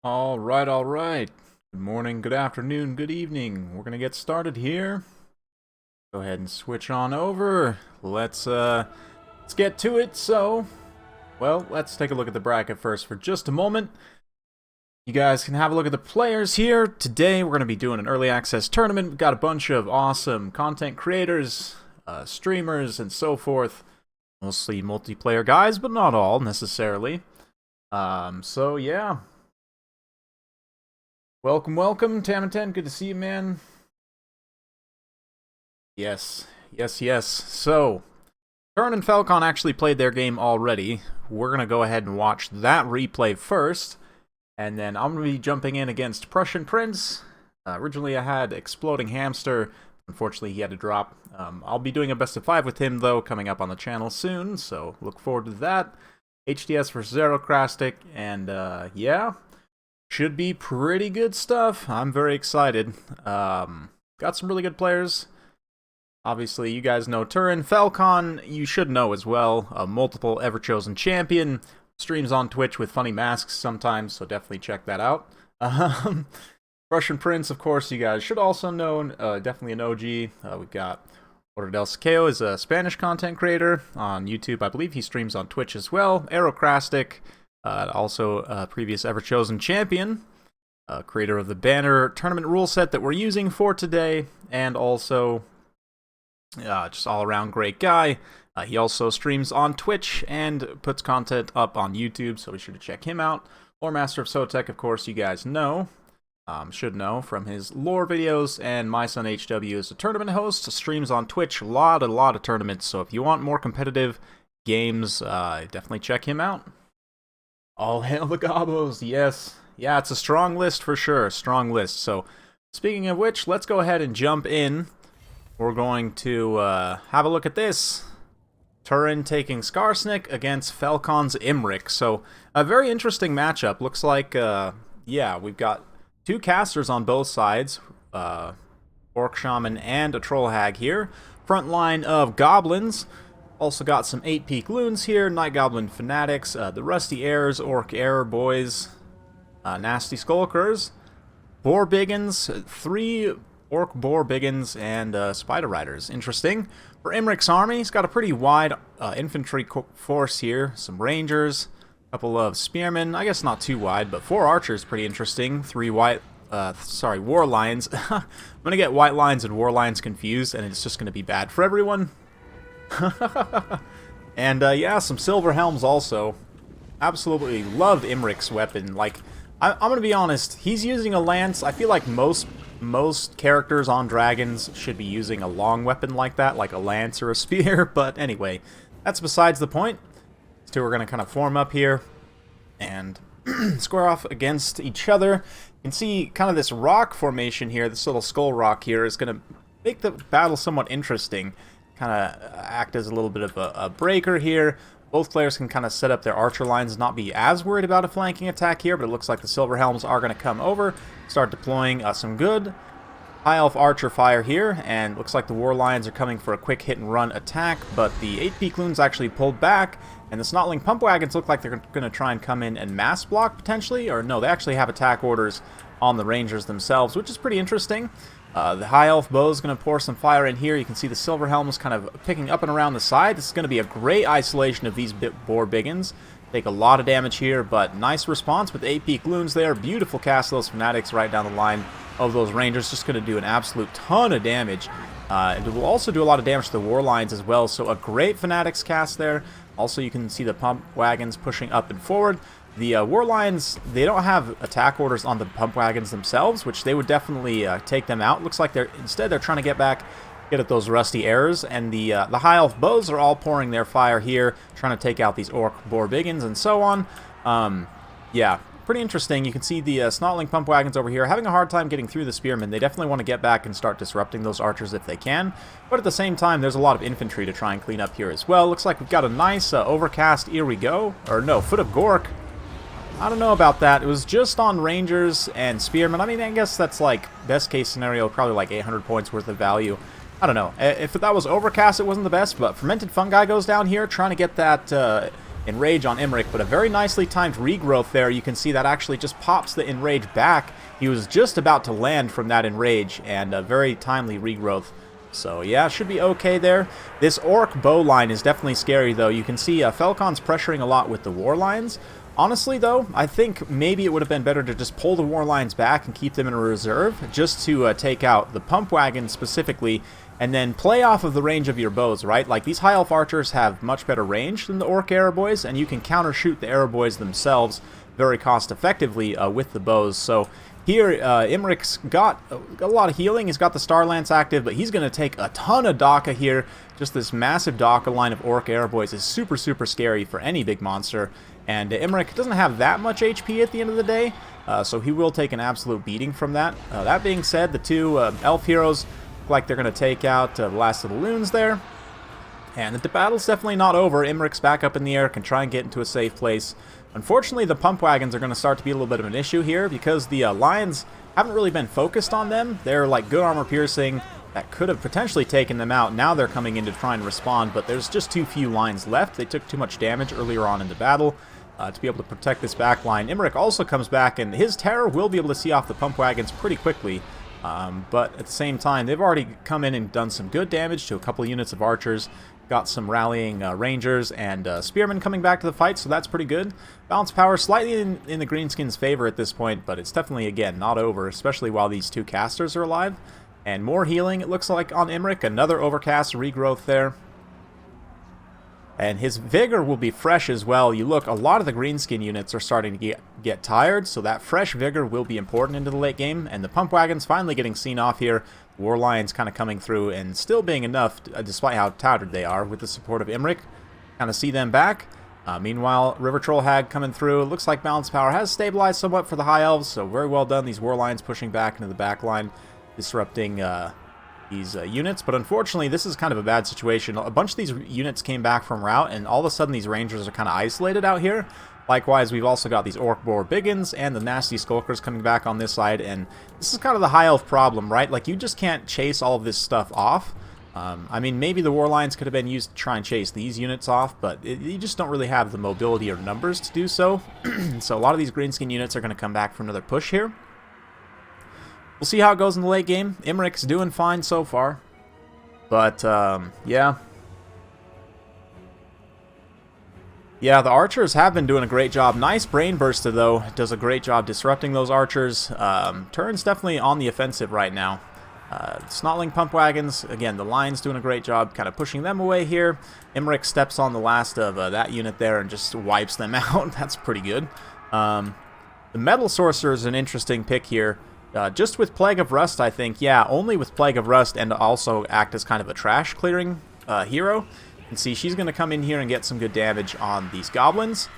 All right, all right. Good morning, good afternoon, good evening. We're gonna get started here. Go ahead and switch on over. Let's get to it. So, well, let's take a look at the bracket first for just a moment. You guys can have a look at the players here. Today, we're gonna be doing an early access tournament. We've got a bunch of awesome content creators, streamers, and so forth. Mostly multiplayer guys, but not all necessarily. So yeah. Welcome, welcome, Tamaten. Good to see you, man. Yes. So, Turin and Falcon actually played their game already. We're going to go ahead and watch that replay first. And then I'm going to be jumping in against Prussian Prince. Originally, I had Exploding Hamster. Unfortunately, he had to drop. I'll be doing a best of 5 with him, though, coming up on the channel soon. So, look forward to that. HDS versus Zerocrastic. And, yeah. Should be pretty good stuff. I'm very excited. Got some really good players. Obviously, you guys know Turin. Falcon, you should know as well. A multiple ever-chosen champion. Streams on Twitch with funny masks sometimes, so definitely check that out. Russian Prince, of course, you guys should also know. Definitely an OG. We've got Order del Saqueo is a Spanish content creator on YouTube. I believe he streams on Twitch as well. Aerocrastic. Also a previous ever-chosen champion. creator of the banner tournament rule set that we're using for today, and also just all-around great guy. He also streams on Twitch and puts content up on YouTube, so be sure to check him out. Lore Master of Sotek, of course, you guys know. Should know from his lore videos, and my son HW is a tournament host, streams on Twitch, a lot of tournaments, so if you want more competitive games, definitely check him out. All hail the Gobbos, yes. Yeah, it's a strong list for sure, strong list. So, speaking of which, let's go ahead and jump in. We're going to have a look at this. Turin taking Skarsnik against Falcon's Imrik. So, a very interesting matchup. Looks like, yeah, we've got two casters on both sides. Orc Shaman and a Troll Hag here. Front line of Goblins. Also got some 8-peak loons here. Night Goblin Fanatics. The Rusty Heirs, Orc Error Boys. Nasty Skulkers. Boar Biggins. 3 Orc Boar Biggins and Spider Riders. Interesting. For Imrik's army, he's got a pretty wide infantry force here. Some Rangers. A couple of Spearmen. I guess not too wide, but 4 Archers, pretty interesting. 3 War Lions. I'm going to get White Lions and War Lions confused, and it's just going to be bad for everyone. And yeah, some Silver Helms also. Absolutely love Imrik's weapon. Like, I'm going to be honest, he's using a lance. I feel like most characters on dragons should be using a long weapon like that, like a lance or a spear, but anyway, that's besides the point. These two are going to kind of form up here and square off against each other. You can see kind of this rock formation here, this little skull rock here is going to make the battle somewhat interesting. Kind of act as a little bit of a breaker here. Both players can kind of set up their archer lines and not be as worried about a flanking attack here, but it looks like the Silver Helms are going to come over, start deploying some good High Elf Archer fire here, and looks like the War Lions are coming for a quick hit and run attack, but the 8-peak loons actually pulled back, and the Snotling Pump Wagons look like they're going to try and come in and mass block potentially, or no, they actually have attack orders on the Rangers themselves, which is pretty interesting. The High Elf Bow is going to pour some fire in here. You can see the Silver Helms kind of picking up and around the side. This is going to be a great isolation of these Boar Biggins. Take a lot of damage here, but nice response with 8-peak loons there. Beautiful cast of those Fanatics right down the line of those Rangers. Just going to do an absolute ton of damage. And it will also do a lot of damage to the War Lions as well. So a great Fanatics cast there. Also, you can see the Pump Wagons pushing up and forward. The War Lions, they don't have attack orders on the Pump Wagons themselves, which they would definitely take them out. Looks like they're trying to get at those Rusty Heirs, and the High Elf Bows are all pouring their fire here, trying to take out these Orc Boar Biggins and so on. Yeah, pretty interesting. You can see the Snotling Pump Wagons over here having a hard time getting through the Spearmen. They definitely want to get back and start disrupting those Archers if they can, but at the same time, there's a lot of infantry to try and clean up here as well. Looks like we've got a nice Overcast Here We Go, or no, Foot of Gork. I don't know about that. It was just on Rangers and Spearmen. I mean, I guess that's like best case scenario, probably like 800 points worth of value. I don't know. If that was Overcast, it wasn't the best, but Fermented Fungi goes down here, trying to get that Enrage on Imrik, but a very nicely timed regrowth there. You can see that actually just pops the Enrage back. He was just about to land from that Enrage, and a very timely regrowth. So yeah, should be okay there. This Orc Bow line is definitely scary, though. You can see Falcon's pressuring a lot with the War Lions. Honestly, though, I think maybe it would have been better to just pull the War Lions back and keep them in a reserve, just to take out the Pump Wagon specifically, and then play off of the range of your bows, right? Like, these High Elf Archers have much better range than the Orc Arrow Boys, and you can counter-shoot the Arrow Boys themselves very cost-effectively with the bows. So here, Imrik's got a lot of healing. He's got the Star Lance active, but he's going to take a ton of Daka here. Just this massive Daka line of Orc Arrow Boys is super, super scary for any big monster. And Imrik doesn't have that much HP at the end of the day, so he will take an absolute beating from that. That being said, the two Elf Heroes look like they're going to take out the last of the Loons there. And the battle's definitely not over. Imrik's back up in the air, can try and get into a safe place. Unfortunately, the Pump Wagons are going to start to be a little bit of an issue here, because the Lions haven't really been focused on them. They're like good armor piercing. That could have potentially taken them out. Now they're coming in to try and respond, but there's just too few lines left. They took too much damage earlier on in the battle. To be able to protect this back line. Imrik also comes back, and his Terror will be able to see off the Pump Wagons pretty quickly. But at the same time, they've already come in and done some good damage to a couple of units of Archers. Got some rallying Rangers and Spearmen coming back to the fight, so that's pretty good. Balance power slightly in the Greenskins' favor at this point, but it's definitely, again, not over, especially while these two casters are alive. And more healing, it looks like, on Imric. Another overcast regrowth there. And his vigor will be fresh as well. You look, a lot of the greenskin units are starting to get tired, so that fresh vigor will be important into the late game. And the pump wagons finally getting seen off here. War Lions kind of coming through and still being enough, despite how tattered they are, with the support of Imric. Kind of see them back. Meanwhile, River Troll Hag coming through. It looks like balance power has stabilized somewhat for the High Elves, so very well done. These War Lions pushing back into the back line, disrupting these units, but unfortunately this is kind of a bad situation. A bunch of these units came back from route, and all of a sudden these Rangers are kind of isolated out here. Likewise, we've also got these Orc Boar Biggins and the Nasty Skulkers coming back on this side, and this is kind of the High Elf problem, right? Like, you just can't chase all of this stuff off. I mean, maybe the War Lions could have been used to try and chase these units off, but you just don't really have the mobility or numbers to do so. So a lot of these Greenskin units are going to come back for another push here. We'll see how it goes in the late game. Imric's doing fine so far. But, yeah. Yeah, the archers have been doing a great job. Nice Brain Burster, though. Does a great job disrupting those archers. Turin's definitely on the offensive right now. Snotling Pump Wagons, again, the Lions doing a great job kind of pushing them away here. Imric steps on the last of that unit there and just wipes them out. That's pretty good. The Metal Sorcerer is an interesting pick here. Just with Plague of Rust, I think, yeah, only with Plague of Rust, and also act as kind of a trash clearing hero. And see, she's going to come in here and get some good damage on these goblins.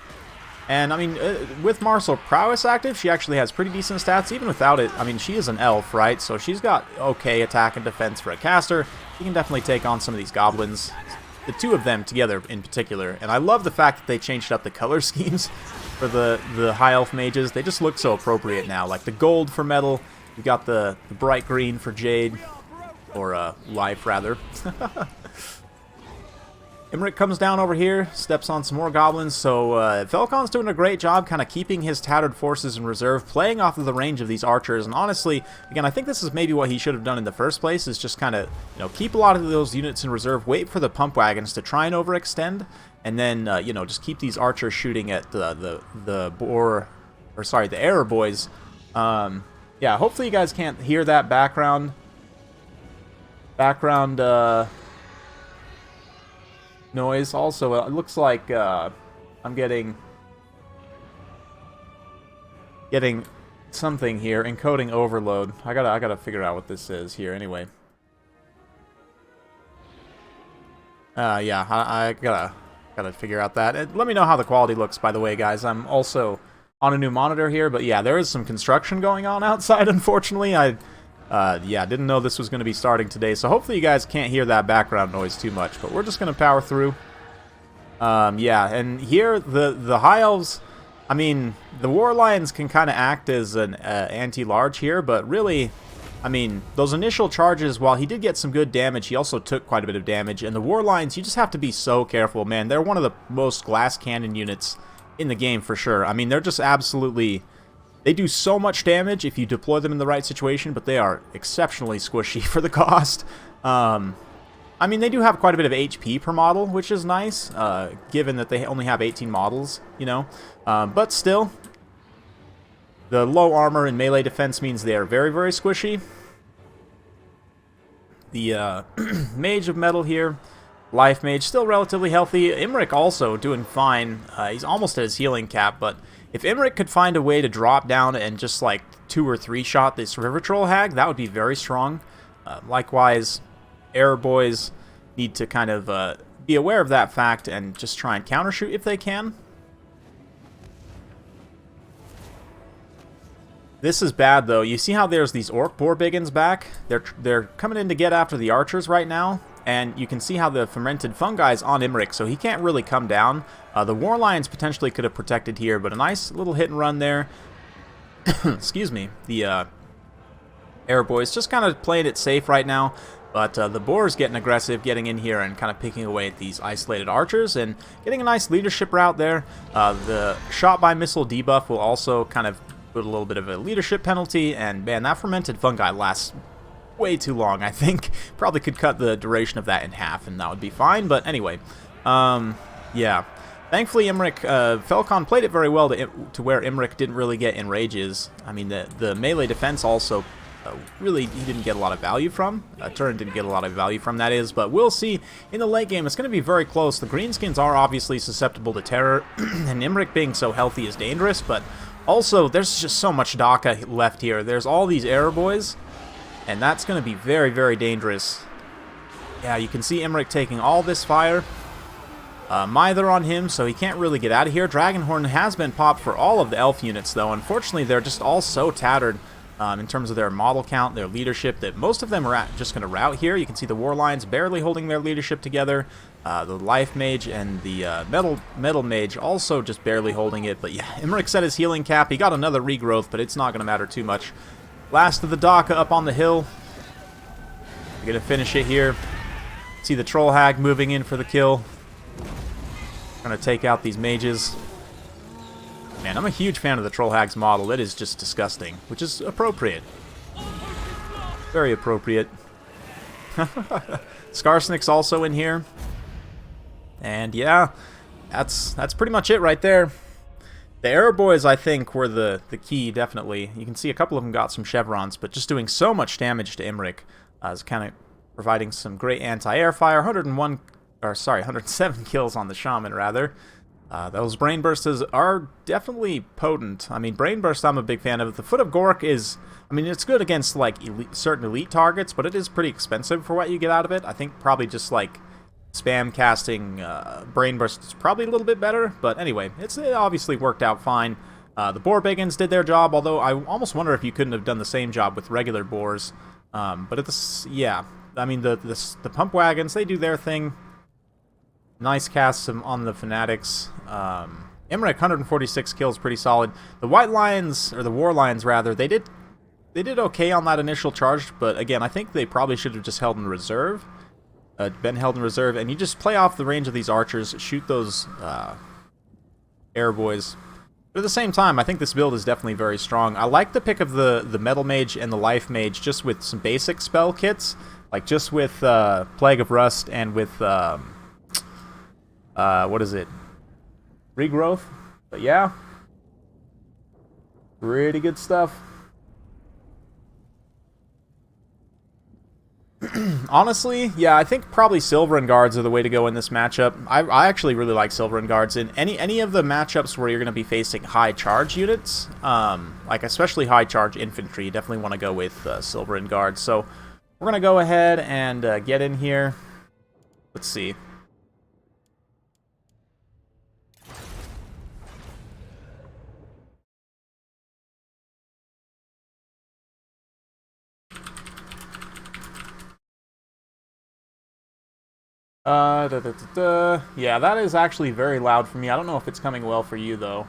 And, I mean, with Martial Prowess active, she actually has pretty decent stats. Even without it, I mean, she is an elf, right? So she's got okay attack and defense for a caster. She can definitely take on some of these goblins. The two of them together in particular. And I love the fact that they changed up the color schemes for the High Elf mages. They just look so appropriate now. Like the gold for metal, you got the bright green for jade, or life rather. Imric comes down over here, steps on some more goblins, so Falcon's doing a great job kind of keeping his tattered forces in reserve, playing off of the range of these archers, and honestly, again, I think this is maybe what he should have done in the first place, is just kind of, you know, keep a lot of those units in reserve, wait for the pump wagons to try and overextend, and then, you know, just keep these archers shooting at the error boys. Yeah, hopefully you guys can't hear that background noise. Also, it looks like I'm getting something here, encoding overload. I gotta figure out what this is here. Anyway, yeah, I gotta figure out that. Let me know how the quality looks, by the way, guys. I'm also on a new monitor here, but yeah, there is some construction going on outside. Unfortunately, yeah, didn't know this was going to be starting today, so hopefully you guys can't hear that background noise too much, but we're just going to power through. Yeah, and here, the High Elves, I mean, the War Lions can kind of act as an anti-large here, but really, I mean, those initial charges, while he did get some good damage, he also took quite a bit of damage, and the War Lions, you just have to be so careful, man. They're one of the most glass cannon units in the game, for sure. I mean, they're just absolutely... They do so much damage if you deploy them in the right situation, but they are exceptionally squishy for the cost. I mean, they do have quite a bit of HP per model, which is nice, given that they only have 18 models, you know. But still, the low armor and melee defense means they are very, very squishy. The Mage of Metal here, Life Mage, still relatively healthy. Imric also doing fine. He's almost at his healing cap, but if Imric could find a way to drop down and just like 2 or 3 shot this River Troll Hag, that would be very strong. Likewise, Error Boys need to kind of be aware of that fact and just try and countershoot if they can. This is bad, though. You see how there's these Orc Boar Biggins back? They're coming in to get after the archers right now. And you can see how the fermented fungi is on Imric, so he can't really come down. The War Lions potentially could have protected here, but a nice little hit and run there. Excuse me. The Air Boys just kind of playing it safe right now. But the Boar's getting aggressive, getting in here and kind of picking away at these isolated archers and getting a nice leadership route there. The shot by missile debuff will also kind of put a little bit of a leadership penalty. And man, that fermented fungi lasts way too long, I think. Probably could cut the duration of that in half, and that would be fine, but anyway. Yeah. Thankfully, Imric, Falcon played it very well to where Imric didn't really get enrages. I mean, the melee defense also really he didn't get a lot of value from. Turin didn't get a lot of value from, that is, but we'll see in the late game. It's going to be very close. The Greenskins are obviously susceptible to terror, and Imric being so healthy is dangerous, but also there's just so much Daka left here. There's all these arrow boys, and that's going to be very, very dangerous. Yeah, you can see Imric taking all this fire. Mither on him, so he can't really get out of here. Dragonhorn has been popped for all of the elf units, though. Unfortunately, they're just all so tattered in terms of their model count, their leadership, that most of them are just going to rout here. You can see the War Lions barely holding their leadership together. The Life Mage and the Metal Mage also just barely holding it. But yeah, Imric set his healing cap. He got another regrowth, but it's not going to matter too much. Last of the Daka up on the hill. We're going to finish it here. See the Troll Hag moving in for the kill. Trying to take out these mages. Man, I'm a huge fan of the Troll Hag's model. It is just disgusting, which is appropriate. Very appropriate. Skarsnik's also in here. And yeah, that's pretty much it right there. The Arrow Boys, I think, were the key, definitely. You can see a couple of them got some chevrons, but just doing so much damage to Imric is kind of providing some great anti-air fire. 107 kills on the Shaman, rather. Those Brain Bursts are definitely potent. I mean, Brain Burst I'm a big fan of. The Foot of Gork is, I mean, it's good against, like, certain elite targets, but it is pretty expensive for what you get out of it. I think probably just, like, spam casting Brain Burst is probably a little bit better, but anyway, it obviously worked out fine. The Boar Biggins did their job, although I almost wonder if you couldn't have done the same job with regular boars. But it's, yeah, I mean, the Pump Wagons, they do their thing. Nice casts on the Fanatics. Imric, 146 kills, pretty solid. The White Lions, or the War Lions rather, they did okay on that initial charge, but again, I think they probably should have just held in reserve. Been held in reserve, and you just play off the range of these archers, shoot those air boys. But at the same time, I think this build is definitely very strong. I like the pick of the Metal Mage and the Life Mage just with some basic spell kits, like just with Plague of Rust and with what is it? Regrowth. But yeah, pretty good stuff. Honestly, yeah, I think probably Silver and Guards are the way to go in this matchup. I actually really like Silver and Guards in any of the matchups where you're going to be facing high charge units, like especially high charge infantry. You definitely want to go with Silver and Guards. So we're going to go ahead and get in here. Let's see. Yeah, that is actually very loud for me. I don't know if it's coming well for you, though.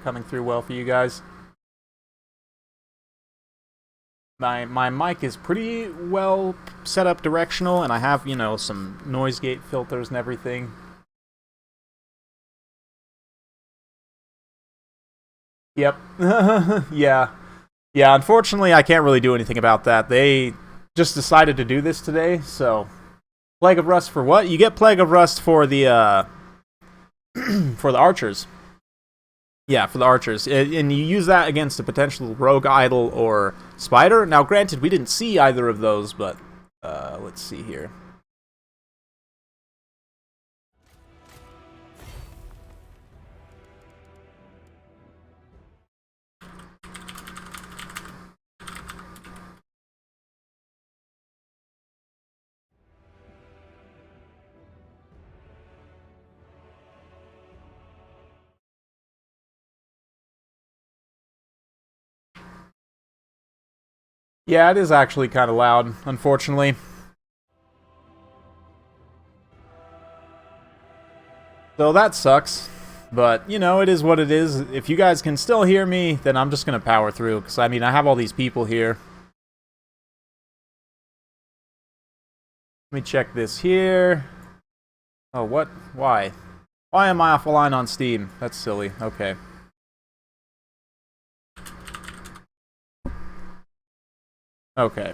Coming through well for you guys. My mic is pretty well set up directional, and I have, you know, some noise gate filters and everything. Yep. Yeah. Yeah, unfortunately, I can't really do anything about that. They just decided to do this today, so... Plague of Rust for what? You get Plague of Rust for the for the archers. Yeah, for the archers. And you use that against a potential rogue idol or spider. Now, granted, we didn't see either of those, but let's see here. Yeah, it is actually kind of loud, unfortunately. So that sucks. But, you know, it is what it is. If you guys can still hear me, then I'm just going to power through. Because, I mean, I have all these people here. Let me check this here. Oh, what? Why? Why am I offline on Steam? That's silly. Okay. Okay.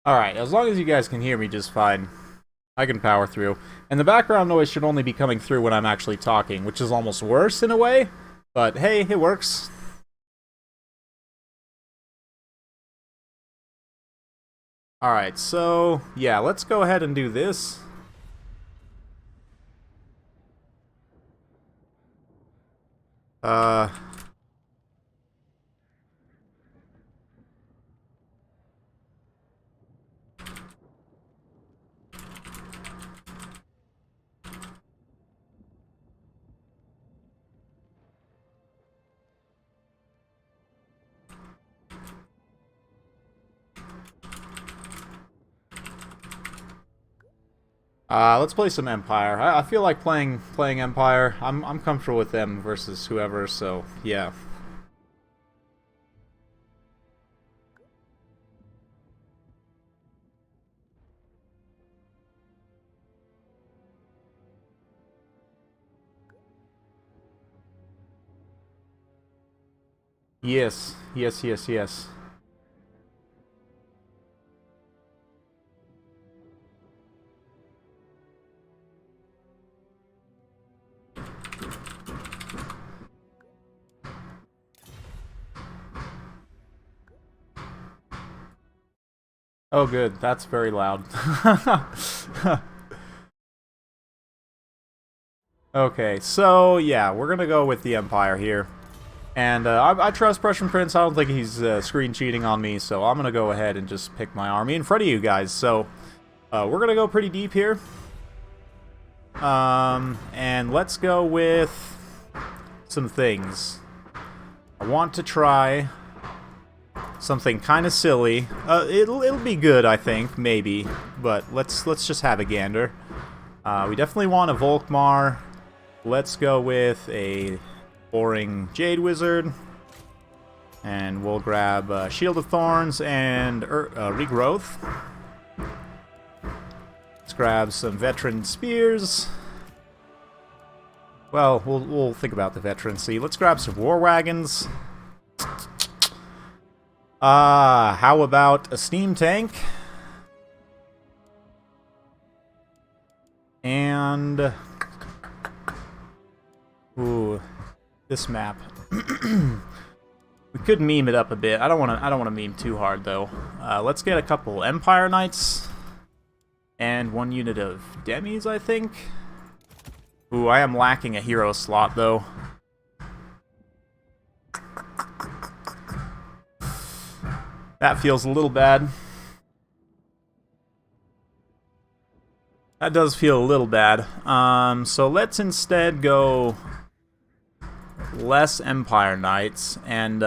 Alright, as long as you guys can hear me just fine, I can power through. And the background noise should only be coming through when I'm actually talking, which is almost worse in a way. But hey, it works. Alright, so yeah, let's go ahead and do this. Let's play some Empire. I feel like playing Empire. I'm comfortable with them versus whoever, so yeah. Yes, yes, yes, yes. Oh good, that's very loud. Okay, so yeah, we're gonna go with the Empire here. And I trust Prussian Prince. I don't think he's screen cheating on me, so I'm gonna go ahead and just pick my army in front of you guys. So we're gonna go pretty deep here. And let's go with some things. I want to try something kind of silly. It'll be good, I think, maybe. But let's just have a gander. We definitely want a Volkmar. Let's go with a boring Jade Wizard. And we'll grab Shield of Thorns and Regrowth. Let's grab some Veteran Spears. Well, we'll think about the veterancy. Let's grab some War Wagons. How about a Steam Tank? And ooh, this map. We could meme it up a bit. I don't want to meme too hard though. Let's get a couple Empire Knights and one unit of Demis, I think. Ooh, I am lacking a hero slot though. That feels a little bad. That does feel a little bad. So let's instead go less Empire Knights, and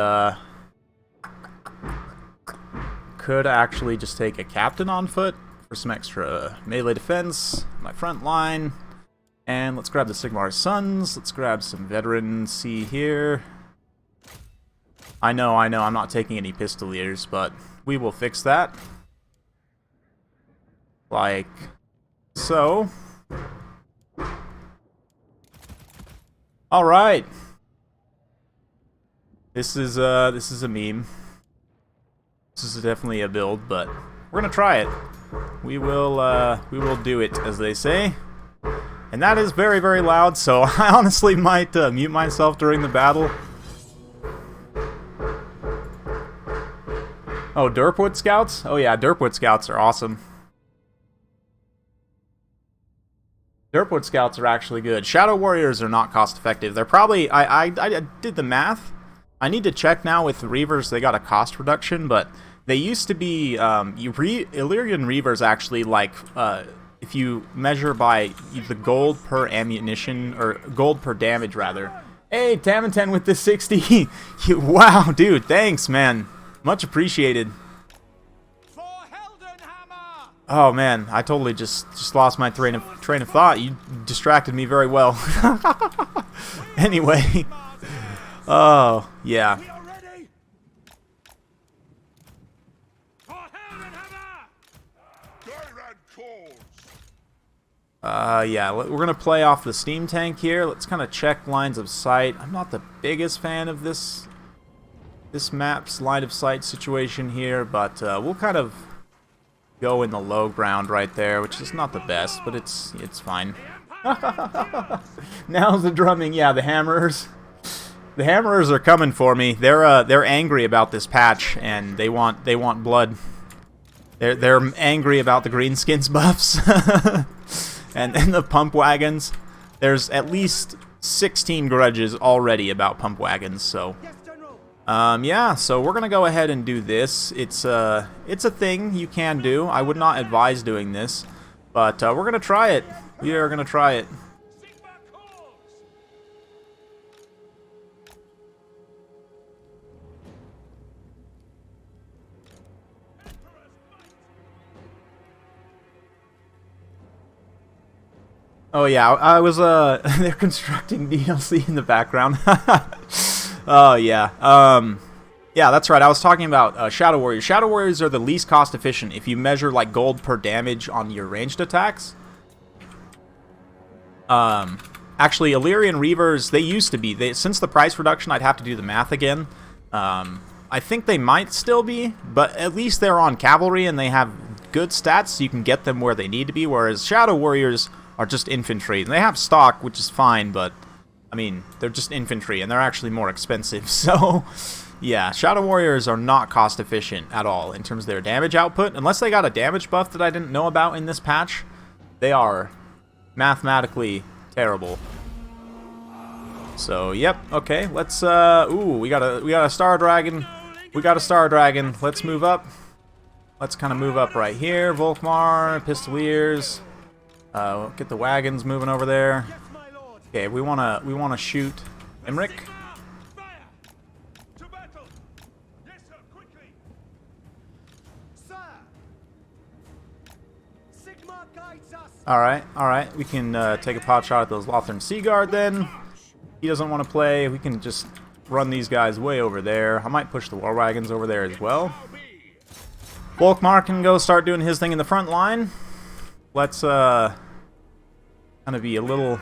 could actually just take a Captain on foot for some extra melee defense, my front line. And let's grab the Sigmar's Sons. Let's grab some Veteran C here. I know, I'm not taking any Pistoliers, but we will fix that. Like so. Alright. This is a meme. This is definitely a build, but we're gonna try it. We will do it, as they say. And that is very, very loud, so I honestly might mute myself during the battle. Oh, Derpwood Scouts? Oh yeah, Derpwood Scouts are awesome. Derpwood Scouts are actually good. Shadow Warriors are not cost effective. They're probably... I did the math. I need to check now with Reavers. They got a cost reduction, but they used to be... Illyrian Reavers actually, like... if you measure by the gold per ammunition, or gold per damage, rather. Hey, Tamanten with the 60. Wow, dude, thanks, man. Much appreciated. Oh man, I totally just lost my train of thought. You distracted me very well. Anyway, oh yeah. Yeah, we're gonna play off the Steam Tank here. Let's kind of check lines of sight. I'm not the biggest fan of this map's line of sight situation here, but we'll kind of go in the low ground right there, which is not the best, but it's fine. Now's the drumming. Yeah, the hammerers. The hammerers are coming for me. They're angry about this patch, and they want blood. They're angry about the Greenskins buffs and the pump wagons. There's at least 16 grudges already about pump wagons. So, yeah. So we're gonna go ahead and do this. It's a thing you can do. I would not advise doing this, but we're gonna try it. We are gonna try it. Oh yeah, I was they're constructing DLC in the background. Oh yeah. Yeah, that's right. I was talking about Shadow Warriors. Shadow Warriors are the least cost efficient if you measure like gold per damage on your ranged attacks. Actually, Illyrian Reavers, they used to be. Since the price reduction, I'd have to do the math again. I think they might still be, but at least they're on cavalry and they have good stats, so you can get them where they need to be, whereas Shadow Warriors are just infantry. And they have stock, which is fine, but, I mean, they're just infantry, and they're actually more expensive. So, yeah, Shadow Warriors are not cost-efficient at all in terms of their damage output. Unless they got a damage buff that I didn't know about in this patch, they are mathematically terrible. So, yep, okay, let's, ooh, we got a Star Dragon. We got a Star Dragon. Let's move up. Let's kind of move up right here. Volkmar, Pistoliers. Get the wagons moving over there. Okay, we wanna shoot Imric. All right. We can take a pot shot at those Lothern Seaguard then. He doesn't want to play. We can just run these guys way over there. I might push the war wagons over there as well. Volkmar can go start doing his thing in the front line. Let's kind of be a little...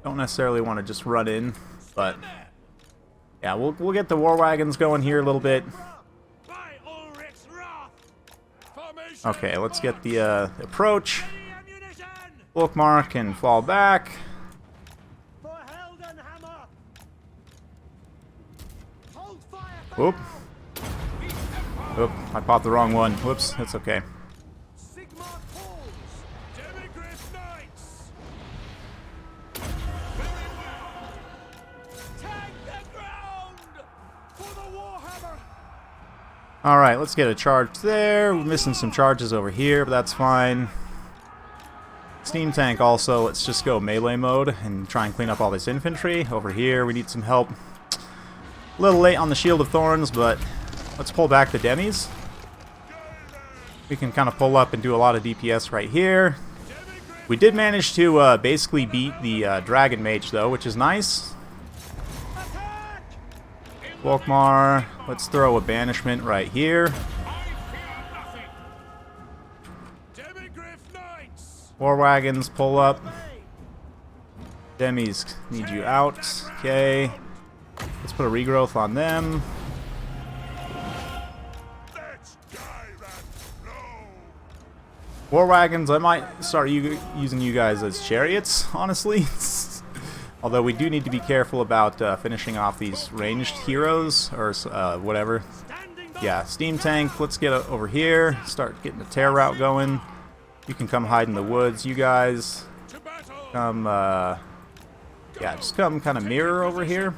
Don't necessarily want to just run in, but yeah, we'll get the war wagons going here a little bit. Okay, let's get the approach. Volkmar can fall back. Whoop. Oop, I popped the wrong one. Whoops, that's okay. Alright, let's get a charge there. We're missing some charges over here, but that's fine. Steam tank also, let's just go melee mode and try and clean up all this infantry. Over here, we need some help. A little late on the Shield of Thorns, but let's pull back the demis. We can kind of pull up and do a lot of DPS right here. We did manage to basically beat the Dragon Mage, though, which is nice. Volkmar, let's throw a banishment right here. War wagons, pull up. Demis need you out. Okay. Let's put a regrowth on them. War wagons, I might start using you guys as chariots, honestly. Although we do need to be careful about finishing off these ranged heroes, or whatever. Yeah, steam tank, let's get over here, start getting the tear route going. You can come hide in the woods, you guys. Come, yeah, just come kind of mirror over here.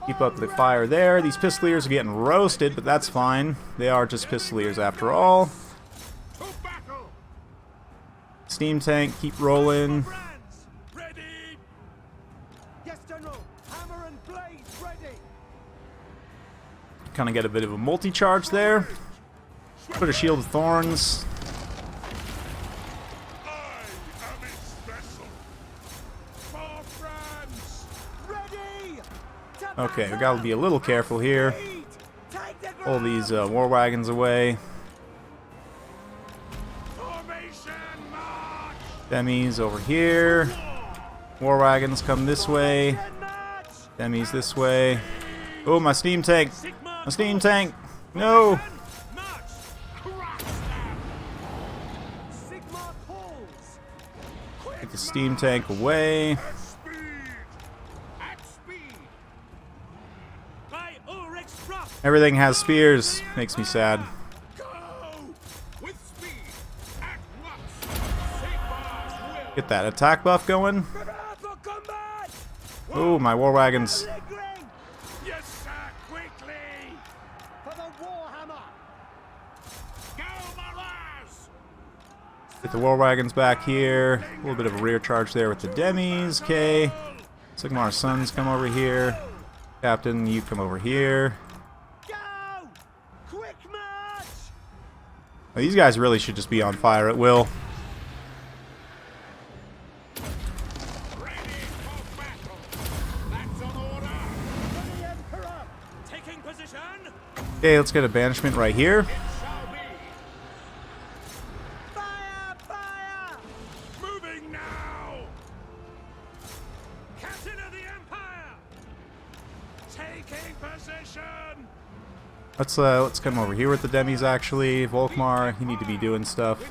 Keep up the fire there. These Pistoliers are getting roasted, but that's fine. They are just Pistoliers after all. Steam tank, keep rolling. Kind of get a bit of a multi-charge there. Put a Shield of Thorns. Okay, we gotta be a little careful here. Pull these war wagons away. Demis over here. War wagons come this way. Demis this way. Oh, my steam tank! My steam tank! No! the steam tank away. Everything has spears. Makes me sad. Get that attack buff going. Ooh, my war wagons. Get the war wagons back here. A little bit of a rear charge there with the demis. Okay. Sigmar's sons come over here. Captain, you come over here. Now, these guys really should just be on fire at will. Okay, let's get a banishment right here. Let's come over here with the demis. Actually, Volkmar, you need to be doing stuff.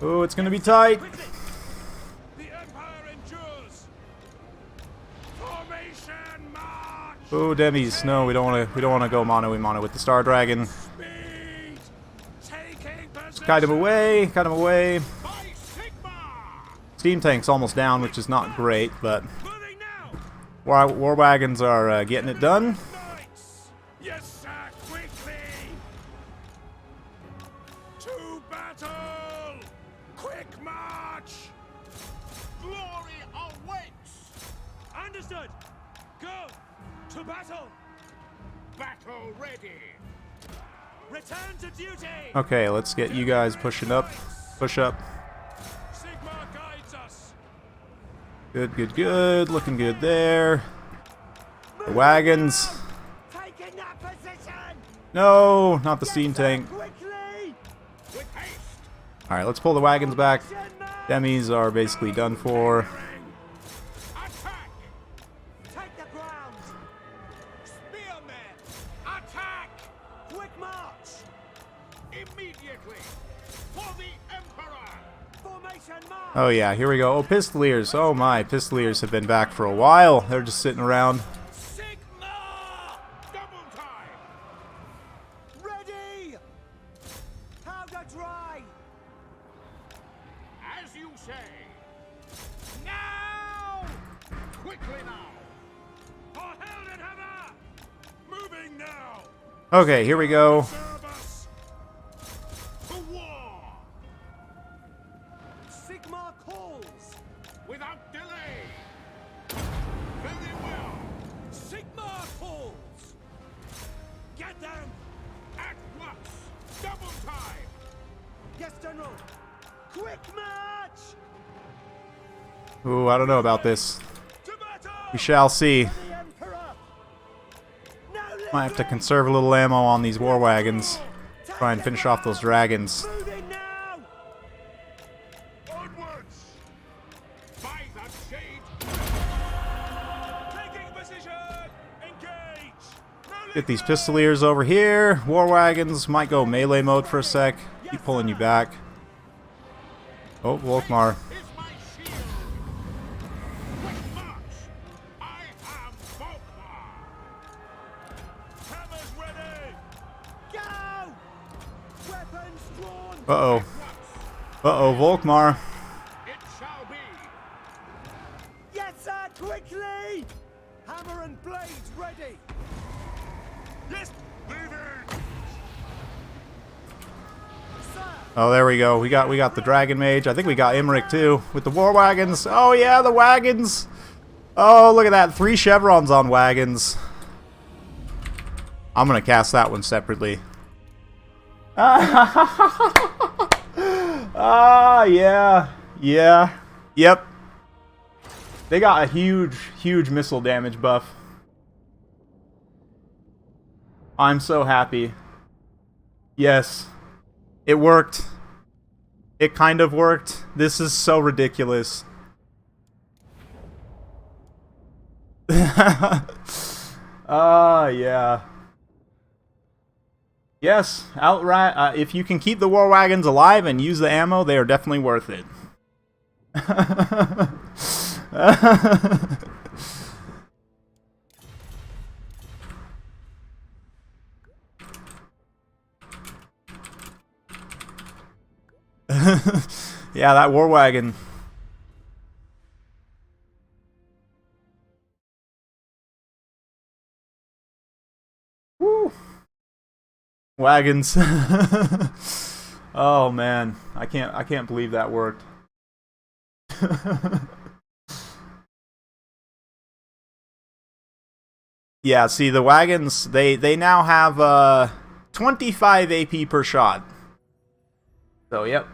Oh, it's gonna be tight. Oh, demis, no, we don't want to go mono a with the Star Dragon. Just kite him away, cut him away. Steam tank's almost down, which is not great, but war wagons are getting it done. Yes, sir, quickly! To battle! Quick march! Glory awaits! Understood! Go! To battle! Battle ready! Return to duty! Okay, let's get you guys pushing up. Push up. Sigmar guides us! Good, good, good. Looking good there. The wagons. Taking that position! No, not the steam tank. Quickly! With haste! Alright, let's pull the wagons back. Demis are basically done for. Attack! Take the ground! Spearmen! Attack! Quick march! Immediately! For the Emperor! Formation march! Oh yeah, here we go. Oh, Pistoliers. Oh my, Pistoliers have been back for a while. They're just sitting around. Sigma! Double time! Ready! Powder dry! As you say! Now! Quickly now! For Heldenhammer! Moving now! Okay, here we go. Serve us! To war! Sigma calls! Without delay! Very well! Sigma calls! Get them! At once! Double time! Yes, General! Quick march! Ooh, I don't know about this. To battle! We shall see. The Emperor! No Might have to conserve a little ammo on these war wagons. Try and finish off those dragons. Moving now! Onwards! By the shade! Taking position! Engage! No Get these Pistoliers over here. War wagons might go melee mode for a sec. Keep pulling you back. Oh, Volkmar. is my shield! Quick march! I am Falcon! Hammers ready! Go! Weapons drawn! Uh-oh. Uh-oh, Volkmar. It shall be! Yes, sir! Quickly! Hammer and blades ready! Yes! Moving! Sir! Oh, there we go. We got the Dragon Mage. I think we got Imric too with the war wagons. Oh yeah, the wagons. Oh, look at that. 3 chevrons on wagons. I'm gonna cast that one separately. Ah, yeah. Yeah. Yep. They got a huge missile damage buff. I'm so happy. Yes. It worked. It kind of worked. This is so ridiculous. Ah, yeah. Yes, outright. If you can keep the war wagons alive and use the ammo, they are definitely worth it. Yeah, that war wagon. Woo. Wagons. Oh man, I can't believe that worked. Yeah, see the wagons, they now have 25 AP per shot. So, yep.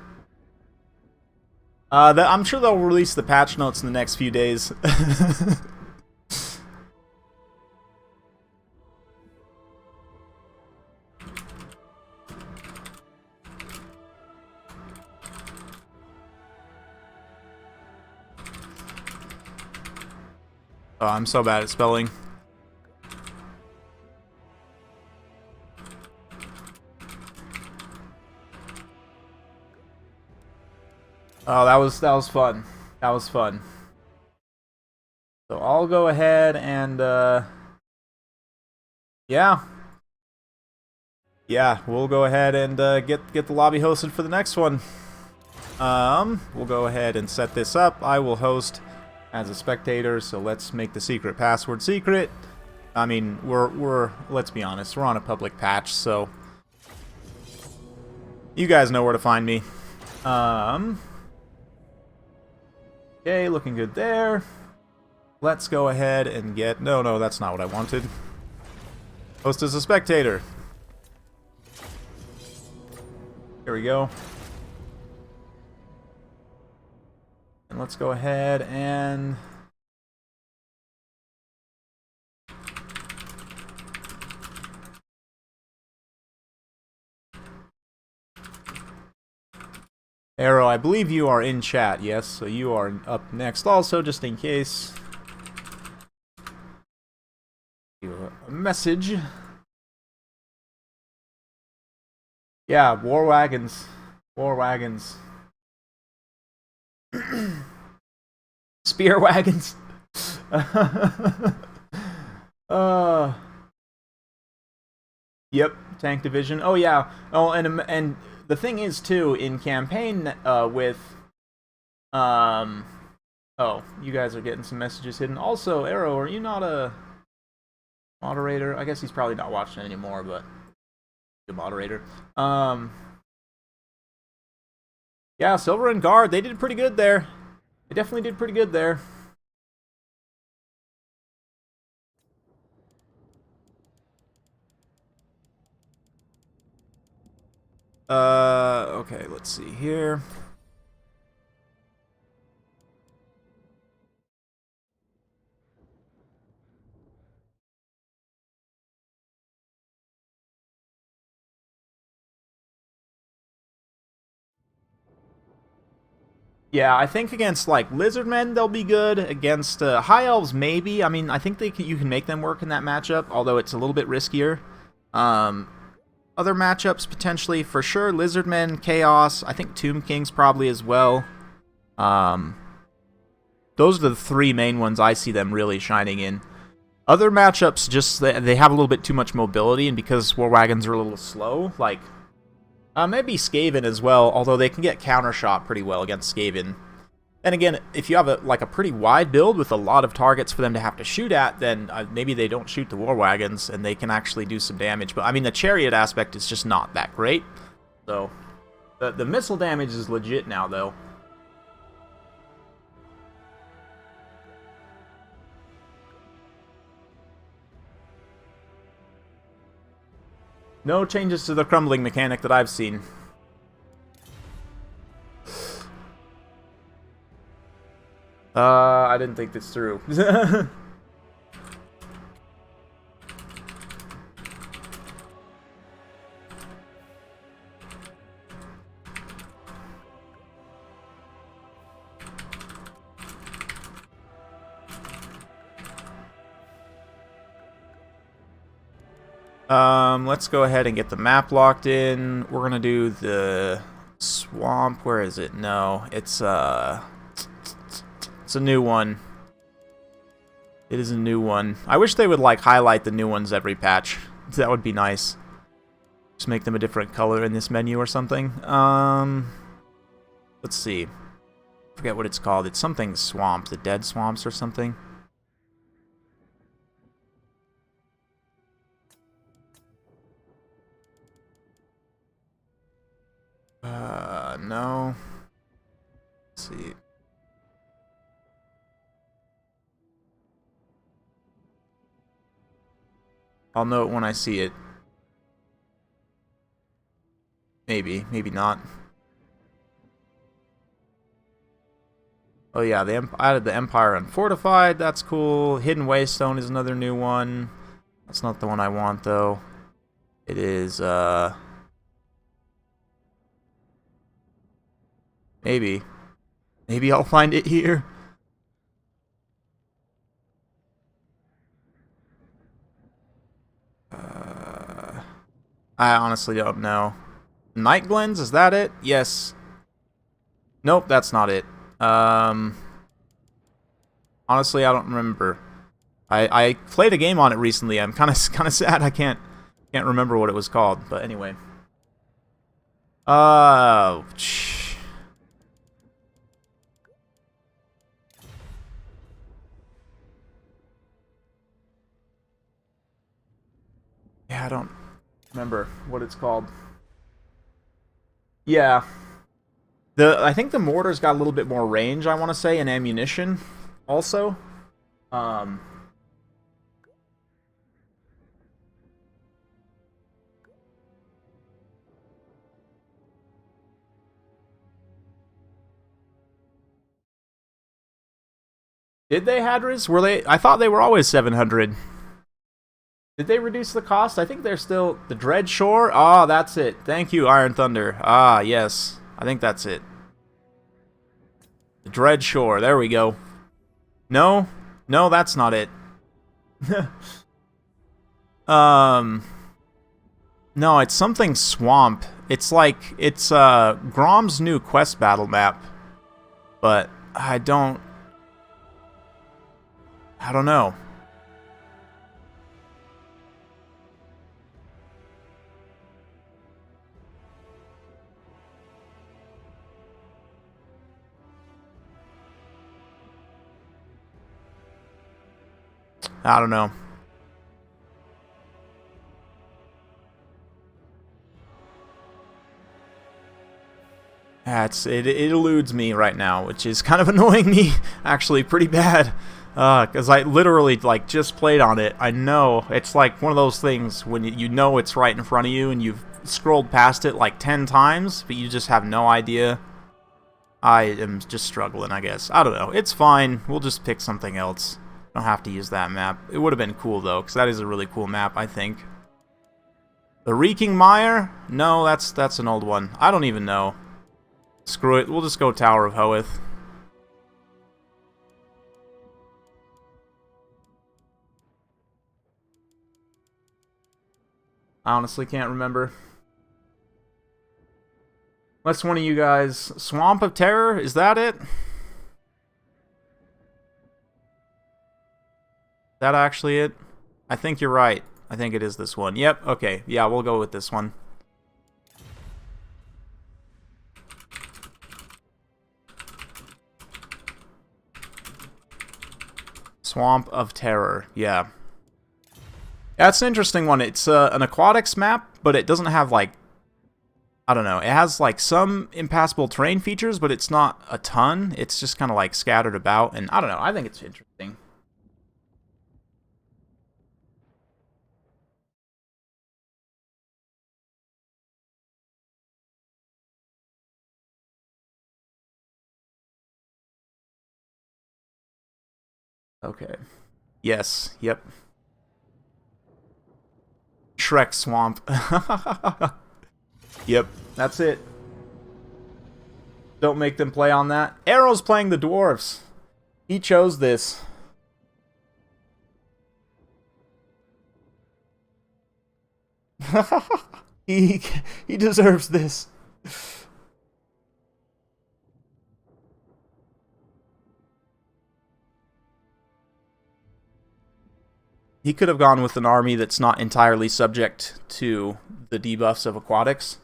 I'm sure they'll release the patch notes in the next few days. Oh, I'm so bad at spelling. Oh, that was fun. That was fun. So I'll go ahead and yeah, we'll go ahead and get the lobby hosted for the next one. We'll go ahead and set this up. I will host as a spectator, so let's make the secret password secret. I mean, we're let's be honest, we're on a public patch, so you guys know where to find me. Okay, looking good there. Let's go ahead and get... No, that's not what I wanted. Host as a spectator. Here we go. And let's go ahead and... Arrow, I believe you are in chat, yes, so you are up next also, just in case. A message. Yeah, war wagons. War wagons. Spear wagons. Yep, tank division. Oh yeah. Oh, and the thing is too, in campaign with oh, you guys are getting some messages hidden. Also, Arrow, are you not a moderator? I guess he's probably not watching anymore, but the moderator. Yeah, Silver and Guard, they did pretty good there. They definitely did pretty good there. Okay, let's see here. Yeah, I think against, like, Lizardmen, they'll be good. Against High Elves, maybe. I mean, I think you can make them work in that matchup, although it's a little bit riskier. Other matchups, potentially, for sure. Lizardmen, Chaos, I think Tomb Kings probably as well. Those are the three main ones I see them really shining in. Other matchups, just they have a little bit too much mobility, and because War Wagons are a little slow, like... maybe Skaven as well, although they can get countershot pretty well against Skaven. And again, if you have a pretty wide build with a lot of targets for them to have to shoot at, then maybe they don't shoot the War Wagons and they can actually do some damage. But I mean, the Chariot aspect is just not that great. So, the missile damage is legit now, though. No changes to the crumbling mechanic that I've seen. I didn't think this through. Let's go ahead and get the map locked in. We're gonna do the swamp. Where is it? No, it's a new one. It is a new one. I wish they would like highlight the new ones every patch. That would be nice. Just make them a different color in this menu or something. Let's see. Forget what it's called. It's something swamp, the dead swamps or something. No. Let's see. I'll know it when I see it. Maybe, maybe not. Oh yeah, I added the Empire Unfortified. That's cool. Hidden Waystone is another new one. That's not the one I want though. It is maybe I'll find it here. I honestly don't know. Night Glens, is that it? Yes. Nope, that's not it. Honestly, I don't remember. I played a game on it recently. I'm kind of sad I can't remember what it was called. But anyway. Yeah, I don't remember what it's called. Yeah. I think the mortar's got a little bit more range, I want to say, and ammunition also. Did they, Hadris? Were they? I thought they were always 700. Did they reduce the cost? I think they're still... The Dread Shore? Ah, that's it. Thank you, Iron Thunder. Ah, yes. I think that's it. The Dread Shore. There we go. No? No, that's not it. No, it's something swamp. It's like... It's Grom's new quest battle map. But I don't know. I don't know. It eludes me right now, which is kind of annoying me, actually, pretty bad. Because I literally, like, just played on it. I know. It's like one of those things when you know it's right in front of you and you've scrolled past it like 10 times, but you just have no idea. I am just struggling, I guess. I don't know. It's fine. We'll just pick something else. Don't have to use that map. It would have been cool, though, because that is a really cool map, I think. The Reeking Mire? No, that's an old one. I don't even know. Screw it. We'll just go Tower of Hoeth. I honestly can't remember. Unless one of you guys... Swamp of Terror? Is that it? Is that actually it? I think you're right. I think it is this one. Yep, okay. Yeah, we'll go with this one. Swamp of Terror. Yeah. That's an interesting one. It's an aquatics map, but it doesn't have, like... I don't know. It has, like, some impassable terrain features, but it's not a ton. It's just kind of, like, scattered about. And I don't know. I think it's interesting. Okay. Yes. Yep. Shrek Swamp. Yep. That's it. Don't make them play on that. Arrow's playing the Dwarfs. He chose this. he deserves this. He could have gone with an army that's not entirely subject to the debuffs of aquatics.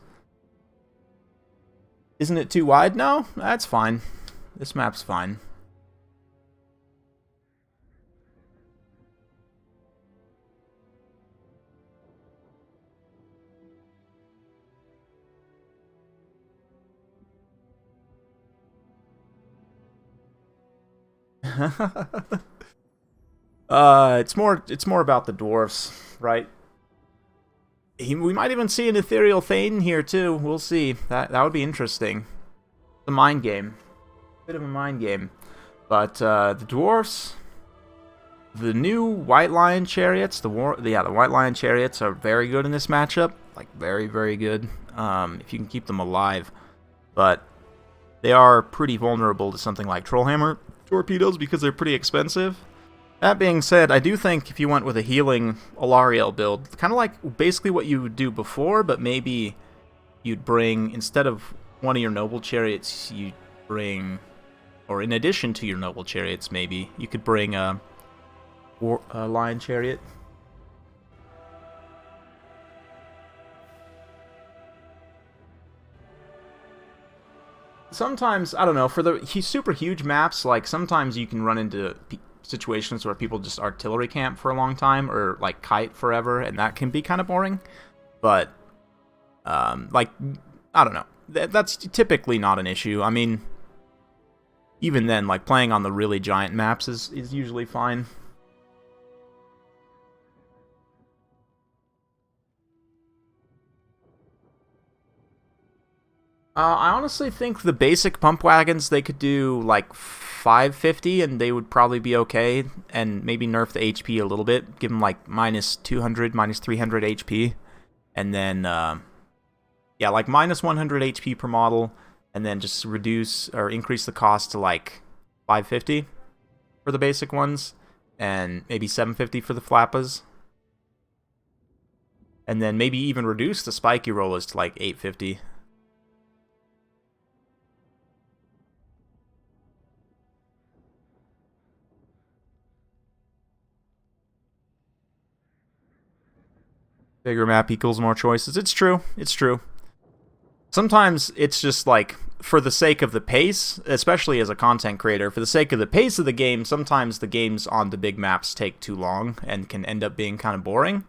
Isn't it too wide? No, that's fine. This map's fine. It's more about the dwarfs, right? We might even see an ethereal thane here too. We'll see. That would be interesting. The mind game, bit of a mind game. But the dwarfs, the new white lion chariots, the white lion chariots are very good in this matchup. Like very, very good. If you can keep them alive, but they are pretty vulnerable to something like trollhammer torpedoes because they're pretty expensive. That being said, I do think if you went with a healing Alariel build, kind of like basically what you would do before, but maybe you'd bring, instead of one of your noble chariots, you'd bring, or in addition to your noble chariots maybe, you could bring a lion chariot. Sometimes, I don't know, for the super huge maps, like sometimes you can run into situations where people just artillery camp for a long time or like kite forever, and that can be kind of boring. But like, I don't know, that's typically not an issue. I mean, even then, like playing on the really giant maps is usually fine. I honestly think the basic pump wagons, they could do like 550 and they would probably be okay, and maybe nerf the HP a little bit, give them like minus 200, minus 300 HP, and then, yeah, like minus 100 HP per model, and then just reduce or increase the cost to like 550 for the basic ones, and maybe 750 for the flappas, and then maybe even reduce the spiky rollers to like 850. Bigger map equals more choices. It's true. It's true. Sometimes it's just like, for the sake of the pace, especially as a content creator, for the sake of the pace of the game, sometimes the games on the big maps take too long and can end up being kind of boring.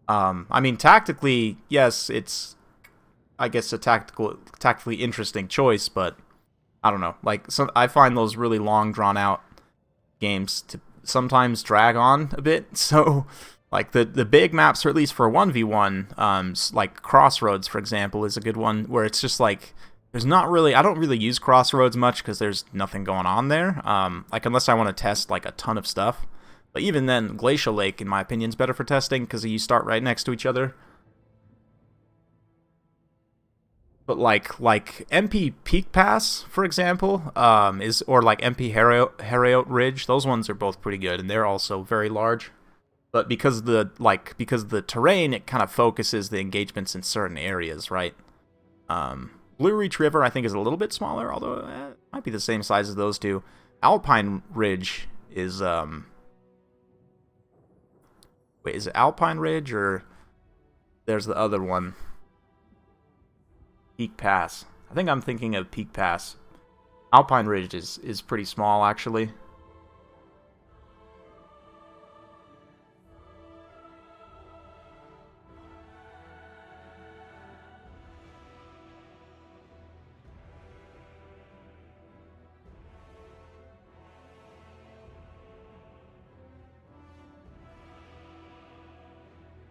I mean, tactically, yes, it's, I guess, a tactically interesting choice, but I don't know. Like, I find those really long, drawn-out games to sometimes drag on a bit, so like the big maps, or at least for 1v1, like Crossroads, for example, is a good one, where it's just like, there's not really, I don't really use Crossroads much because there's nothing going on there, like unless I want to test like a ton of stuff. But even then, Glacial Lake, in my opinion, is better for testing because you start right next to each other. But like MP Peak Pass, for example, or like MP Harriot Ridge, those ones are both pretty good, and they're also very large. But because of the terrain, it kind of focuses the engagements in certain areas, right? Blue Reach River, I think, is a little bit smaller, although it might be the same size as those two. Alpine Ridge is, wait, is it Alpine Ridge, or there's the other one? Peak Pass. I think I'm thinking of Peak Pass. Alpine Ridge is pretty small, actually.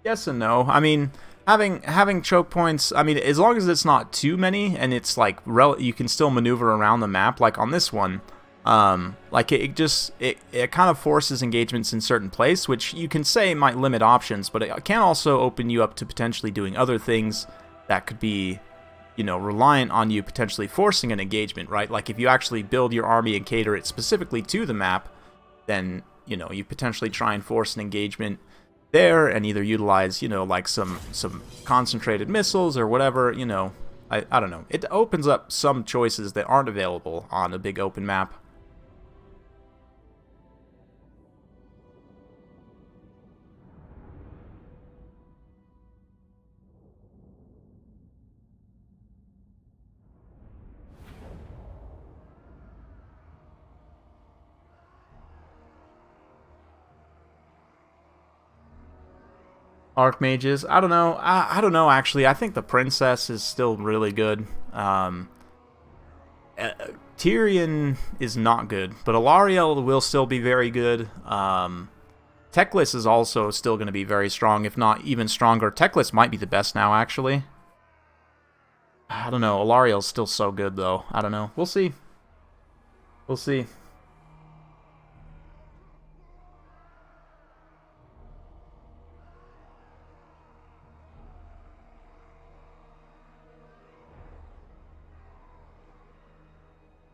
Yes and no. I mean, having choke points, I mean, as long as it's not too many and it's like you can still maneuver around the map, like on this one, like it kind of forces engagements in certain place, which you can say might limit options, but it can also open you up to potentially doing other things that could be, you know, reliant on you potentially forcing an engagement, right? Like if you actually build your army and cater it specifically to the map, then, you know, you potentially try and force an engagement there and either utilize, you know, like some concentrated missiles or whatever, you know. I don't know. It opens up some choices that aren't available on a big open map. Archmages, I don't know. I don't know, actually. I think the Princess is still really good. Tyrion is not good, but Alarielle will still be very good. Teclis is also still going to be very strong, if not even stronger. Teclis might be the best now, actually. I don't know. Alarielle's still so good, though. I don't know. We'll see. We'll see.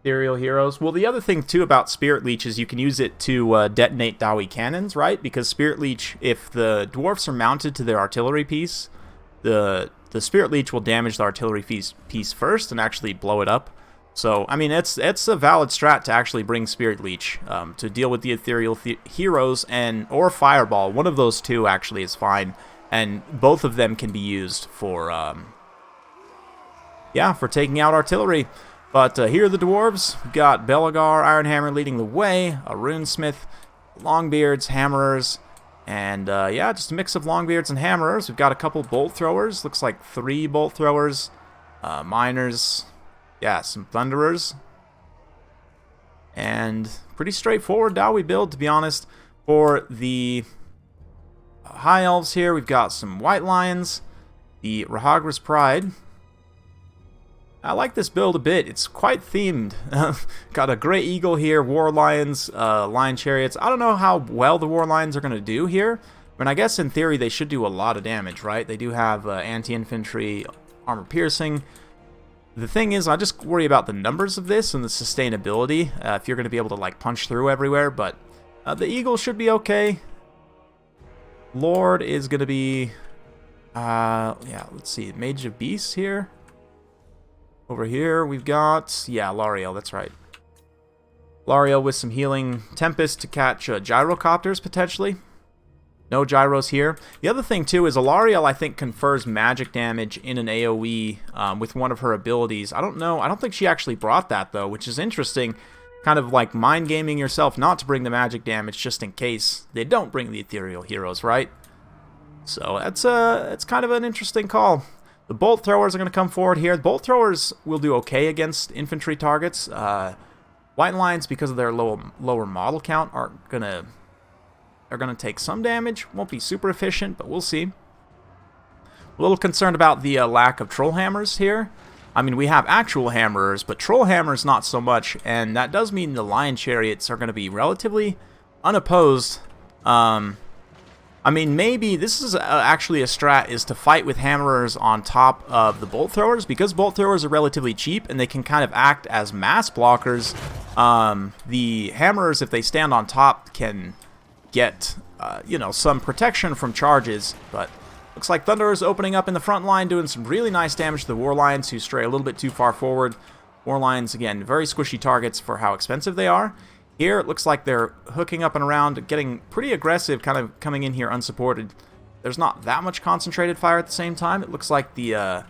Ethereal heroes. Well, the other thing too about Spirit Leech is you can use it to detonate Dowie cannons, right? Because Spirit Leech, if the dwarfs are mounted to their artillery piece, the Spirit Leech will damage the artillery piece first and actually blow it up. So, I mean, it's a valid strat to actually bring Spirit Leech to deal with the ethereal heroes or Fireball. One of those two actually is fine, and both of them can be used for for taking out artillery. But here are the dwarves. We've got Belagar, Ironhammer leading the way, a runesmith, longbeards, hammerers, and just a mix of longbeards and hammerers. We've got a couple bolt throwers. Looks like 3 bolt throwers, miners, some thunderers, and pretty straightforward Dowie build, to be honest. For the High Elves here, we've got some White Lions, the Rahagra's Pride. I like this build a bit. It's quite themed. Got a Grey Eagle here, War Lions, Lion Chariots. I don't know how well the War Lions are going to do here. I mean, I guess in theory they should do a lot of damage, right? They do have anti-infantry, armor piercing. The thing is, I just worry about the numbers of this and the sustainability, if you're going to be able to like punch through everywhere, but the Eagle should be okay. Lord is going to be, let's see, Mage of Beasts here. Over here, we've got, Lariel, that's right. Lariel with some healing Tempest to catch gyrocopters, potentially. No gyros here. The other thing, too, is Alarielle, I think, confers magic damage in an AoE with one of her abilities. I don't know. I don't think she actually brought that, though, which is interesting. Kind of like mind gaming yourself not to bring the magic damage just in case they don't bring the ethereal heroes, right? So it's kind of an interesting call. The bolt throwers are going to come forward here. The bolt throwers will do okay against infantry targets. White Lions, because of their lower model count, are gonna take some damage. Won't be super efficient, but we'll see. A little concerned about the lack of troll hammers here. I mean, we have actual hammerers, but troll hammers not so much, and that does mean the lion chariots are going to be relatively unopposed. I mean, maybe this is actually a strat, is to fight with hammerers on top of the bolt throwers, because bolt throwers are relatively cheap and they can kind of act as mass blockers. The hammerers, if they stand on top, can get some protection from charges, but looks like Thunderer's opening up in the front line, doing some really nice damage to the War Lions, who stray a little bit too far forward. War Lions, again, very squishy targets for how expensive they are. Here, it looks like they're hooking up and around, getting pretty aggressive, kind of coming in here unsupported. There's not that much concentrated fire at the same time. It looks like the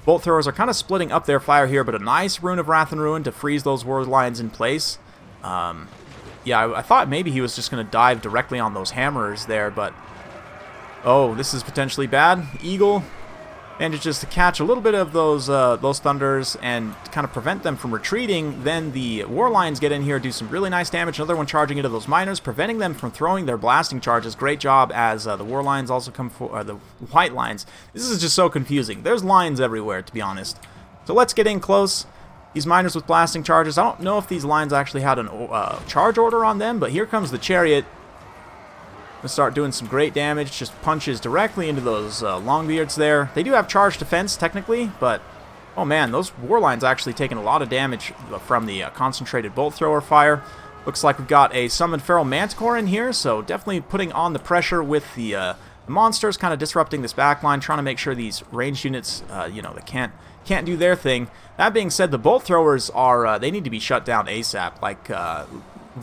bolt throwers are kind of splitting up their fire here, but a nice Rune of Wrath and Ruin to freeze those War Lions in place. I thought maybe he was just going to dive directly on those hammerers there, but... oh, this is potentially bad. Eagle manages to catch a little bit of those thunders and kind of prevent them from retreating. Then the War Lions get in here, do some really nice damage. Another one charging into those miners, preventing them from throwing their blasting charges. Great job as the War Lions also come for the White Lions. This is just so confusing. There's lines everywhere, to be honest. So let's get in close. These miners with blasting charges. I don't know if these lines actually had a charge order on them, but here comes the chariot. Gonna start doing some great damage, just punches directly into those longbeards there. They do have charge defense, technically, but oh man, those War Lions actually taking a lot of damage from the concentrated bolt thrower fire. Looks like we've got a summoned feral manticore in here, so definitely putting on the pressure with the monsters, kind of disrupting this backline, trying to make sure these ranged units, you know, they can't do their thing. That being said, the bolt throwers are, they need to be shut down ASAP. Like,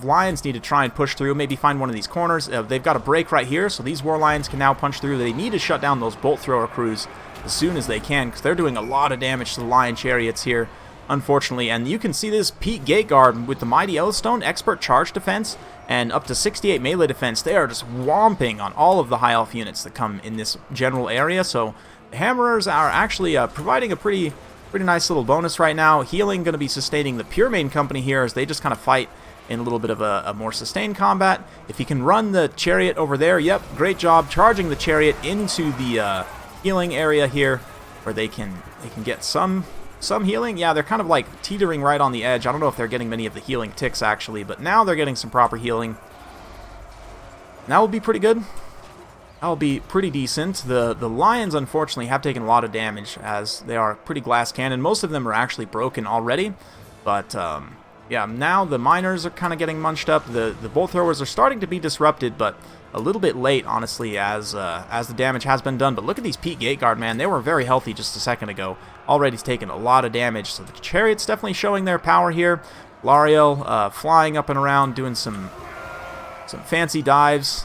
Lions need to try and push through, maybe find one of these corners. They've got a break right here, so these War Lions can now punch through. They need to shut down those bolt thrower crews as soon as they can, because they're doing a lot of damage to the Lion chariots here, unfortunately. And you can see this Pete Gate Guard with the Mighty Yellowstone, expert charge defense, and up to 68 melee defense. They are just whomping on all of the High Elf units that come in this general area, so the Hammerers are actually providing a pretty nice little bonus right now. Healing going to be sustaining the Pure Main Company here as they just kind of fight in a little bit of a more sustained combat. If he can run the chariot over there, yep, great job charging the chariot into the healing area here, where they can get some healing. Yeah, they're kind of like teetering right on the edge. I don't know if they're getting many of the healing ticks actually, but now they're getting some proper healing. That will be pretty good. That will be pretty decent. The Lions unfortunately have taken a lot of damage as they are pretty glass cannon. Most of them are actually broken already, but yeah, now the miners are kind of getting munched up. The bolt throwers are starting to be disrupted, but a little bit late, honestly, as the damage has been done. But look at these Pete Gate Guard, man. They were very healthy just a second ago. Already taken a lot of damage. So the Chariot's definitely showing their power here. Lariel flying up and around, doing some fancy dives.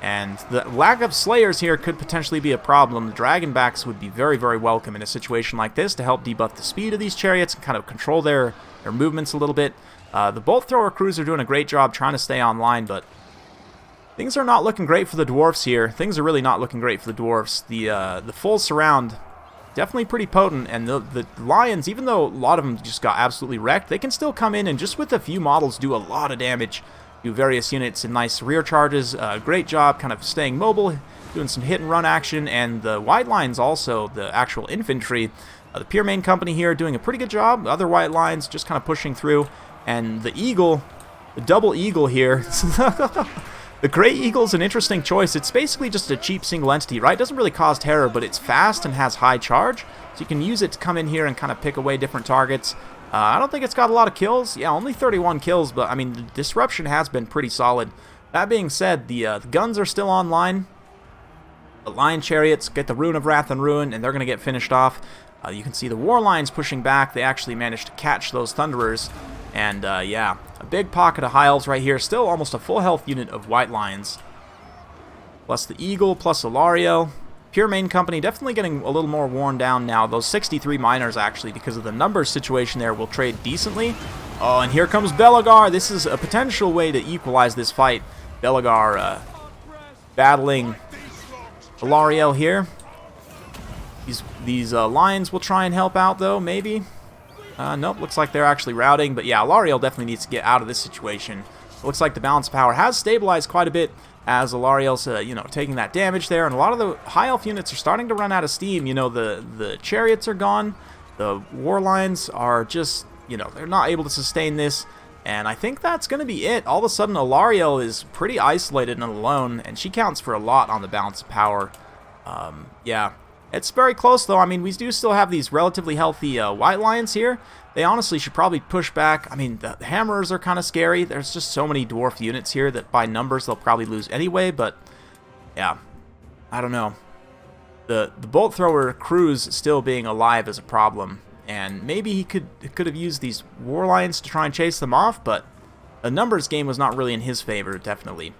And the lack of Slayers here could potentially be a problem. The Dragonbacks would be very, very welcome in a situation like this to help debuff the speed of these Chariots and kind of control their movements a little bit. The Bolt Thrower crews are doing a great job trying to stay online, but things are not looking great for the Dwarfs here. Things are really not looking great for the Dwarfs. The full surround, definitely pretty potent, and the Lions, even though a lot of them just got absolutely wrecked, they can still come in and just with a few models do a lot of damage to various units in nice rear charges. Great job kind of staying mobile, doing some hit and run action, and the White Lines also, the actual infantry, the Pure Main Company here doing a pretty good job. Other White Lines just kind of pushing through, and the Eagle, the double Eagle here. The Grey Eagle's an interesting choice. It's basically just a cheap single entity, right? It doesn't really cause terror, but it's fast and has high charge, so you can use it to come in here and kind of pick away different targets. I don't think it's got a lot of kills. Yeah, only 31 kills, but I mean, the disruption has been pretty solid. That being said, the guns are still online. The Lion Chariots get the Rune of Wrath and Ruin, and they're going to get finished off. You can see the War Lions pushing back. They actually managed to catch those Thunderers. And yeah, a big pocket of High Elves right here. Still almost a full health unit of White Lions. Plus the Eagle, plus Alariel. Pure Main Company definitely getting a little more worn down now. Those 63 miners, actually, because of the numbers situation there, will trade decently. Oh, and here comes Belagar. This is a potential way to equalize this fight. Belagar battling Alariel here. These Lions will try and help out, though, maybe. Nope, looks like they're actually routing. But yeah, Alariel definitely needs to get out of this situation. It looks like the balance of power has stabilized quite a bit as Alariel's, you know, taking that damage there. And a lot of the High Elf units are starting to run out of steam. You know, the Chariots are gone. The War Lions are just, you know, they're not able to sustain this. And I think that's going to be it. All of a sudden, Alariel is pretty isolated and alone, and she counts for a lot on the balance of power. Yeah. It's very close, though. I mean, we do still have these relatively healthy White Lions here. They honestly should probably push back. I mean, the Hammerers are kind of scary. There's just so many Dwarf units here that by numbers they'll probably lose anyway, but yeah, I don't know. The Bolt Thrower crews still being alive is a problem, and maybe he could have used these War Lions to try and chase them off, but the numbers game was not really in his favor, definitely.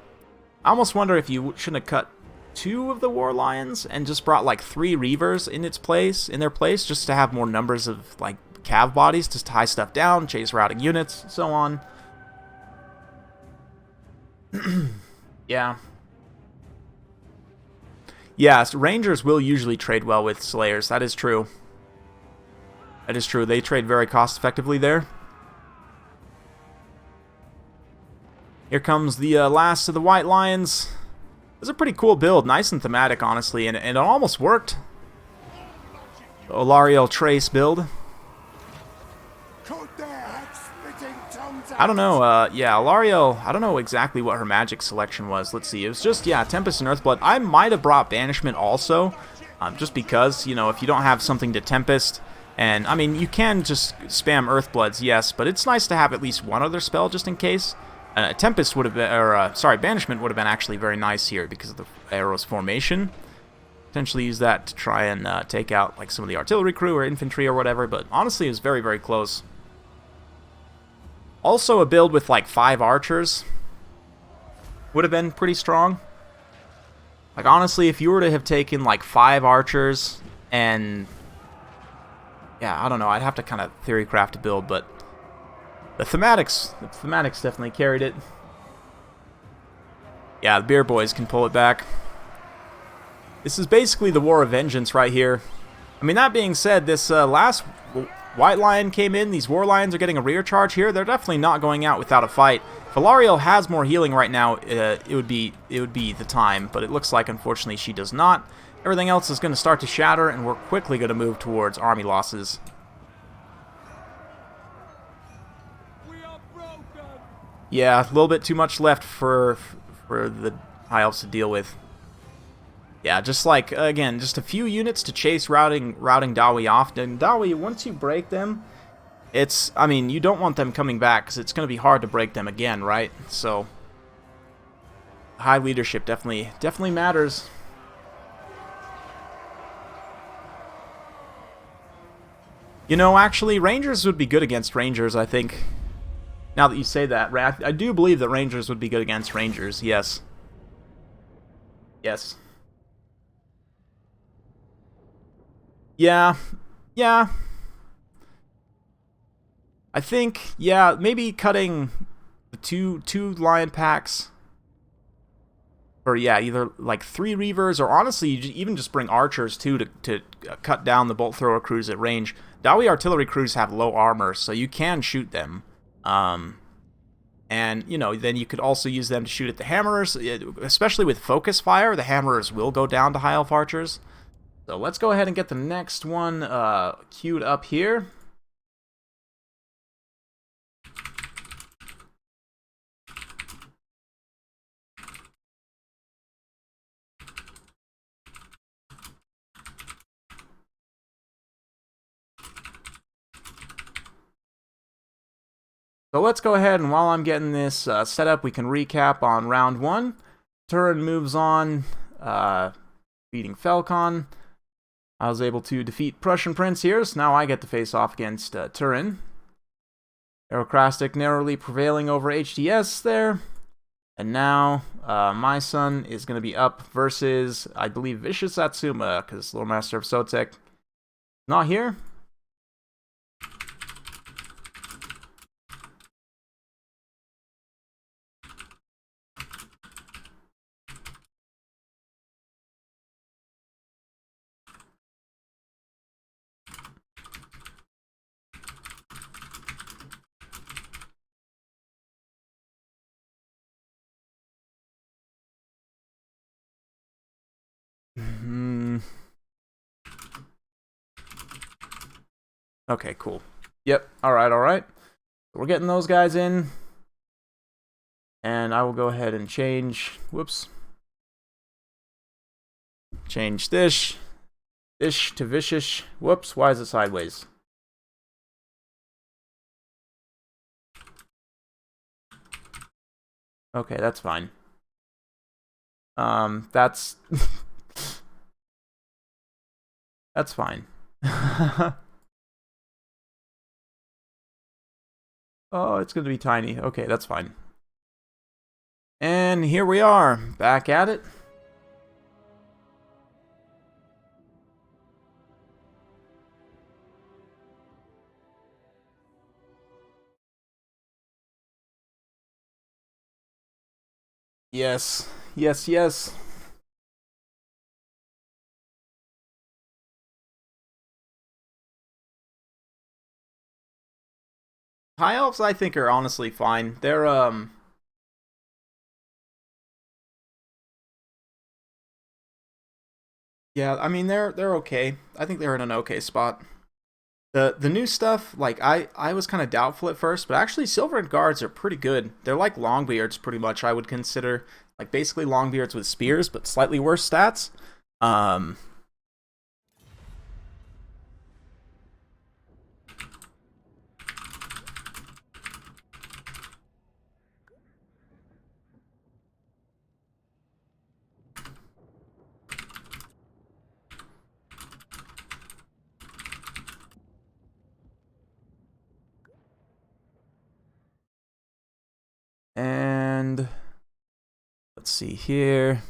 I almost wonder if you shouldn't have cut 2 of the War Lions and just brought like 3 Reavers in their place, just to have more numbers of like cav bodies to tie stuff down, chase routing units, so on. Yeah. Yeah, so Rangers will usually trade well with Slayers. That is true. That is true. They trade very cost effectively there. Here comes the last of the White Lions. This is a pretty cool build, nice and thematic, honestly, and it almost worked. The Alariel Trace build. I don't know, yeah, Alariel, I don't know exactly what her magic selection was. Let's see, it was just, yeah, Tempest and Earthblood. I might have brought Banishment also, just because, you know, if you don't have something to Tempest, And, I mean, you can just spam Earthbloods, yes, but it's nice to have at least one other spell just in case. Tempest would have been, or, sorry, Banishment would have been actually very nice here because of the arrow's formation. Potentially use that to try and take out, like, some of the artillery crew or infantry or whatever, but honestly it was very, very close. Also, a build with, like, 5 archers would have been pretty strong. Like, honestly, if you were to have taken, like, 5 archers and... yeah, I don't know, I'd have to kind of theory craft a build, but the thematics definitely carried it. Yeah, the Beer Boys can pull it back. This is basically the War of Vengeance right here. I mean, that being said, this last White Lion came in. These War Lions are getting a rear charge here. They're definitely not going out without a fight. If Alariel has more healing right now, it would be the time, but it looks like, unfortunately, she does not. Everything else is going to start to shatter, and we're quickly going to move towards army losses. We are broken. Yeah, a little bit too much left for the High Elves to deal with. Yeah, just like, again, just a few units to chase routing Dawi off. And Dawi, once you break them, it's, I mean, you don't want them coming back because it's going to be hard to break them again, right? So, high leadership definitely matters. You know, actually, Rangers would be good against Rangers, I think. Now that you say that, I do believe that Rangers would be good against Rangers, yes. Yes. Yeah. I think, yeah, maybe cutting the two lion packs. Or, yeah, either, like, 3 Reavers, or honestly, you even just bring archers, too, to cut down the bolt thrower crews at range. Dawi artillery crews have low armor, so you can shoot them. And, you know, then you could also use them to shoot at the hammerers. Especially with focus fire, the hammerers will go down to High Elf archers. So let's go ahead and get the next one queued up here. So let's go ahead, and while I'm getting this set up, we can recap on round 1. Turin moves on, beating Falcon. I was able to defeat Prussian Prince here, so now I get to face off against Turin. Aerocrastic narrowly prevailing over HDS there. And now, my son is going to be up versus, I believe, Vicious Satsuma, because Lord Master of Sotek not here. Okay, cool. Yep, alright. We're getting those guys in. And I will go ahead and change... whoops. Change this. This to vicious. Whoops, why is it sideways? Okay, that's fine. That's... that's fine. Oh, it's going to be tiny. Okay, that's fine. And here we are, back at it. Yes. High Elves, I think, are honestly fine. They're, yeah, I mean, they're okay. I think they're in an okay spot. The new stuff, like, I was kind of doubtful at first, but actually Silver Guards are pretty good. They're like Longbeards, pretty much, I would consider. Like, basically Longbeards with spears, but slightly worse stats. see here.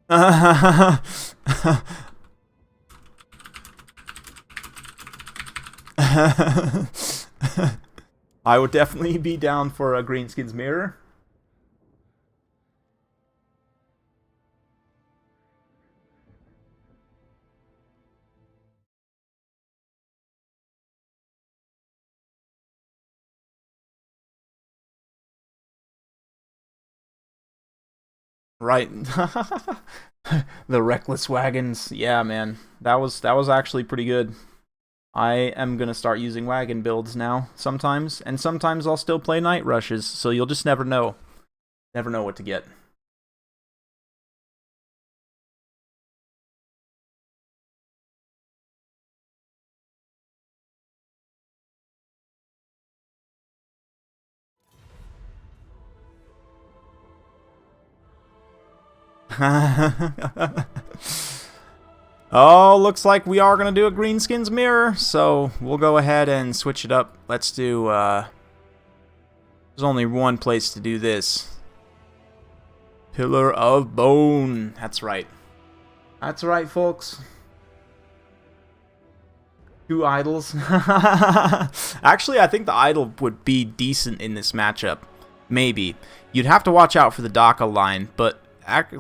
I would definitely be down for a Greenskins mirror. Right. The reckless wagons. Yeah, man. That was actually pretty good. I am going to start using wagon builds now sometimes, and sometimes I'll still play night rushes, so you'll just never know. Never know what to get. Oh, looks like we are going to do a Greenskins mirror, so we'll go ahead and switch it up. Let's do, there's only one place to do this. Pillar of Bone. That's right. That's right, folks. 2 idols. Actually, I think the idol would be decent in this matchup. Maybe. You'd have to watch out for the Daka line, but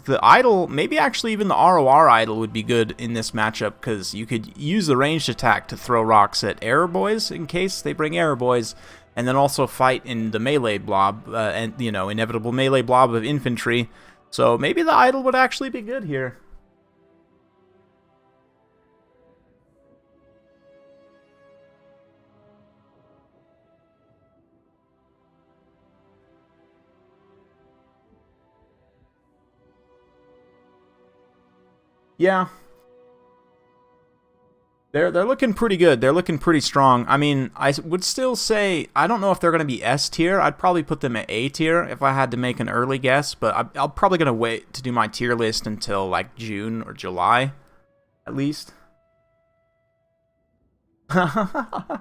the idol, maybe actually even the ROR idol would be good in this matchup, because you could use the ranged attack to throw rocks at error boys in case they bring error boys, and then also fight in the melee blob, and you know, inevitable melee blob of infantry. So maybe the idol would actually be good here. Yeah. They're looking pretty good. They're looking pretty strong. I mean, I would still say, I don't know if they're going to be S tier. I'd probably put them at A tier if I had to make an early guess, but I'm probably going to wait to do my tier list until like June or July, at least. But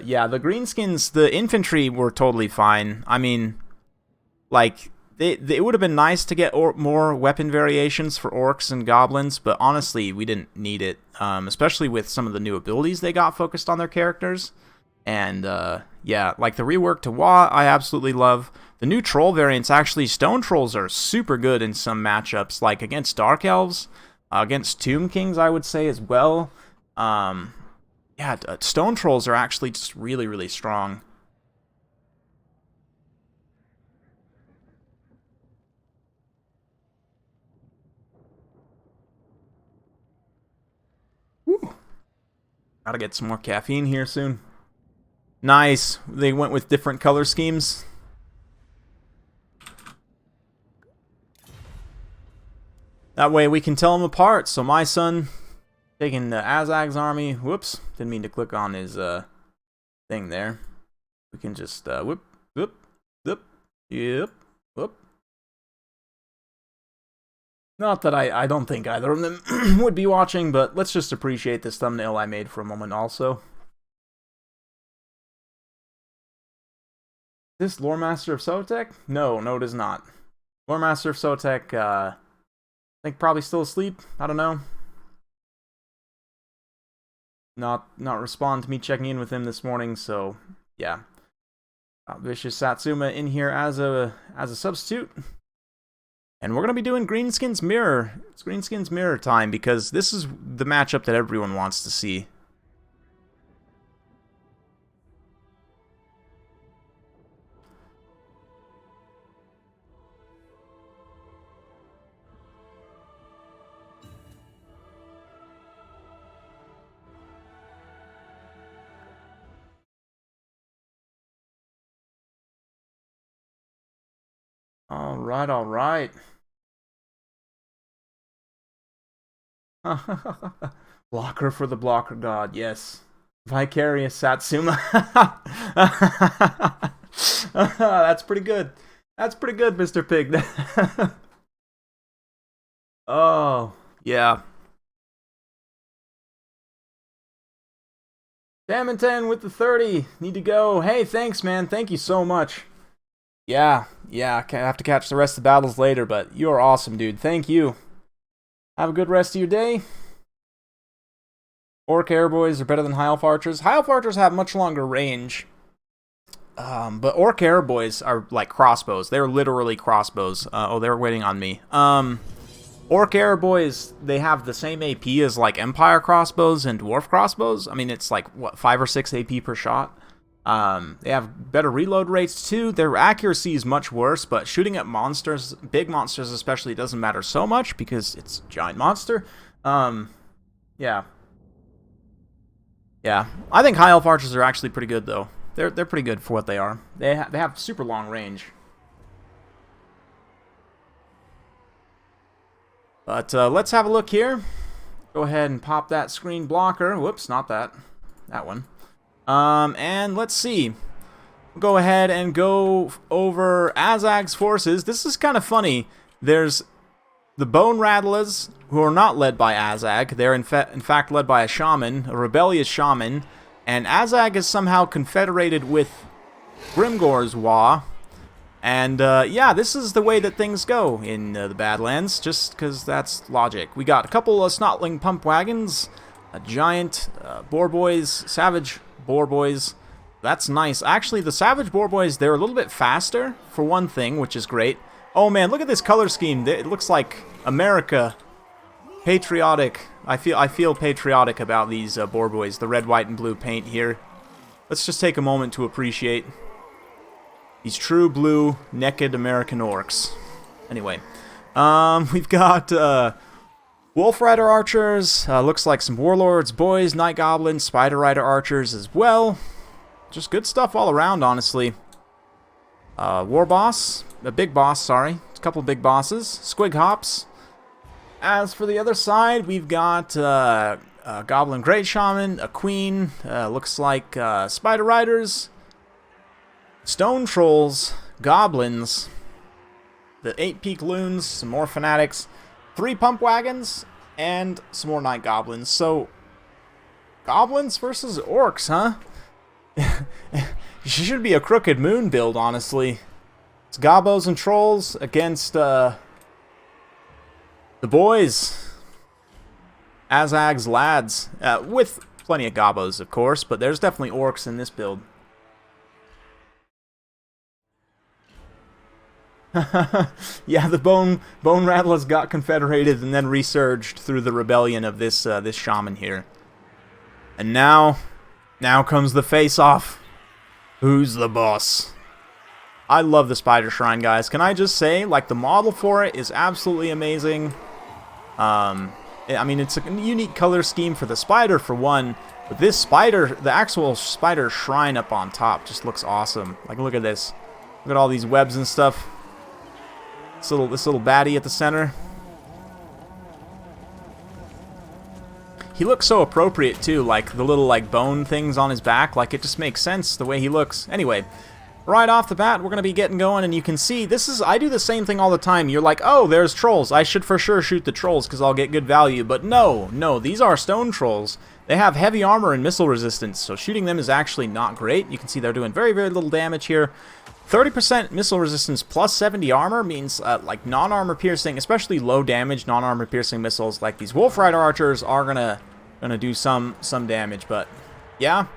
yeah, the Greenskins, the infantry were totally fine. I mean, like, it would have been nice to get more weapon variations for orcs and goblins, but honestly, we didn't need it, especially with some of the new abilities they got focused on their characters. And yeah, like the rework to WAAAAGHHH, I absolutely love. The new troll variants, actually, stone trolls are super good in some matchups, like against dark elves, against tomb kings, I would say as well. Yeah, stone trolls are actually just really, really strong. Woo. Gotta get some more caffeine here soon. Nice. They went with different color schemes. That way we can tell them apart. So my son taking the WAAAAGHHH's army. Whoops. Didn't mean to click on his thing there. We can just whoop, whoop, whoop, yep, whoop. Not that I don't think either of them would be watching, but let's just appreciate this thumbnail I made for a moment also. This Lore Master of Sotek? No, it is not. Lore Master of Sotek, I think probably still asleep. I don't know. Not respond to me checking in with him this morning, so yeah. Vicious Satsuma in here as a substitute. And we're going to be doing Greenskins Mirror. It's Greenskins Mirror time, because this is the matchup that everyone wants to see. Alright, alright. Blocker for the blocker god, yes. Vicarious Satsuma. That's pretty good. That's pretty good, Mr. Pig. Oh, Yeah. Damon10 with the 30. Need to go. Hey, thanks, man. Thank you so much. Yeah. I have to catch the rest of the battles later, but you're awesome, dude. Thank you. Have a good rest of your day. Orc Airboys are better than High Elf Archers. High Elf Archers have much longer range. But Orc Airboys are like crossbows. They're literally crossbows. Oh, they're waiting on me. Orc Airboys, they have the same AP as like Empire crossbows and Dwarf crossbows. I mean, it's like, what, 5 or 6 AP per shot? They have better reload rates too. Their accuracy is much worse, but shooting at monsters, big monsters especially, doesn't matter so much because it's a giant monster. Yeah. I think High Elf Archers are actually pretty good though. They're pretty good for what they are. They have super long range. But let's have a look here. Go ahead and pop that screen blocker. Whoops, not that. That one. And let's see. We'll go ahead and go over WAAAAGHHH's forces. This is kind of funny. There's the Bone Rattlers, who are not led by WAAAAGHHH. They're in fact led by a shaman, a rebellious shaman. And WAAAAGHHH is somehow confederated with Grimgor's WAAAAAGHHH. And, yeah, this is the way that things go in the Badlands, just because that's logic. We got a couple of snotling pump wagons, a giant boar boys, savage boar boys. That's nice. Actually, the savage boar boys, they're a little bit faster, for one thing, which is great. Oh, man, look at this color scheme. It looks like America. Patriotic. I feel patriotic about these boar boys, the red, white, and blue paint here. Let's just take a moment to appreciate these true blue, naked American orcs. Anyway, we've got Wolf Rider Archers, looks like some Warlords, Boys, Night Goblins, Spider Rider Archers as well. Just good stuff all around, honestly. War Boss, a big boss, sorry. A couple big bosses. Squig Hops. As for the other side, we've got a Goblin Great Shaman, a Queen, looks like Spider Riders, Stone Trolls, Goblins, the 8-Peak Loons, some more Fanatics, 3 Pump Wagons, and some more Night Goblins. So, Goblins versus Orcs, huh? Should be a Crooked Moon build, honestly. It's Gobbos and Trolls against the boys. WAAAAGHHH's lads. With plenty of Gobbos, of course, but there's definitely Orcs in this build. Yeah, the Bone Rattlers got confederated and then resurged through the rebellion of this shaman here. And now comes the face-off. Who's the boss? I love the Spider Shrine, guys. Can I just say, like, the model for it is absolutely amazing. I mean, it's a unique color scheme for the spider, for one. But this spider, the actual spider shrine up on top, just looks awesome. Like, look at this. Look at all these webs and stuff. This little baddie at the center. He looks so appropriate too, like the little bone things on his back. Like, it just makes sense the way he looks. Anyway, right off the bat, we're gonna be getting going, and you can see this is. I do the same thing all the time. You're like, oh, there's trolls. I should for sure shoot the trolls because I'll get good value. But no, these are stone trolls. They have heavy armor and missile resistance, so shooting them is actually not great. You can see they're doing very, very little damage here. 30% missile resistance plus 70 armor means like non-armor piercing, especially low damage non-armor piercing missiles like these Wolf Rider Archers are gonna do some damage. But yeah,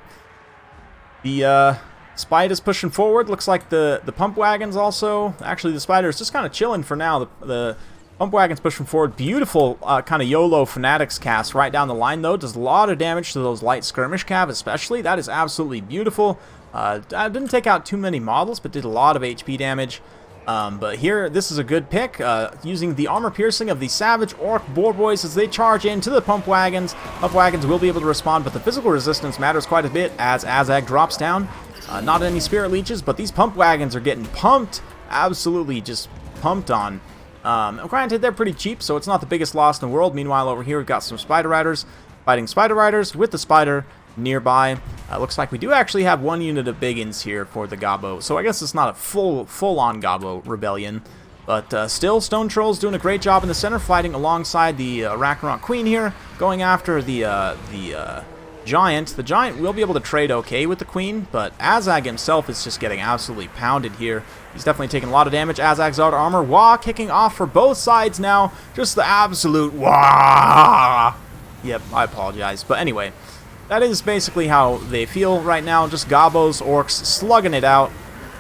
the Spider's pushing forward. Looks like the pump wagons also. Actually, the Spider's just kind of chilling for now. The pump wagon's pushing forward. Beautiful kind of YOLO Fanatics cast right down the line though. Does a lot of damage to those light skirmish cav especially. That is absolutely beautiful. I didn't take out too many models, but did a lot of HP damage. But here, this is a good pick, using the armor piercing of the Savage Orc Boar Boys as they charge into the Pump Wagons. Pump Wagons will be able to respond, but the physical resistance matters quite a bit as WAAAAGHHH drops down. Not any Spirit Leeches, but these Pump Wagons are getting pumped, absolutely just pumped on. Granted, they're pretty cheap, so it's not the biggest loss in the world. Meanwhile, over here, we've got some Spider Riders fighting Spider Riders with the Spider nearby. Looks like we do actually have 1 unit of Biggins here for the Gobbo, so I guess it's not a full-on Gobbo rebellion. But still, Stone Troll's doing a great job in the center, fighting alongside the Ragnarok Queen here, going after the Giant. The Giant will be able to trade okay with the Queen, but Azag himself is just getting absolutely pounded here. He's definitely taking a lot of damage. Azag's out of armor. Wah kicking off for both sides now. Just the absolute wah. Yep, I apologize. But anyway, that is basically how they feel right now. Just Gobos, Orcs, slugging it out.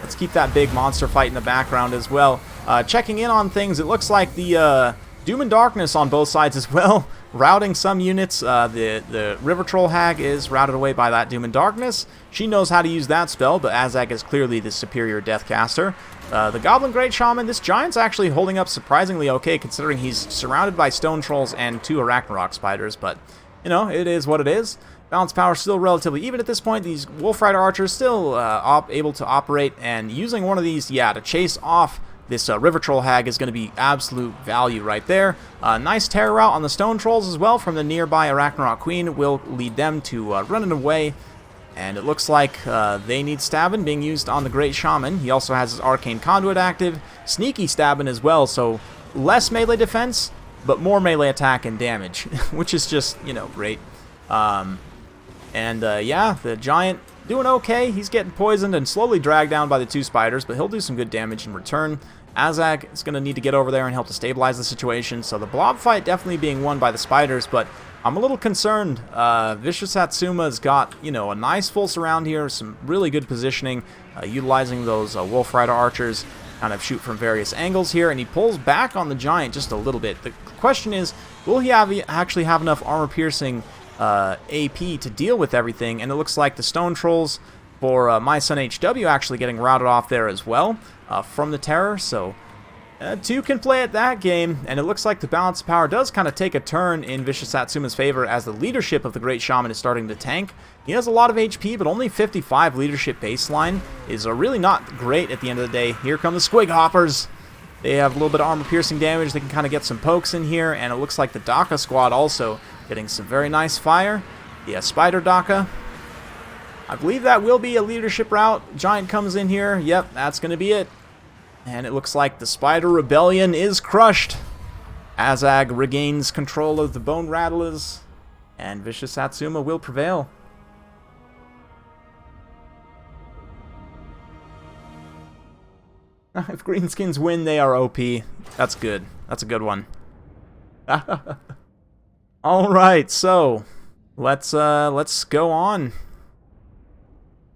Let's keep that big monster fight in the background as well. Checking in on things, it looks like the Doom and Darkness on both sides as well, routing some units. The River Troll Hag is routed away by that Doom and Darkness. She knows how to use that spell, but Azag is clearly the superior Deathcaster. The Goblin Great Shaman, this Giant's actually holding up surprisingly okay, considering he's surrounded by Stone Trolls and 2 Arachnarok Spiders, but, you know, it is what it is. Balance power still relatively even at this point. These Wolf Rider Archers still able to operate, and using one of these, to chase off this River Troll Hag is going to be absolute value right there. Nice terror route on the Stone Trolls as well from the nearby Arachnarok Queen will lead them to running away. And it looks like they need stabbing being used on the Great Shaman. He also has his Arcane Conduit active. Sneaky stabbing as well, so less melee defense, but more melee attack and damage, which is just, you know, great. Yeah, the Giant doing okay. He's getting poisoned and slowly dragged down by the 2 spiders, but he'll do some good damage in return. Azag is going to need to get over there and help to stabilize the situation. So the blob fight definitely being won by the spiders, but I'm a little concerned. Vicious Satsuma's got, you know, a nice full surround here, some really good positioning, utilizing those Wolf Rider Archers, kind of shoot from various angles here, and he pulls back on the Giant just a little bit. The question is, will he actually have enough armor-piercing AP to deal with everything? And it looks like the Stone Trolls for My Son HW actually getting routed off there as well from the Terror, so 2 can play at that game, and it looks like the balance of power does kind of take a turn in Vicious Satsuma's favor as the leadership of the Great Shaman is starting to tank. He has a lot of HP, but only 55 leadership baseline is really not great at the end of the day. Here come the Squig Hoppers. They have a little bit of armor-piercing damage. They can kind of get some pokes in here, and it looks like the Daka squad also getting some very nice fire. The Spider Daka. I believe that will be a leadership route. Giant comes in here. Yep, that's going to be it. And it looks like the Spider Rebellion is crushed. Azag regains control of the Bone Rattlers, and Vicious Satsuma will prevail. If Greenskins win, they are OP. That's good. That's a good one. All right, so let's go on.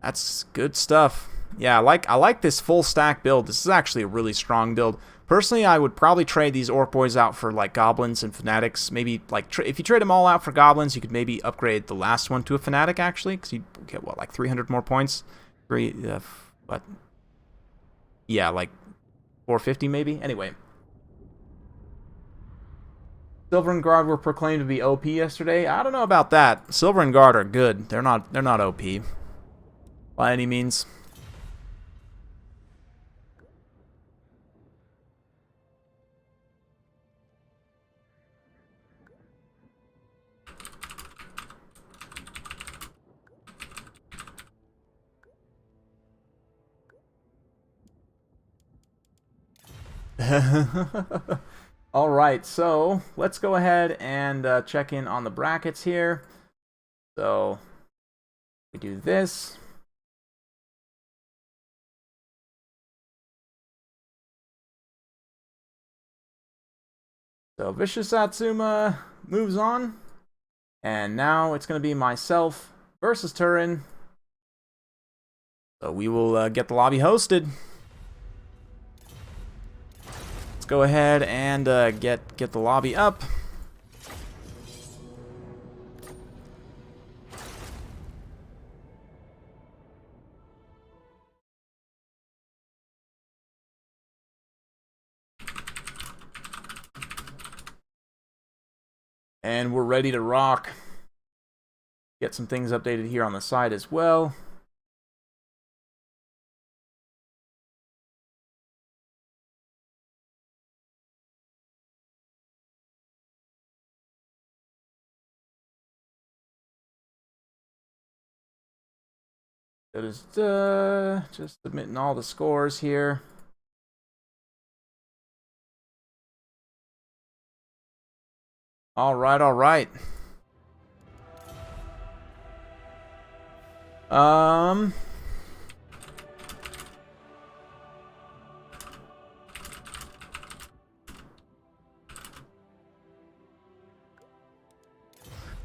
That's good stuff. Yeah, I like this full stack build. This is actually a really strong build. Personally, I would probably trade these Orc Boys out for like Goblins and Fanatics. Maybe like if you trade them all out for Goblins, you could maybe upgrade the last one to a Fanatic actually, because you get what, like 300 more points. What? Yeah, like 450 maybe. Anyway, Silver and Guard were proclaimed to be OP yesterday. I don't know about that. Silver and Guard are good. They're not OP by any means. All right, so let's go ahead and check in on the brackets here. So we do this. So Vicious Satsuma moves on, and now it's going to be myself versus Turin. So we will get the lobby hosted. Let's go ahead and get the lobby up. And we're ready to rock. Get some things updated here on the side as well. Just submitting all the scores here. Alright, alright.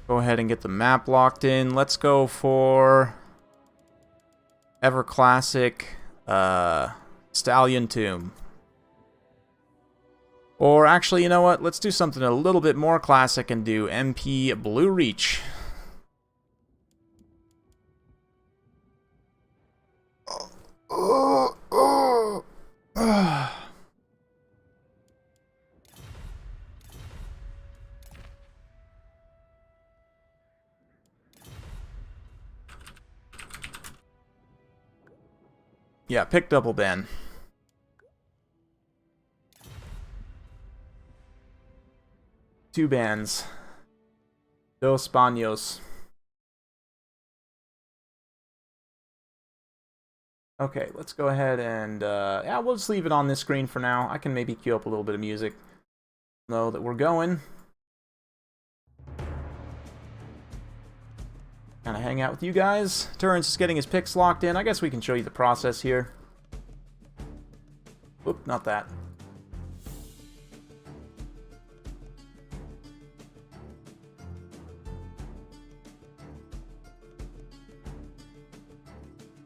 Go ahead and get the map locked in. Let's go for Ever Classic Stallion Tomb. Or actually, you know what? Let's do something a little bit more classic and do MP Blue Reach. Yeah, pick double ban. Two bans. Dos baños. Okay, let's go ahead and, yeah, we'll just leave it on this screen for now. I can maybe cue up a little bit of music. Know that we're going. Kind of hang out with you guys. Turin's just getting his picks locked in. I guess we can show you the process here. Oop, not that.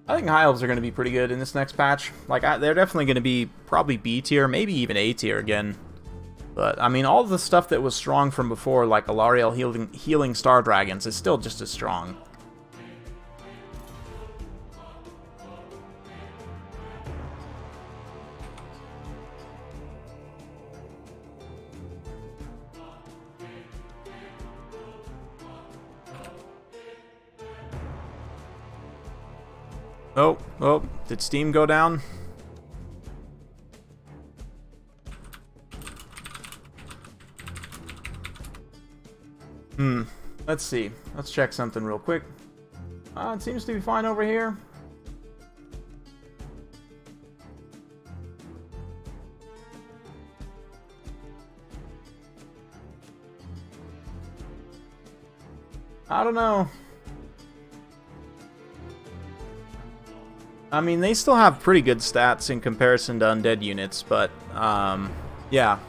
I think High Elves are going to be pretty good in this next patch. Like, they're definitely going to be probably B tier, maybe even A tier again. But, I mean, all the stuff that was strong from before, like Alariel healing Star Dragons, is still just as strong. Oh, oh, did Steam go down? Let's see. Let's check something real quick. It seems to be fine over here. I don't know. I mean, they still have pretty good stats in comparison to undead units, but, yeah.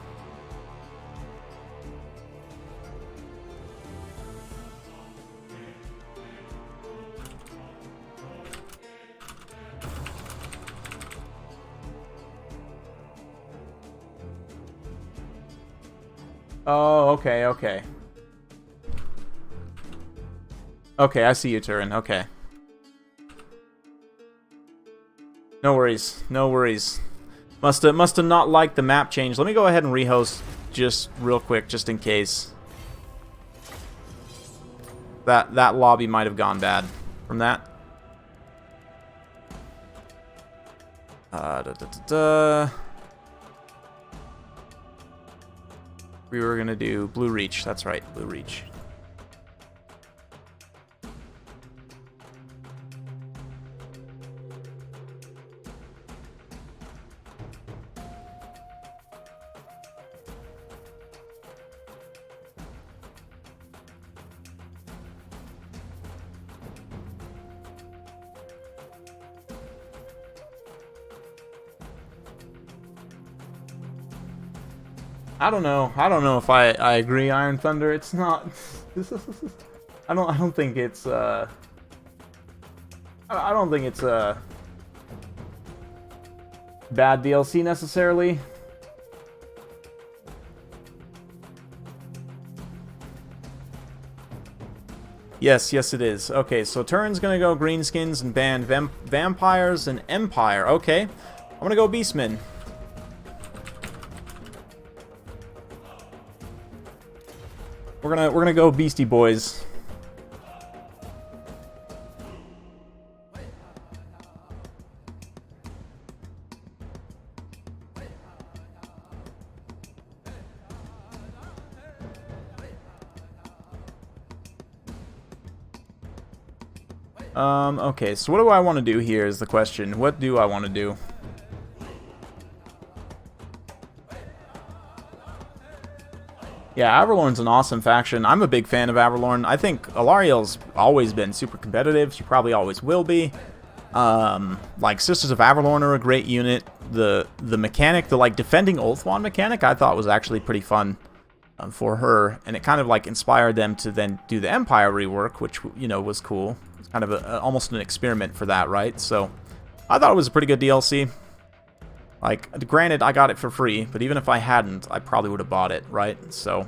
Oh, okay, okay. Okay, I see you, Turin. Okay. No worries. No worries. Must have not liked the map change. Let me go ahead and rehost just real quick, just in case. That lobby might have gone bad from that. We were gonna do Blue Reach. That's right, Blue Reach. I don't know. I don't know if I agree, Iron Thunder. It's not. I don't think it's. I don't think it's a bad DLC necessarily. Yes, yes, it is. Okay, so Turin's gonna go Greenskins and ban Vampires and Empire. Okay, I'm gonna go Beastmen. We're gonna go Beastie Boys. Okay, so what do I want to do here is the question. What do I want to do? Yeah, Averlorn's an awesome faction. I'm a big fan of Averlorn. I think Alarielle's always been super competitive. She probably always will be. Like, Sisters of Averlorn are a great unit. The mechanic, the, like, defending Ulthuan mechanic, I thought was actually pretty fun for her. And it kind of, like, inspired them to then do the Empire rework, which, you know, was cool. It's kind of almost an experiment for that, right? So, I thought it was a pretty good DLC. Like, granted, I got it for free, but even if I hadn't, I probably would have bought it, right? So,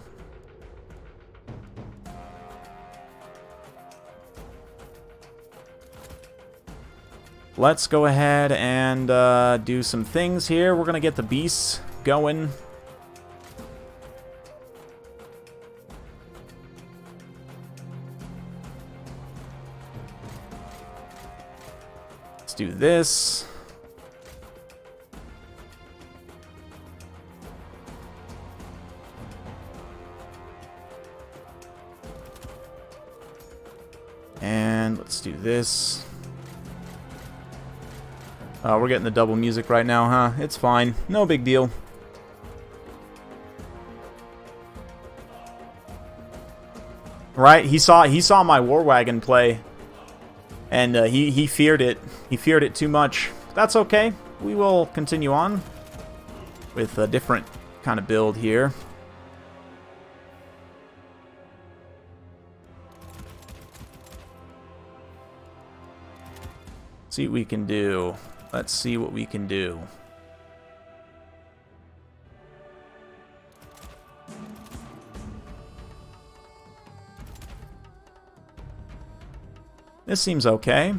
let's go ahead and do some things here. We're going to get the beasts going. Let's do this. And let's do this. We're getting the double music right now, huh? It's fine. No big deal. Right? He saw my war wagon play, and he feared it. He feared it too much. That's okay. We will continue on with a different kind of build here. See what we can do. Let's see what we can do. This seems okay.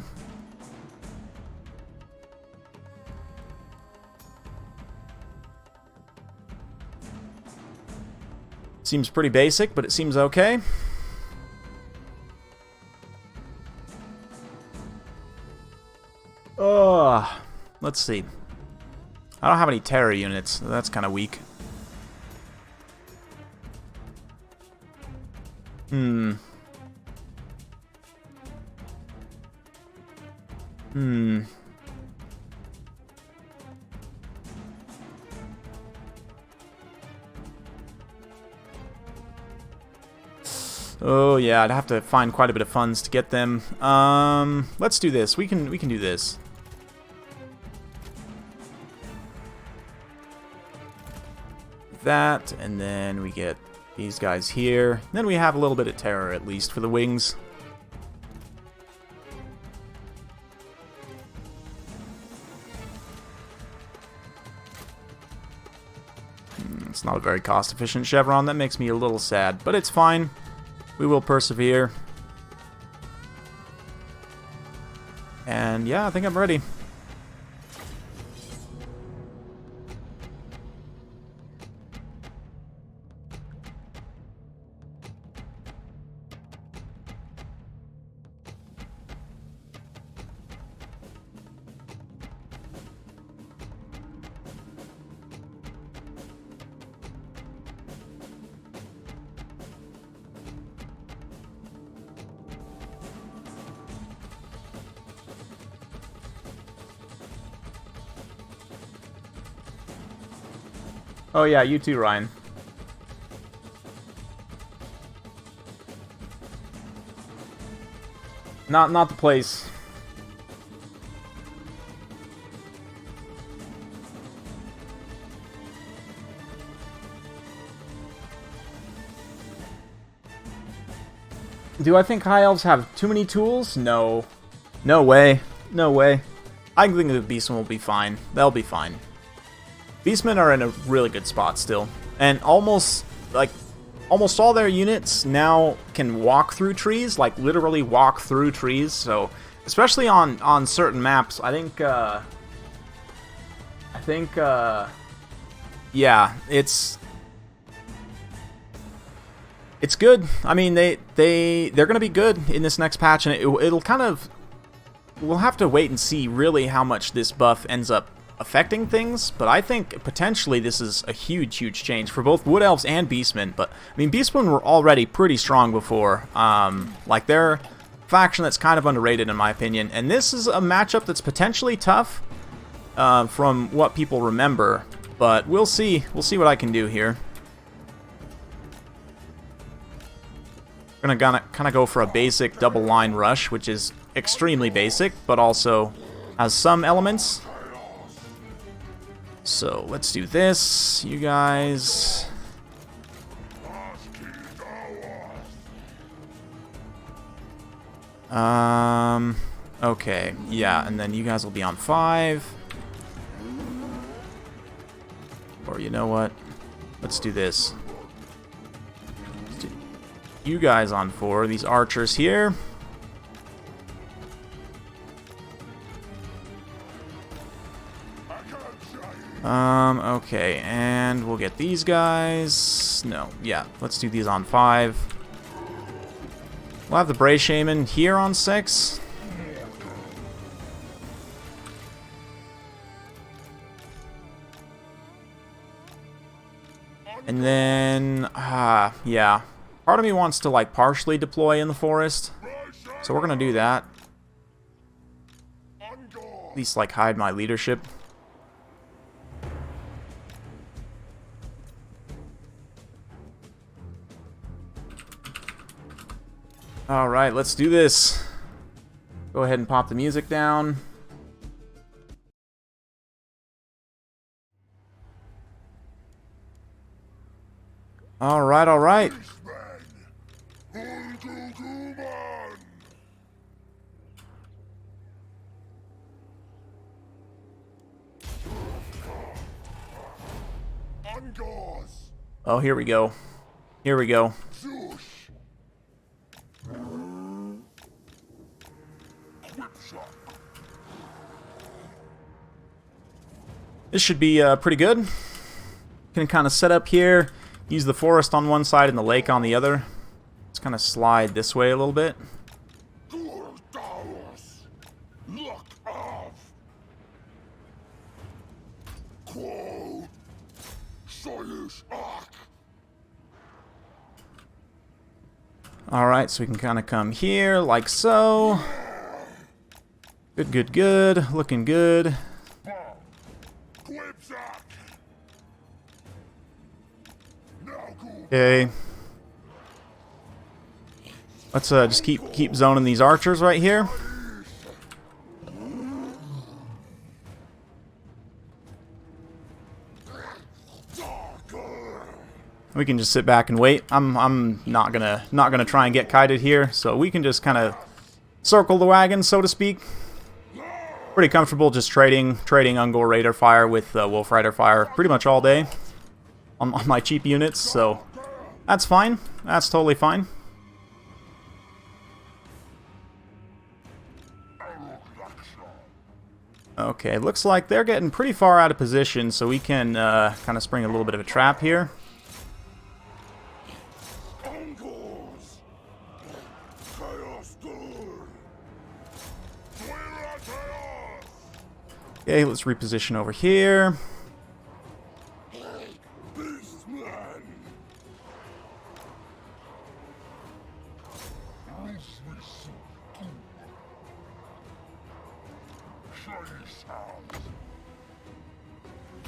Seems pretty basic, but it seems okay. Let's see. I don't have any terror units. So that's kind of weak. Oh yeah, I'd have to find quite a bit of funds to get them. Let's do this. We can do this. That, and then we get these guys here. Then we have a little bit of terror, at least, for the wings. It's not a very cost-efficient chevron. That makes me a little sad, but it's fine. We will persevere. And yeah, I think I'm ready. Oh yeah, you too, Ryan. Not the place. Do I think High Elves have too many tools? No. No way. No way. I think the Beastmen will be fine. They'll be fine. Beastmen are in a really good spot still. And almost all their units now can walk through trees, like literally walk through trees. So, especially on certain maps, I think yeah, it's good. I mean, they're gonna be good in this next patch, and it'll kind of, we'll have to wait and see really how much this buff ends up affecting things, but I think potentially this is a huge change for both Wood Elves and Beastmen. But I mean, Beastmen were already pretty strong before. Like, they're a faction that's kind of underrated in my opinion, and this is a matchup that's potentially tough from what people remember, but we'll see. We'll see what I can do here. We're gonna kind of go for a basic double line rush, which is extremely basic, but also has some elements. So let's do this, you guys. Okay, yeah, and then you guys will be on 5. Or you know what? Let's do this. Let's do you guys on 4, these archers here. Okay, and we'll get these guys. No, yeah, let's do these on 5. We'll have the Bray Shaman here on 6. And then, yeah. Part of me wants to, like, partially deploy in the forest. So we're gonna do that. At least, like, hide my leadership. Alright, let's do this. Go ahead and pop the music down. Alright, alright. Oh, here we go. Here we go. This should be pretty good. Can kind of set up here, use the forest on one side and the lake on the other. Let's kind of slide this way a little bit. Alright, so we can kind of come here, like so. Good, good, good. Looking good. Okay. Let's just keep zoning these archers right here. We can just sit back and wait. I'm not gonna try and get kited here, so we can just kind of circle the wagon, so to speak. Pretty comfortable just trading Ungor Raider fire with Wolf Rider fire pretty much all day on my cheap units, so that's fine. That's totally fine. Okay, looks like they're getting pretty far out of position, so we can kind of spring a little bit of a trap here. Okay, let's reposition over here.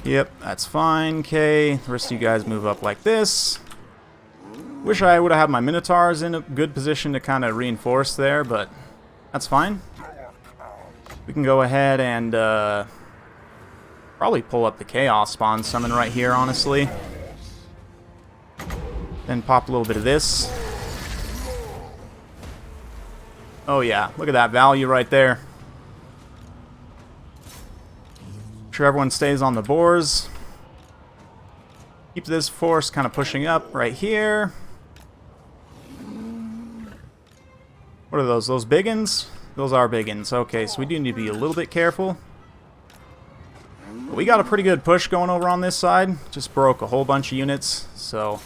Yep, that's fine. Okay, the rest of you guys move up like this. Wish I would have had my Minotaurs in a good position to kind of reinforce there, but that's fine. We can go ahead and probably pull up the Chaos Spawn Summon right here, honestly. Then pop a little bit of this. Oh yeah, look at that value right there. Make sure everyone stays on the boars. Keep this force kind of pushing up right here. What are those? Those biggins? Those are biggins. Okay, so we do need to be a little bit careful. But we got a pretty good push going over on this side. Just broke a whole bunch of units. So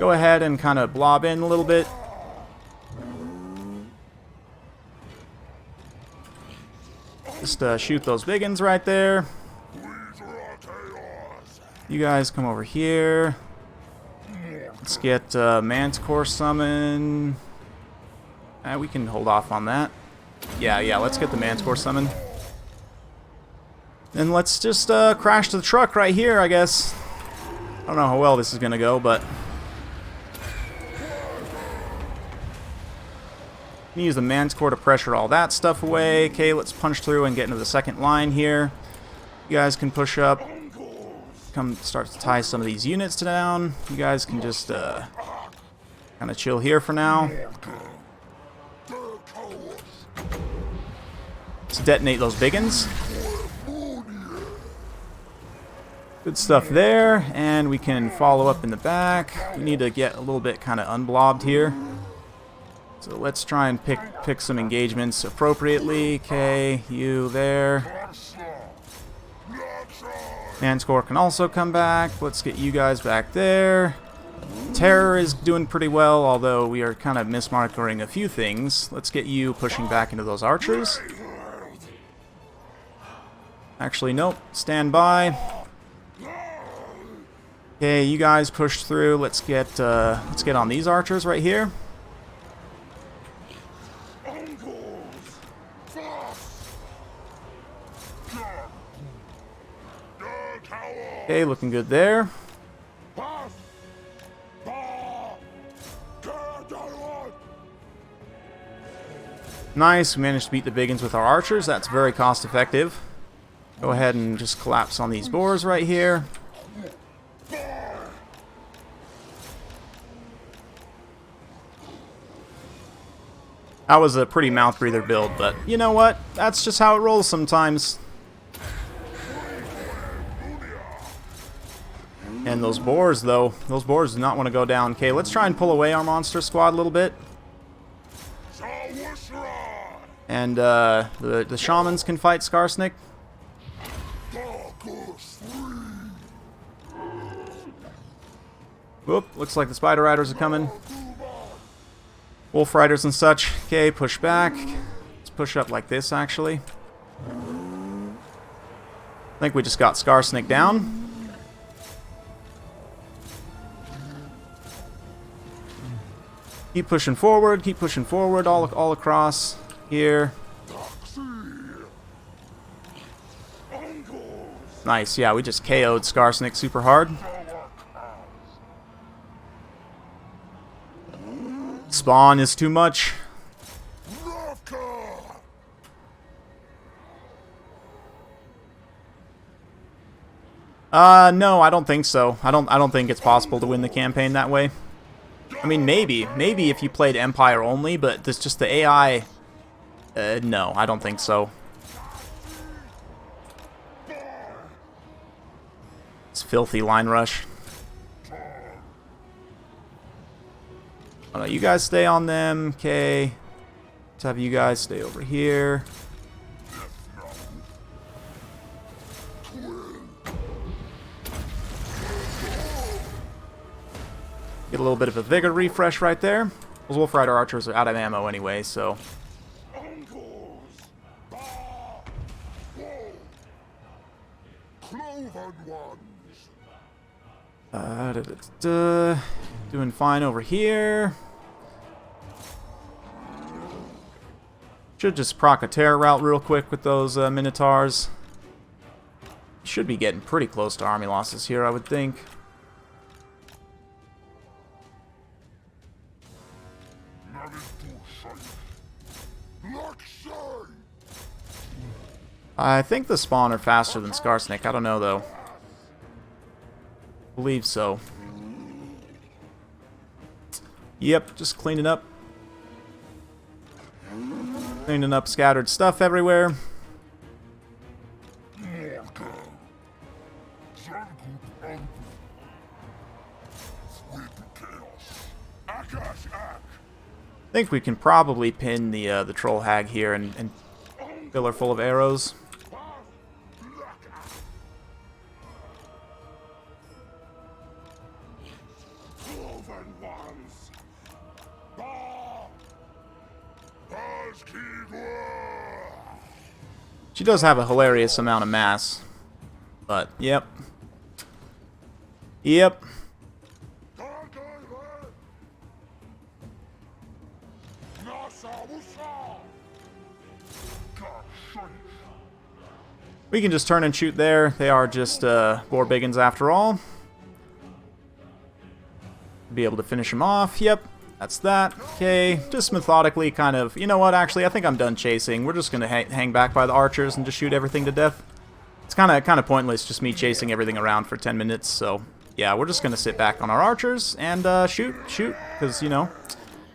go ahead and kind of blob in a little bit. Just shoot those biggins right there. You guys come over here. Let's get Manticore summon. We can hold off on that. Yeah, let's get the Manticore summon. And let's just crash the truck right here, I guess. I don't know how well this is going to go, but... Use the man's core to pressure all that stuff away. Okay, let's punch through and get into the second line here. You guys can push up. Come start to tie some of these units down. You guys can just kind of chill here for now. Let's detonate those biggins. Good stuff there, and we can follow up in the back. We need to get a little bit kind of unblobbed here. So let's try and pick some engagements appropriately. Okay, you there. Manscore can also come back. Let's get you guys back there. Terror is doing pretty well, although we are kind of mismarking a few things. Let's get you pushing back into those archers. Actually, nope. Stand by. Okay, you guys push through. Let's get on these archers right here. Okay, looking good there. Nice, we managed to beat the biggins with our archers. That's very cost effective. Go ahead and just collapse on these boars right here. That was a pretty mouth breather build, but you know what? That's just how it rolls sometimes. And those boars, though, those boars do not want to go down. Okay, let's try and pull away our monster squad a little bit. And the shamans can fight Skarsnik. Whoop, looks like the spider riders are coming. Wolf riders and such. Okay, push back. Let's push up like this, actually. I think we just got Skarsnik down. Keep pushing forward all across here. Nice, yeah, we just KO'd Skarsnik super hard. Spawn is too much. No, I don't think so. I don't think it's possible to win the campaign that way. I mean, maybe if you played Empire only, but this just the AI. No, I don't think so. It's filthy line rush. Oh, no, you guys stay on them, okay. Let's have you guys stay over here. Get a little bit of a vigor refresh right there. Those Wolf Rider archers are out of ammo anyway, so. Doing fine over here. Should just proc a terror route real quick with those Minotaurs. Should be getting pretty close to army losses here, I would think. I think the spawn are faster than Skarsnik. I don't know, though. Believe so. Yep, just cleaning up. Cleaning up scattered stuff everywhere. I think we can probably pin the troll hag here and fill her full of arrows. She does have a hilarious amount of mass, but yep. Yep. We can just turn and shoot there. They are just boar biggins after all. Be able to finish them off. Yep. That's that. Okay, just methodically kind of... You know what, actually, I think I'm done chasing. We're just going to hang back by the archers and just shoot everything to death. It's kind of pointless just me chasing everything around for 10 minutes, so... Yeah, we're just going to sit back on our archers and shoot, because, you know,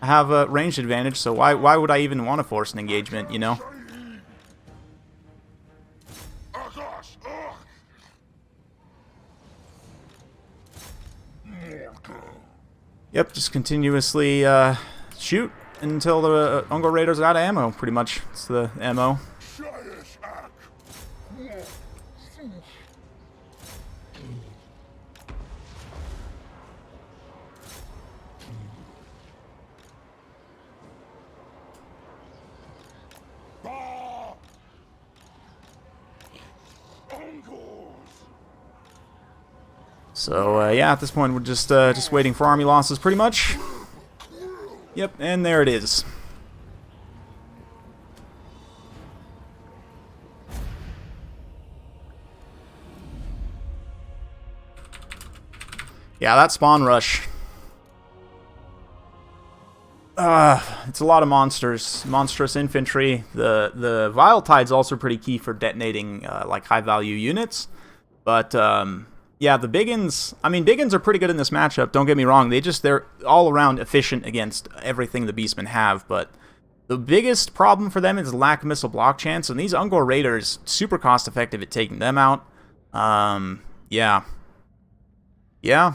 I have a ranged advantage, so why would I even want to force an engagement, you know? Yep, just continuously shoot until the Ungor Raiders are out of ammo, pretty much. It's the ammo. So, yeah, at this point we're just waiting for army losses, pretty much. Yep, and there it is. Yeah, that spawn rush. It's a lot of monsters. Monstrous infantry. The Vile Tide's also pretty key for detonating, like, high-value units. But, yeah, the Biggins... I mean, Biggins are pretty good in this matchup, don't get me wrong. They're all-around efficient against everything the Beastmen have, but the biggest problem for them is lack of missile block chance, and these Ungor Raiders, super cost-effective at taking them out. Yeah. Yeah.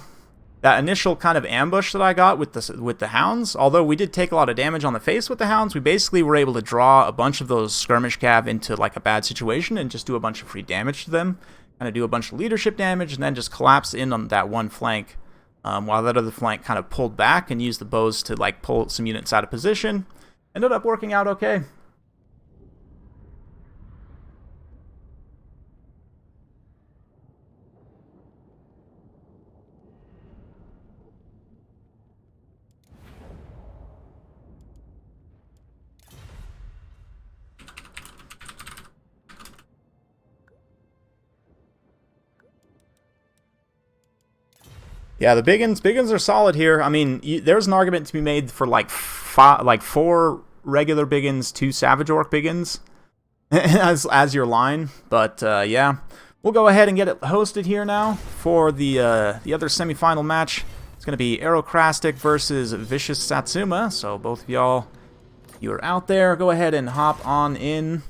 That initial kind of ambush that I got with the Hounds, although we did take a lot of damage on the face with the Hounds, we basically were able to draw a bunch of those skirmish cav into, like, a bad situation and just do a bunch of free damage to them. Kind of do a bunch of leadership damage and then just collapse in on that one flank, while that other flank kind of pulled back and used the bows to, like, pull some units out of position. Ended up working out okay. Yeah, the Biggins are solid here. I mean, there's an argument to be made for like 4 regular Biggins, 2 Savage Orc Biggins as your line. But yeah, we'll go ahead and get it hosted here now for the other semifinal match. It's gonna be Aerocrastic versus Vicious Satsuma. So both of y'all, you are out there. Go ahead and hop on in.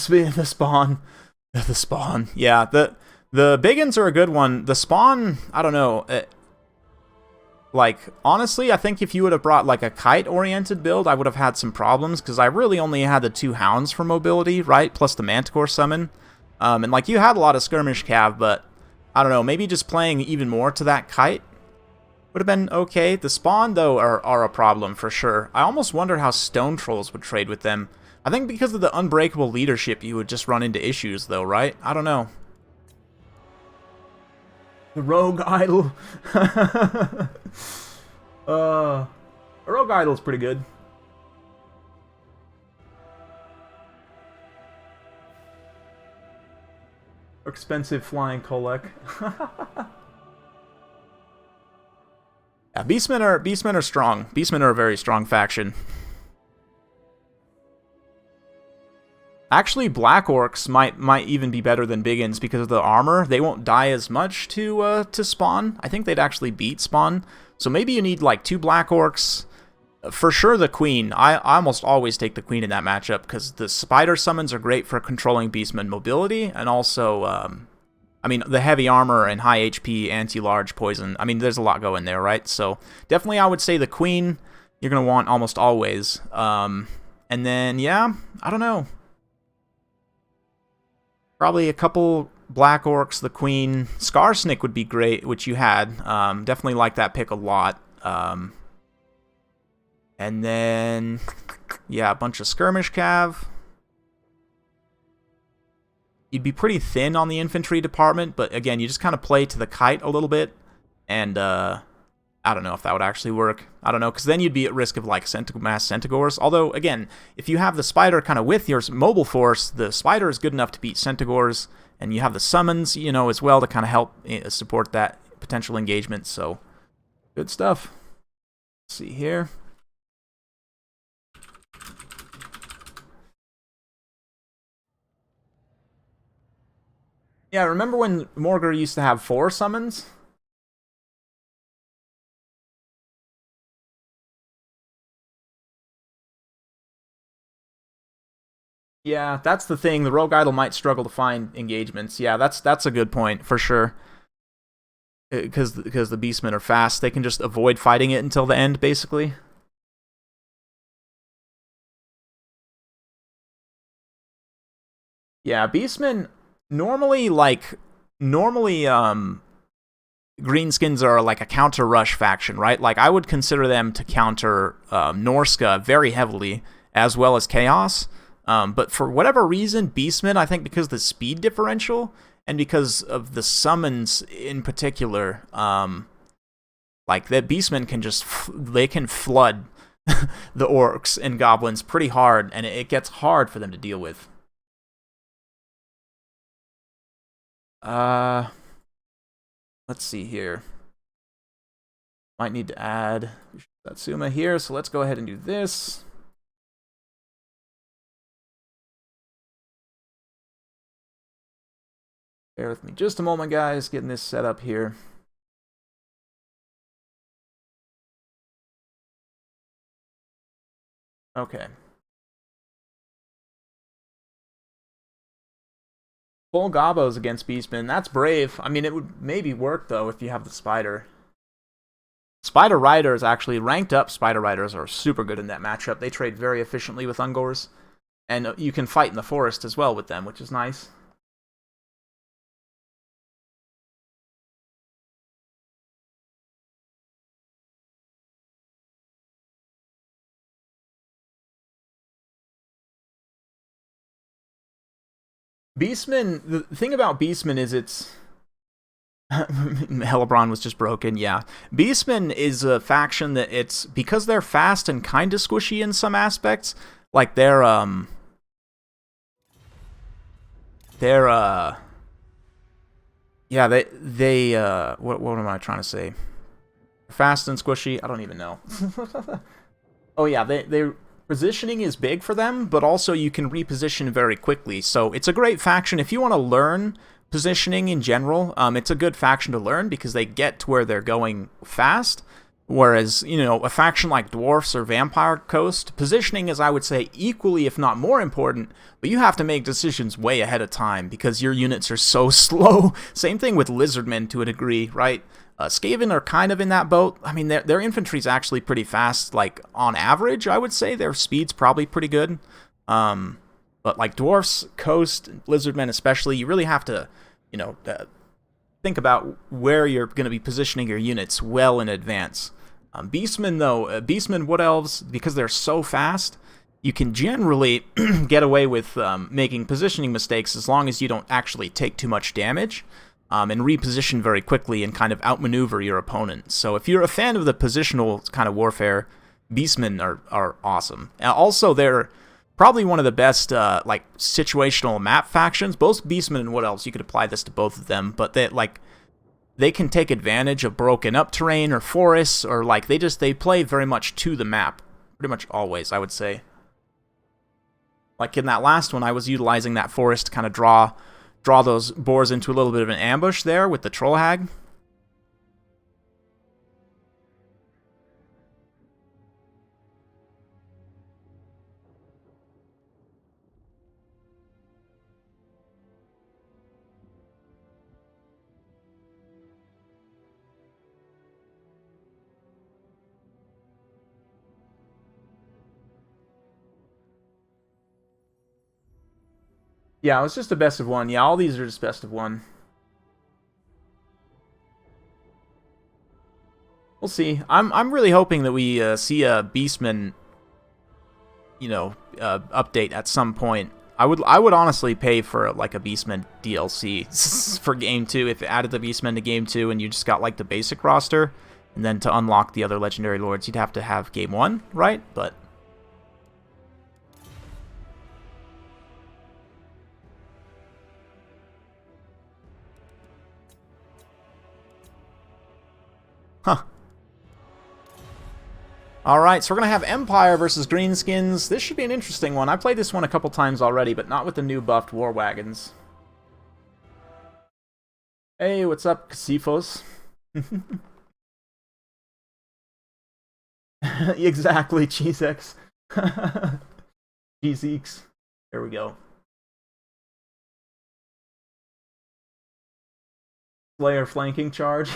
The spawn. The spawn. Yeah, the Biggins are a good one. The spawn, I don't know. Like, honestly, I think if you would have brought, like, a kite-oriented build, I would have had some problems, because I really only had the 2 Hounds for mobility, right? Plus the Manticore summon. And, like, you had a lot of skirmish cav, but, I don't know, maybe just playing even more to that kite would have been okay. The spawn, though, are a problem, for sure. I almost wonder how Stone Trolls would trade with them. I think because of the unbreakable leadership, you would just run into issues, though, right? I don't know. The Rogue Idol. The Rogue Idol's pretty good. Expensive flying Kolek. Yeah, Beastmen are strong. Beastmen are a very strong faction. Actually, Black Orcs might even be better than Biggins because of the armor. They won't die as much to spawn. I think they'd actually beat spawn. So maybe you need like 2 Black Orcs. For sure the Queen. I almost always take the Queen in that matchup because the Spider summons are great for controlling Beastman mobility, and also, I mean, the heavy armor and high HP, anti-large poison. I mean, there's a lot going there, right? So definitely I would say the Queen you're going to want almost always. And then, yeah, I don't know. Probably a couple Black Orcs, the Queen. Skarsnik would be great, which you had. Definitely like that pick a lot. And then, yeah, a bunch of Skirmish Cav. you'd be pretty thin on the infantry department, but again, you just kind of play to the kite a little bit, and I don't know if that would actually work. I don't know, because then you'd be at risk of like mass Centaurs. Although, again, if you have the Spider kind of with your mobile force, the Spider is good enough to beat Centaurs, and you have the summons, you know, as well to kind of help support that potential engagement. So, good stuff. Let's see here. Yeah, remember when Morgar used to have 4 summons? Yeah, that's the thing. The Rogue Idol might struggle to find engagements. Yeah, that's a good point, for sure. Because the Beastmen are fast. They can just avoid fighting it until the end, basically. Yeah, Beastmen normally Greenskins are like a counter rush faction, right? Like I would consider them to counter Norska very heavily, as well as Chaos. But for whatever reason, Beastmen, I think because of the speed differential and because of the summons in particular, like the Beastmen can just they can flood the orcs and goblins pretty hard, and it gets hard for them to deal with. Let's see here. Might need to add Satsuma here, so let's go ahead and do this. Bear with me just a moment, guys, getting this set up here. Okay. Full Gobos against Beastmen. That's brave. I mean, it would maybe work, though, if you have the Spider. Spider Riders, actually, ranked up Spider Riders are super good in that matchup. They trade very efficiently with Ungors. And you can fight in the forest as well with them, which is nice. Beastmen, the thing about Beastmen is it's... Hellebron was just broken, yeah. Beastmen is a faction that it's... Because they're fast and kind of squishy in some aspects, like they're yeah, what am I trying to say? Fast and squishy? I don't even know. Oh yeah, they positioning is big for them, but also you can reposition very quickly. So it's a great faction if you want to learn positioning in general. It's a good faction to learn because they get to where they're going fast. Whereas, you know, a faction like Dwarfs or Vampire Coast, positioning is, I would say, equally if not more important, but you have to make decisions way ahead of time because your units are so slow. Same thing with Lizardmen to a degree, right? Skaven are kind of in that boat. I mean, their infantry is actually pretty fast. Like, on average, I would say their speed's probably pretty good. But like Dwarfs, Coast, Lizardmen especially, you really have to, you know, think about where you're going to be positioning your units well in advance. Beastmen, though, Beastmen, Wood Elves, because they're so fast, you can generally get away with making positioning mistakes as long as you don't actually take too much damage. And reposition very quickly and kind of outmaneuver your opponent. So if you're a fan of the positional kind of warfare, Beastmen are awesome. Also, they're probably one of the best like situational map factions. Both Beastmen and Wood Elves, you could apply this to both of them, but they can take advantage of broken up terrain or forests, or like they play very much to the map, pretty much always, I would say. Like in that last one, I was utilizing that forest to kind of draw those boars into a little bit of an ambush there with the Troll Hag. Yeah, it was just a best of one. Yeah, all these are just best of one. We'll see. I'm really hoping that we see a Beastman, you know, update at some point. I would honestly pay for like a Beastmen DLC for Game 2 if it added the Beastmen to Game 2 and you just got like the basic roster, and then to unlock the other legendary lords you'd have to have Game 1, right? But huh. Alright, so we're going to have Empire versus Greenskins. This should be an interesting one. I played this one a couple times already, but not with the new buffed war wagons. Hey, what's up, Casifos? Exactly, Cheesex. Cheeseeks. There we go. Slayer flanking charge.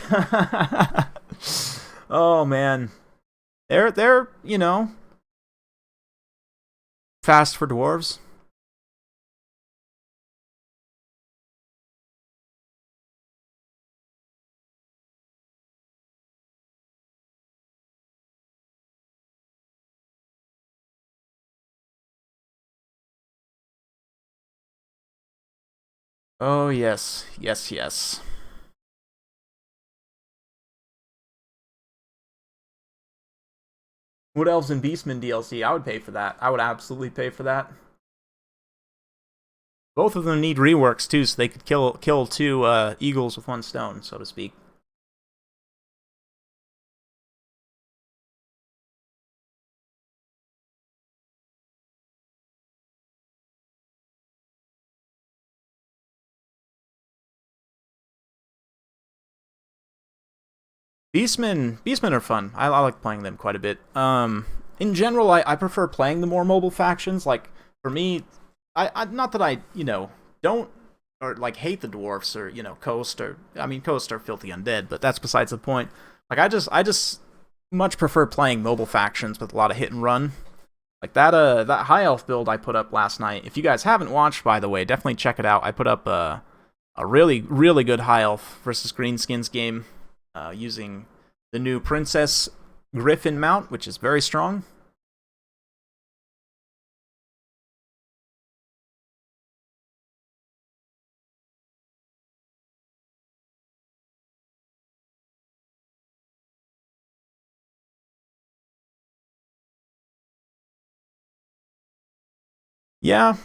Oh, man. They're, you know, fast for dwarves. Oh, yes. Yes, yes. Wood Elves and Beastmen DLC. I would pay for that. I would absolutely pay for that. Both of them need reworks too, so they could kill two eagles with one stone, so to speak. Beastmen are fun. I like playing them quite a bit. In general, I prefer playing the more mobile factions. Like for me, I not that I don't or like hate the dwarfs or coast or I mean coast are filthy undead, but that's besides the point. Like I just much prefer playing mobile factions with a lot of hit and run. Like that high elf build I put up last night. If you guys haven't watched, by the way, definitely check it out. I put up a really good high elf versus Greenskins game using the new Princess Griffin mount, which is very strong. Yeah,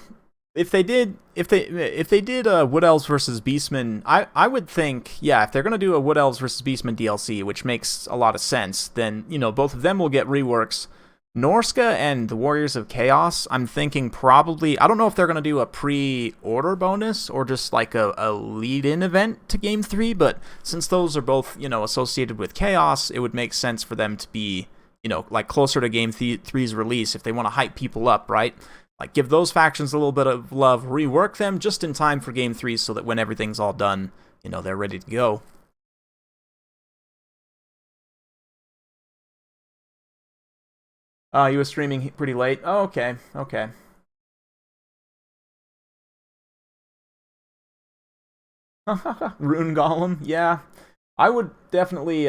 if they did Wood Elves versus Beastmen, I would think, yeah, if they're gonna do a Wood Elves versus Beastmen DLC, which makes a lot of sense, then both of them will get reworks. Norska and the Warriors of Chaos, I'm thinking probably, I don't know if they're gonna do a pre-order bonus or just like a lead-in event to Game 3, but since those are both associated with Chaos, it would make sense for them to be like closer to Game 3's release if they want to hype people up, right? Like, give those factions a little bit of love, rework them just in time for Game 3 so that when everything's all done, they're ready to go. You were streaming pretty late? Oh, okay, okay. Rune Golem, yeah. I would definitely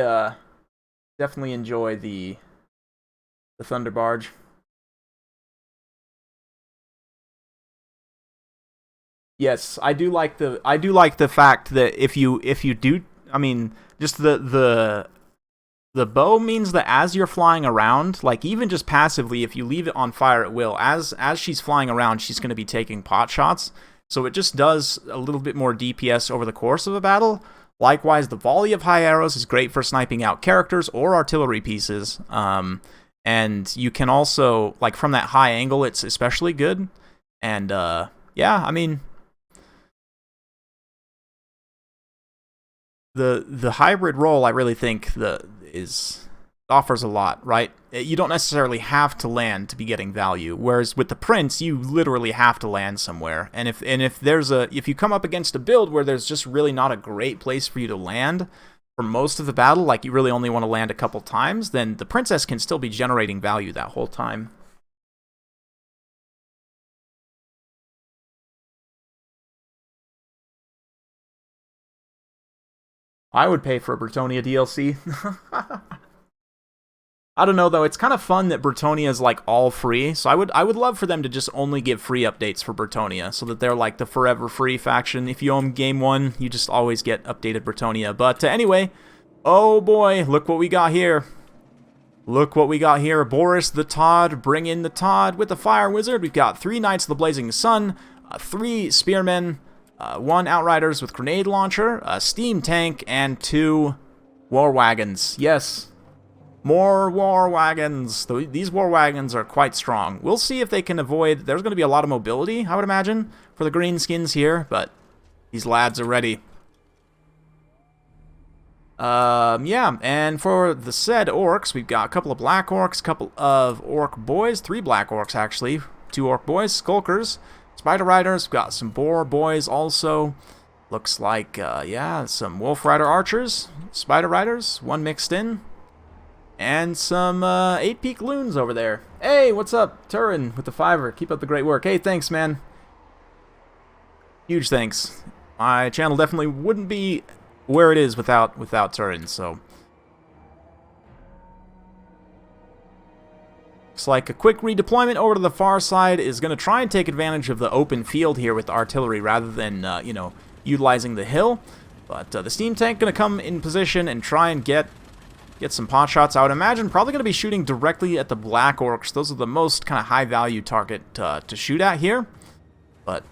enjoy the Thunder Barge. Yes, I do like the fact that if you do, I mean, just the bow means that as you're flying around, like even just passively, if you leave it on fire at will, as she's flying around, she's going to be taking pot shots. So it just does a little bit more DPS over the course of a battle. Likewise, the volley of high arrows is great for sniping out characters or artillery pieces. And you can also, like from that high angle, it's especially good. And yeah, I mean, the hybrid role, I really think is offers a lot, right? You don't necessarily have to land to be getting value, whereas with the Prince, you literally have to land somewhere. And if you come up against a build where there's just really not a great place for you to land for most of the battle, like you really only want to land a couple times, then the Princess can still be generating value that whole time. I would pay for a Bretonia DLC. I don't know though, it's kind of fun that Bretonia is like all free, so I would love for them to just only give free updates for Bretonia, so that they're like the forever free faction. If you own Game 1, you just always get updated Bretonia. But anyway, oh boy, look what we got here. Look what we got here. Boris the Todd, bring in the Todd with the Fire Wizard. We've got 3 Knights of the Blazing Sun, 3 Spearmen, 1 Outriders with Grenade Launcher, a Steam Tank, and 2 War Wagons. Yes, more War Wagons. These War Wagons are quite strong. We'll see if they can avoid... There's going to be a lot of mobility, I would imagine, for the Greenskins here, but these lads are ready. Yeah, and for the said orcs, we've got a couple of black orcs, a couple of orc boys, 3 black orcs actually, 2 orc boys, skulkers, spider riders, we've got some boar boys also. Looks like, yeah, some wolf rider archers, spider riders, 1 mixed in. And some 8-peak loons over there. Hey, what's up? Turin with the 5er. Keep up the great work. Hey, thanks, man. Huge thanks. My channel definitely wouldn't be where it is without Turin, so. Looks like a quick redeployment over to the far side is going to try and take advantage of the open field here with the artillery rather than, you know, utilizing the hill. But the steam tank going to come in position and try and get some pot shots. I would imagine probably going to be shooting directly at the black orcs. Those are the most kind of high value target to shoot at here. But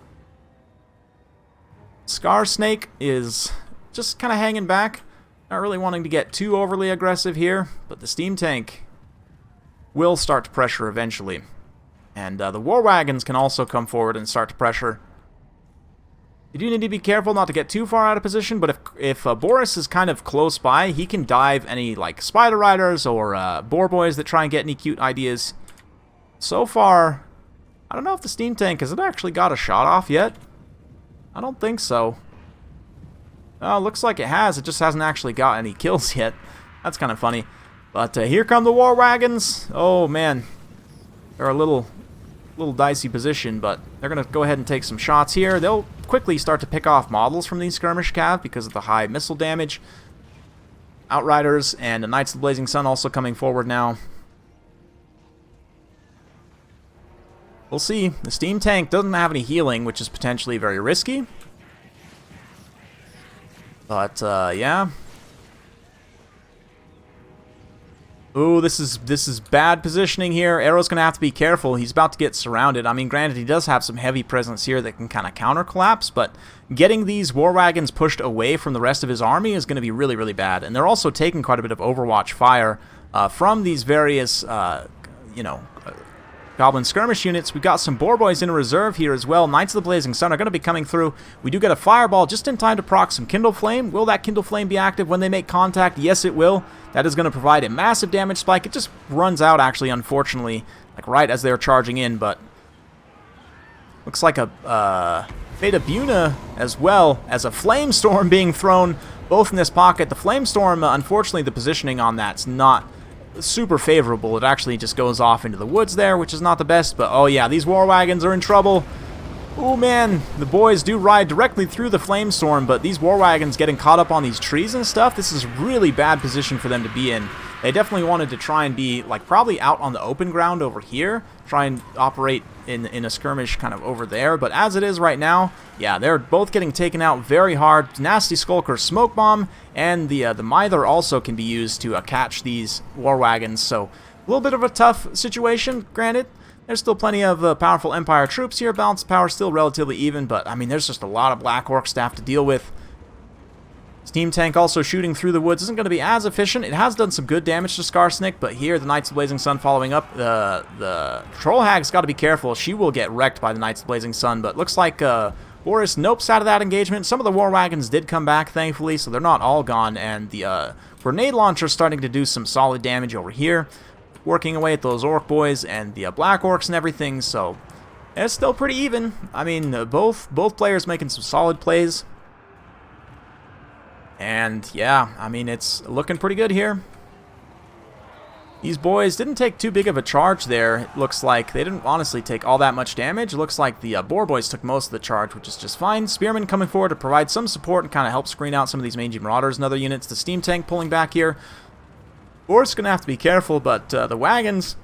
Scar Snake is just kind of hanging back, not really wanting to get too overly aggressive here, but the steam tank will start to pressure eventually. And the war wagons can also come forward and start to pressure. You do need to be careful not to get too far out of position, but if Boris is kind of close by, he can dive any like spider riders or boar boys that try and get any cute ideas. So far, I don't know if the steam tank, has it actually got a shot off yet? I don't think so. Oh, looks like it has. It just hasn't actually got any kills yet. That's kind of funny. But here come the war wagons. Oh man, they're a little dicey position, but they're going to go ahead and take some shots here. They'll quickly start to pick off models from these skirmish cav because of the high missile damage. Outriders and the Knights of the Blazing Sun also coming forward now. We'll see. The steam tank doesn't have any healing, which is potentially very risky. But, yeah. Ooh, this is bad positioning here. Arrow's going to have to be careful. He's about to get surrounded. I mean, granted, he does have some heavy presence here that can kind of counter-collapse, but getting these war wagons pushed away from the rest of his army is going to be really, really bad. And they're also taking quite a bit of overwatch fire from these various, you know, Goblin skirmish units. We've got some boar boys in reserve here as well. Knights of the Blazing Sun are going to be coming through. We do get a fireball just in time to proc some Kindle Flame. Will that Kindle Flame be active when they make contact? Yes, it will. That is going to provide a massive damage spike. It just runs out, actually, unfortunately, like right as they're charging in, but looks like a Beta Buna as well as a Flame Storm being thrown both in this pocket. The Flame Storm, unfortunately, the positioning on that's not super favorable. It actually just goes off into the woods there, which is not the best, but oh yeah, these war wagons are in trouble. Oh man, the boys do ride directly through the flame storm, but these war wagons getting caught up on these trees and stuff, this is really bad position for them to be in. They definitely wanted to try and be like probably out on the open ground over here, try and operate in a skirmish kind of over there, but as it is right now, yeah, they're both getting taken out very hard. Nasty Skulker Smoke Bomb and the Mither also can be used to catch these war wagons, so a little bit of a tough situation, granted. There's still plenty of powerful Empire troops here. Balance of power still relatively even, but I mean, there's just a lot of Black Orc staff to deal with. Steam Tank also shooting through the woods isn't going to be as efficient. It has done some good damage to Skarsnik, but here the Knights of Blazing Sun following up. The Troll Hag's got to be careful. She will get wrecked by the Knights of Blazing Sun, but looks like Boris nopes out of that engagement. Some of the war wagons did come back, thankfully, so they're not all gone, and the grenade launcher is starting to do some solid damage over here, working away at those Orc boys and the Black Orcs and everything, so it's still pretty even. I mean, both players making some solid plays. And yeah, I mean, it's looking pretty good here. These boys didn't take too big of a charge there. It looks like they didn't honestly take all that much damage. It looks like the Boar boys took most of the charge, which is just fine. Spearmen coming forward to provide some support and kind of help screen out some of these mangy marauders and other units. The steam tank pulling back here. Boris going to have to be careful, but the wagons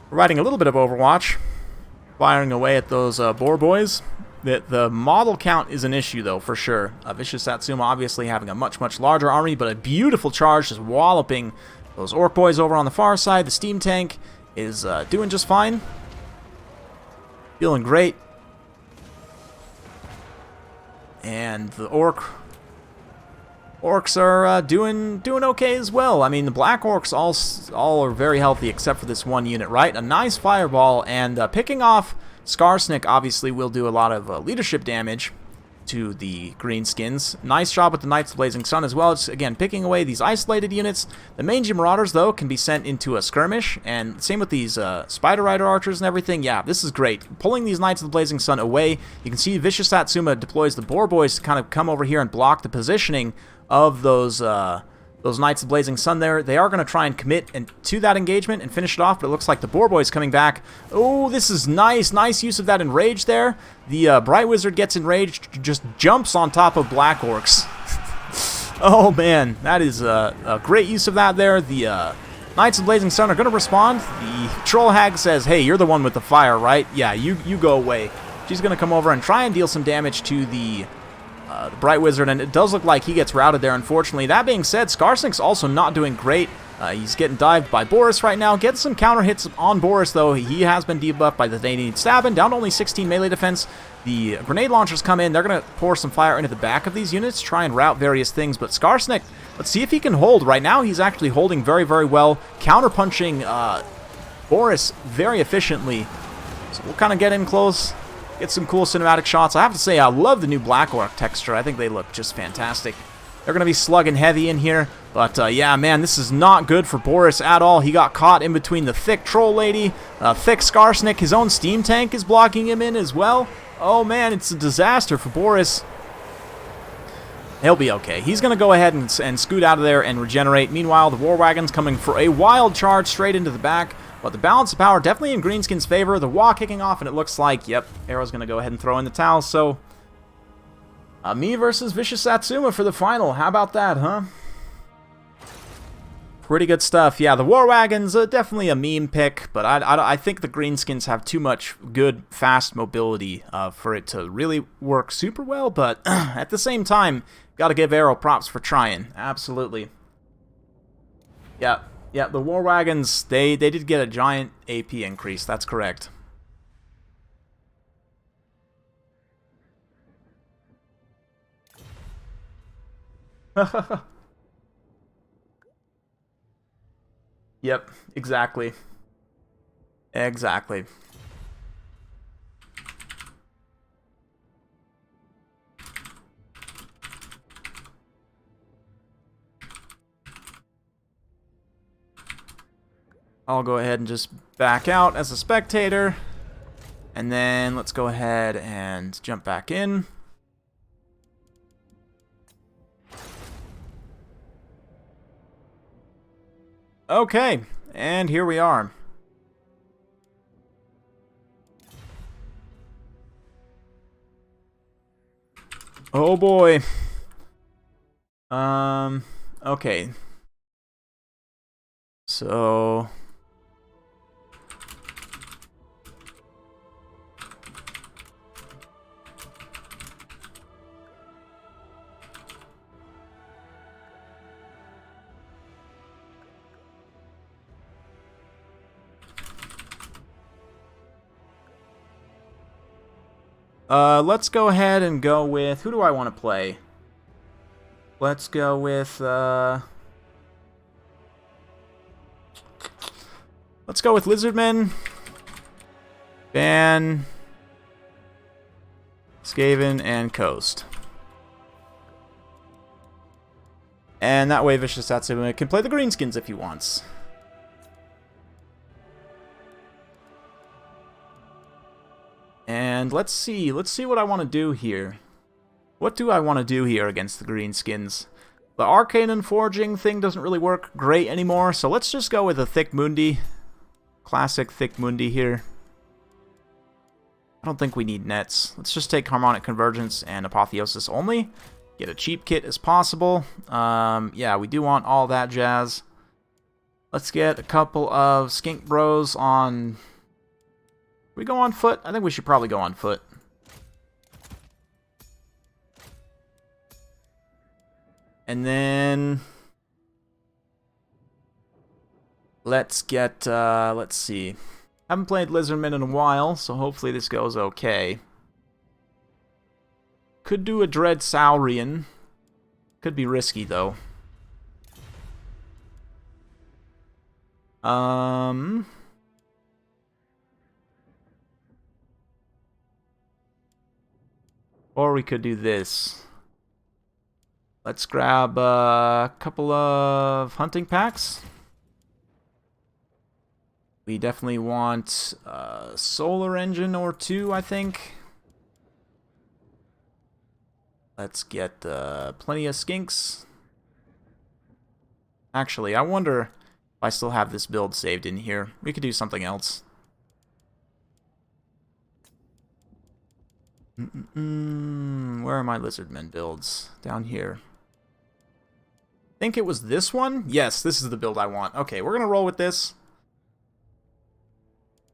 providing a little bit of overwatch, firing away at those boar boys. The model count is an issue, though, for sure. Vicious Satsuma obviously having a much, much larger army, but a beautiful charge just walloping those orc boys over on the far side. The steam tank is doing just fine. Feeling great. And the orcs are doing okay as well. I mean, the black orcs all are very healthy except for this one unit, right? A nice fireball, and picking off Skarsnik obviously will do a lot of leadership damage to the Greenskins. Nice job with the Knights of the Blazing Sun as well. It's, again, picking away these isolated units. The Mangy Marauders, though, can be sent into a skirmish, and same with these Spider Rider Archers and everything. Yeah, this is great. Pulling these Knights of the Blazing Sun away. You can see Vicious Satsuma deploys the Boar Boys to kind of come over here and block the positioning of those Knights of Blazing Sun there. They are going to try and commit to that engagement and finish it off, but it looks like the Boar Boy's coming back. Oh, this is nice. Nice use of that Enrage there. The Bright Wizard gets enraged, just jumps on top of Black Orcs. Oh, man. That is a great use of that there. The Knights of Blazing Sun are going to respond. The Troll Hag says, hey, you're the one with the fire, right? Yeah, you go away. She's going to come over and try and deal some damage to the Bright Wizard, and it does look like he gets routed there, unfortunately. That being said, Skarsnik's also not doing great. He's getting dived by Boris right now. Gets some counter hits on Boris, though. He has been debuffed by the Canadian Stabbin', down to only 16 melee defense. The grenade launchers come in. They're going to pour some fire into the back of these units, try and route various things. But Skarsnik, let's see if he can hold. Right now, he's actually holding very, very well, counter-punching Boris very efficiently. So we'll kind of get in close, get some cool cinematic shots. I have to say, I love the new Black Orc texture. I think they look just fantastic. They're going to be slugging heavy in here. But, yeah, man, this is not good for Boris at all. He got caught in between the thick Troll Lady, thick Skarsnik. His own steam tank is blocking him in as well. Oh, man, it's a disaster for Boris. He'll be okay. He's going to go ahead and scoot out of there and regenerate. Meanwhile, the War Wagon's coming for a wild charge straight into the back. But the balance of power definitely in Greenskin's favor. The Wa kicking off, and it looks like, yep, Arrow's going to go ahead and throw in the towel. So, me versus Vicious Satsuma for the final. How about that, huh? Pretty good stuff. Yeah, the War Wagon's definitely a meme pick, but I think the Greenskins have too much good, fast mobility for it to really work super well. But at the same time, got to give Arrow props for trying. Absolutely. Yeah. Yeah, the War Wagons, they did get a giant AP increase. That's correct. Yep, exactly. Exactly. I'll go ahead and just back out as a spectator. And then let's go ahead and jump back in. Okay, and here we are. Oh boy. Okay. So let's go ahead and go with, who do I want to play? Let's go with, let's go with Lizardmen, Ban, Skaven, and Coast. And that way Vicious Satsuma can play the Greenskins if he wants. And let's see what I want to do here. What do I want to do here against the Greenskins? The Arcane and Forging thing doesn't really work great anymore, so let's just go with a Thick Mundi. Classic Thick Mundi here. I don't think we need nets. Let's just take Harmonic Convergence and Apotheosis only. Get a cheap kit as possible. Yeah, we do want all that jazz. Let's get a couple of skink bros on... we go on foot? I think we should probably go on foot. And then... let's get, let's see. Haven't played Lizardmen in a while, so hopefully this goes okay. Could do a Dread Saurian. Could be risky, though. Or we could do this. Let's grab a couple of hunting packs. We definitely want a solar engine or two, I think. Let's get plenty of skinks. Actually, I wonder if I still have this build saved in here. We could do something else. Where are my Lizardmen builds? Down here. I think it was this one? Yes, this is the build I want. Okay, we're going to roll with this.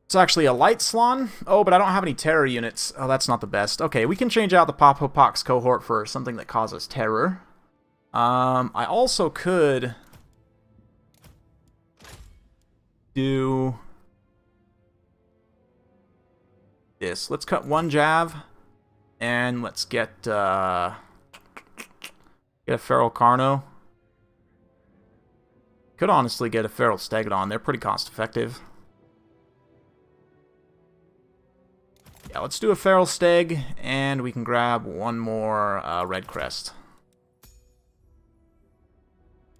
It's actually a light Slon. Oh, but I don't have any terror units. Oh, that's not the best. Okay, we can change out the Pox cohort for something that causes terror. I also could do this. Let's cut one Jav, and let's get a Feral Carno. Could honestly get a Feral Stegodon. They're pretty cost effective. Yeah, let's do a Feral Steg, and we can grab one more Red Crest.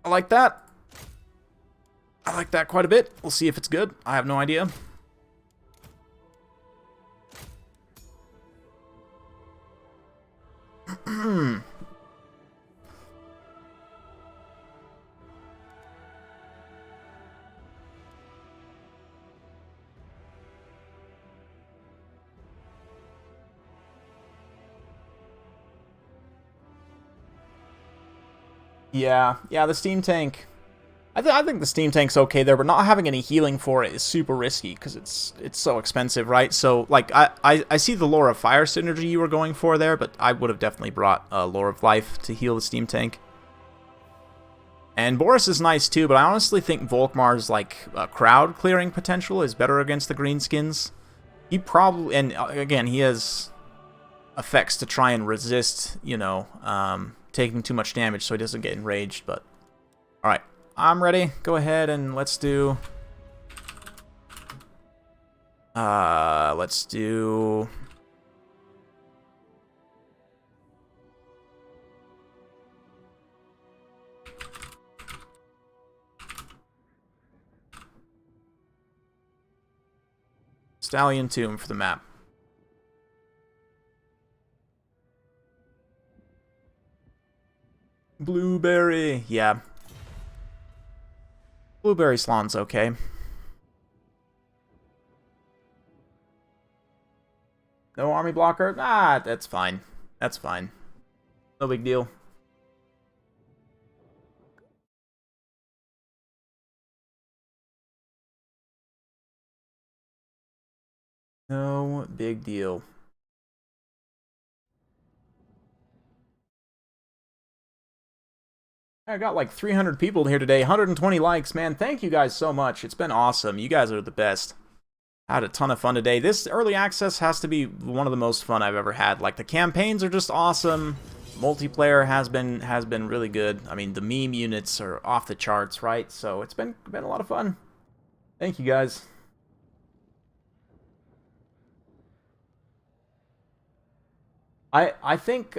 I like that. I like that quite a bit. We'll see if it's good. I have no idea. Yeah, the steam tank. I think the steam tank's okay there, but not having any healing for it is super risky because it's so expensive, right? So, like, I see the Lore of Fire synergy you were going for there, but I would have definitely brought Lore of Life to heal the steam tank. And Boris is nice too, but I honestly think Volkmar's like crowd clearing potential is better against the Greenskins. He probably, and again, he has effects to try and resist, you know, taking too much damage so he doesn't get enraged, but... alright, I'm ready. Go ahead and let's do... let's do... Stallion Tomb for the map. Blueberry, yeah. Blueberry Slon's okay. No army blocker? Ah, that's fine. That's fine. No big deal. No big deal. I got like 300 people here today, 120 likes, man. Thank you guys so much. It's been awesome. You guys are the best. I had a ton of fun today. This early access has to be one of the most fun I've ever had. Like, the campaigns are just awesome. Multiplayer has been really good. I mean, the meme units are off the charts, right? So it's been a lot of fun. Thank you guys. I think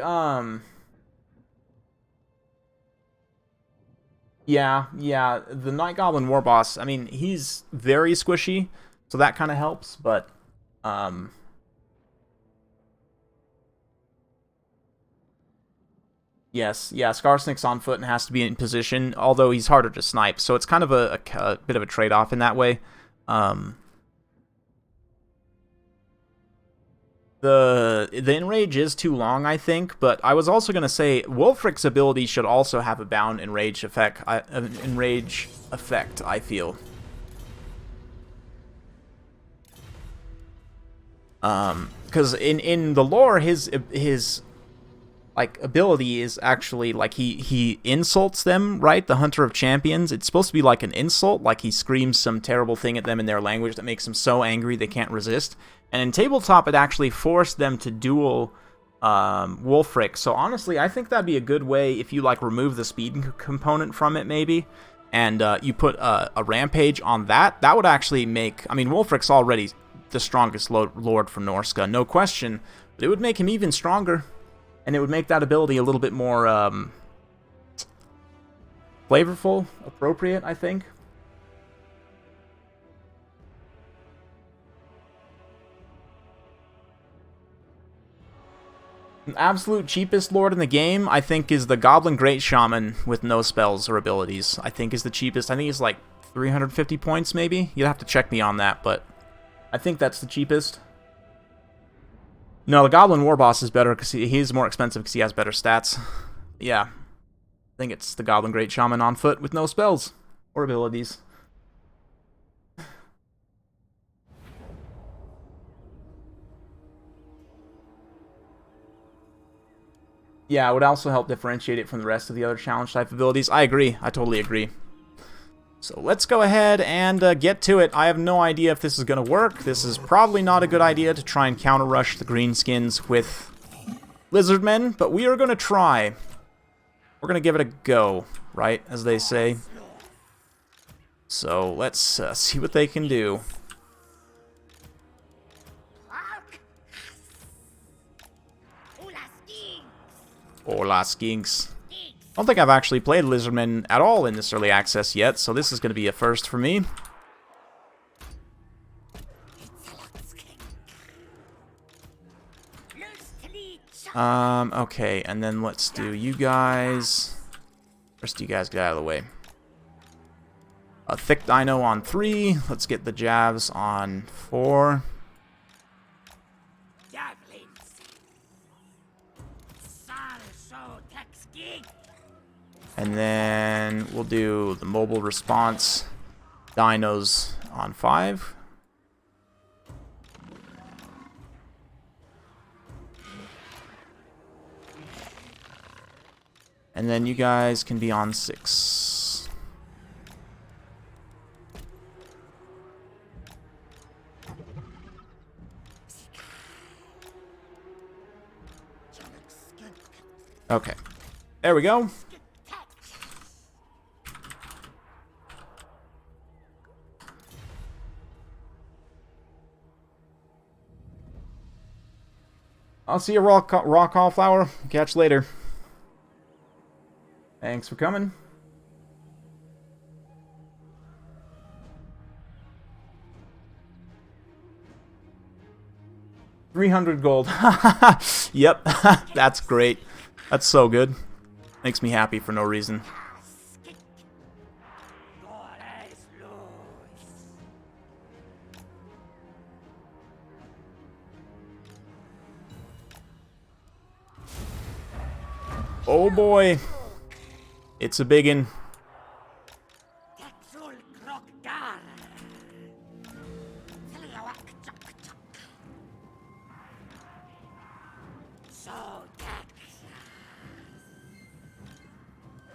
yeah, the Night Goblin War Boss, I mean, he's very squishy, so that kind of helps, but yes, yeah, Skarsnik's on foot and has to be in position, although he's harder to snipe, so it's kind of a bit of a trade-off in that way. The enrage is too long, I think, but I was also going to say Wulfric's ability should also have a bound enrage effect. I feel. Because in the lore, his like ability is actually like he insults them, right? The Hunter of Champions. It's supposed to be like an insult, like he screams some terrible thing at them in their language that makes them so angry they can't resist. And in tabletop, it actually forced them to duel Wulfric. So honestly, I think that'd be a good way if you like remove the speed component from it, maybe, and you put a rampage on that. That would actually make. I mean, Wulfric's already the strongest lord for Norsca, no question. But it would make him even stronger, and it would make that ability a little bit more flavorful, appropriate, I think. The absolute cheapest lord in the game, I think, is the Goblin Great Shaman with no spells or abilities. I think is the cheapest. I think he's like 350 points, maybe? You'd have to check me on that, but I think that's the cheapest. No, the Goblin Warboss is better because he's more expensive because he has better stats. Yeah. I think it's the Goblin Great Shaman on foot with no spells or abilities. Yeah, it would also help differentiate it from the rest of the other challenge type abilities. I agree. I totally agree. So let's go ahead and get to it. I have no idea if this is going to work. This is probably not a good idea to try and counter-rush the Greenskins with Lizardmen, but we are going to try. We're going to give it a go, right, as they say. So let's see what they can do. Hola, skinks. I don't think I've actually played Lizardmen at all in this early access yet, so this is going to be a first for me. Okay, and then let's do you guys. First, you guys get out of the way. A thick dino on 3. Let's get the jabs on 4. And then we'll do the mobile response dinos on 5. And then you guys can be on 6. Okay. There we go. I'll see you, raw cauliflower. Catch you later. Thanks for coming. $300 gold. Yep, that's great. That's so good. Makes me happy for no reason. Oh boy. It's a biggin.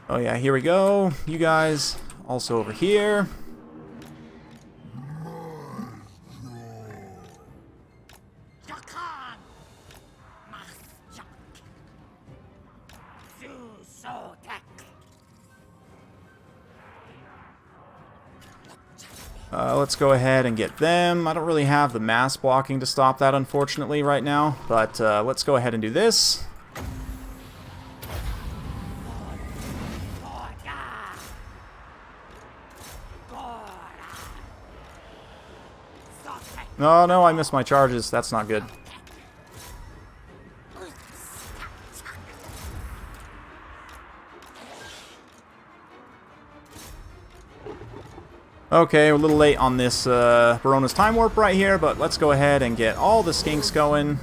Oh yeah, here we go. You guys also over here. Let's go ahead and get them. I don't really have the mass blocking to stop that, unfortunately, right now. But let's go ahead and do this. Oh, no, I missed my charges. That's not good. Okay, we're a little late on this Barona's Time Warp right here, but let's go ahead and get all the skinks going.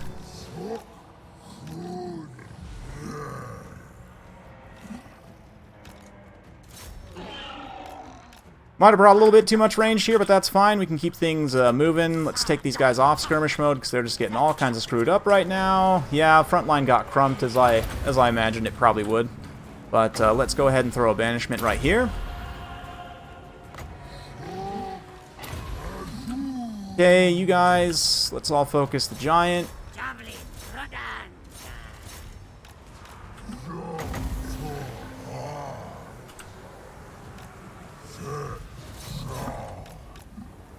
Might have brought a little bit too much range here, but that's fine. We can keep things moving. Let's take these guys off skirmish mode because they're just getting all kinds of screwed up right now. Yeah, front line got crumped as I imagined it probably would. But let's go ahead and throw a banishment right here. Okay, you guys, let's all focus the giant.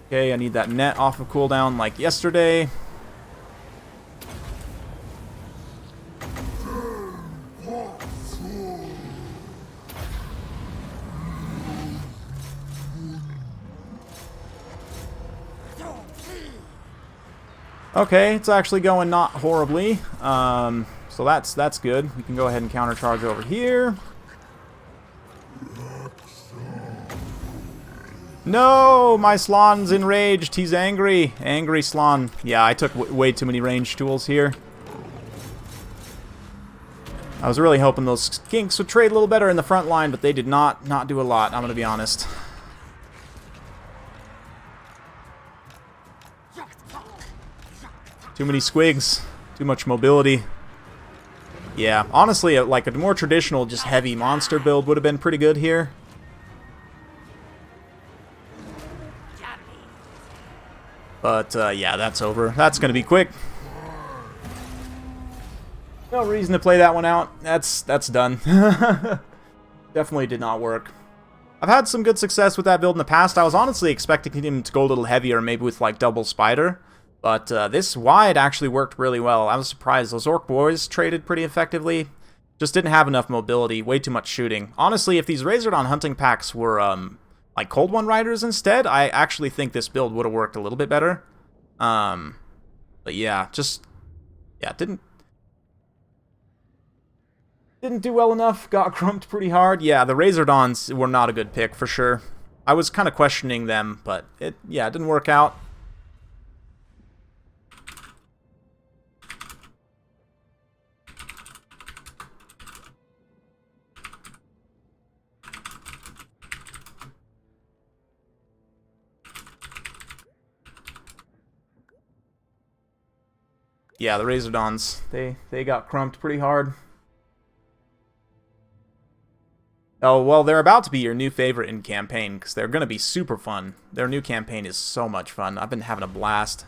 Okay, I need that net off of cooldown like yesterday. Okay, it's actually going not horribly. So that's good. We can go ahead and countercharge over here. No, my Slon's enraged. He's angry. Angry Slon. Yeah, I took way too many range tools here. I was really hoping those skinks would trade a little better in the front line, but they did not do a lot, I'm going to be honest. Too many squigs. Too much mobility. Yeah, honestly, like a more traditional, just heavy monster build would have been pretty good here. But, yeah, that's over. That's going to be quick. No reason to play that one out. That's done. Definitely did not work. I've had some good success with that build in the past. I was honestly expecting him to go a little heavier, maybe with, like, double spider. But this wide actually worked really well. I was surprised. Those orc boys traded pretty effectively. Just didn't have enough mobility. Way too much shooting. Honestly, if these Razordon hunting packs were, like Cold One Riders instead, I actually think this build would have worked a little bit better. But yeah, didn't do well enough. Got crumped pretty hard. Yeah, the Razordons were not a good pick for sure. I was kind of questioning them, but it didn't work out. Yeah, the Razordons, they got crumped pretty hard. Oh, well, they're about to be your new favorite in campaign, because they're going to be super fun. Their new campaign is so much fun. I've been having a blast.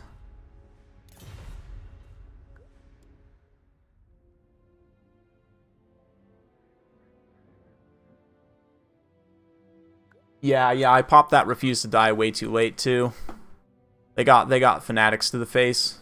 Yeah, I popped that refuse to die way too late, too. They got fanatics to the face.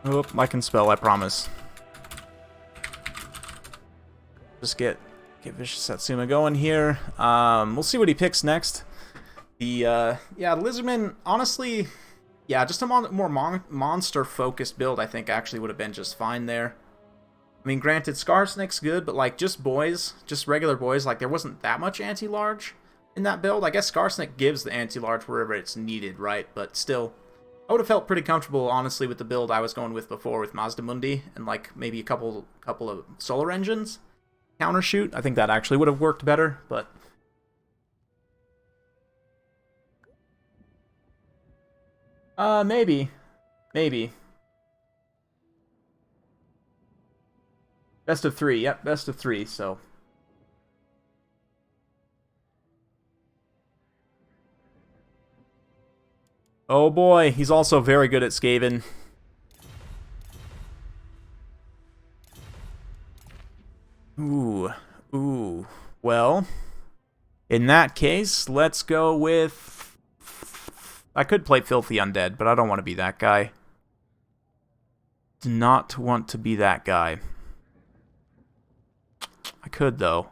Oop, I can spell, I promise. Just get Vicious Satsuma going here. We'll see what he picks next. The Lizardmen, honestly, yeah, just a more monster-focused build, I think, actually would have been just fine there. I mean, granted, Scarsnake's good, but, like, just boys, just regular boys, like, there wasn't that much anti-large in that build. I guess Scarsnake gives the anti-large wherever it's needed, right? But still, I would have felt pretty comfortable, honestly, with the build I was going with before with Mazdamundi and, like, maybe a couple of solar engines. Countershoot, I think that actually would have worked better, but... Maybe. Best of 3, yep, best of 3, so... Oh boy, he's also very good at Skaven. Ooh. Ooh. Well, in that case, let's go with... I could play Filthy Undead, but I don't want to be that guy. Do not want to be that guy. I could, though.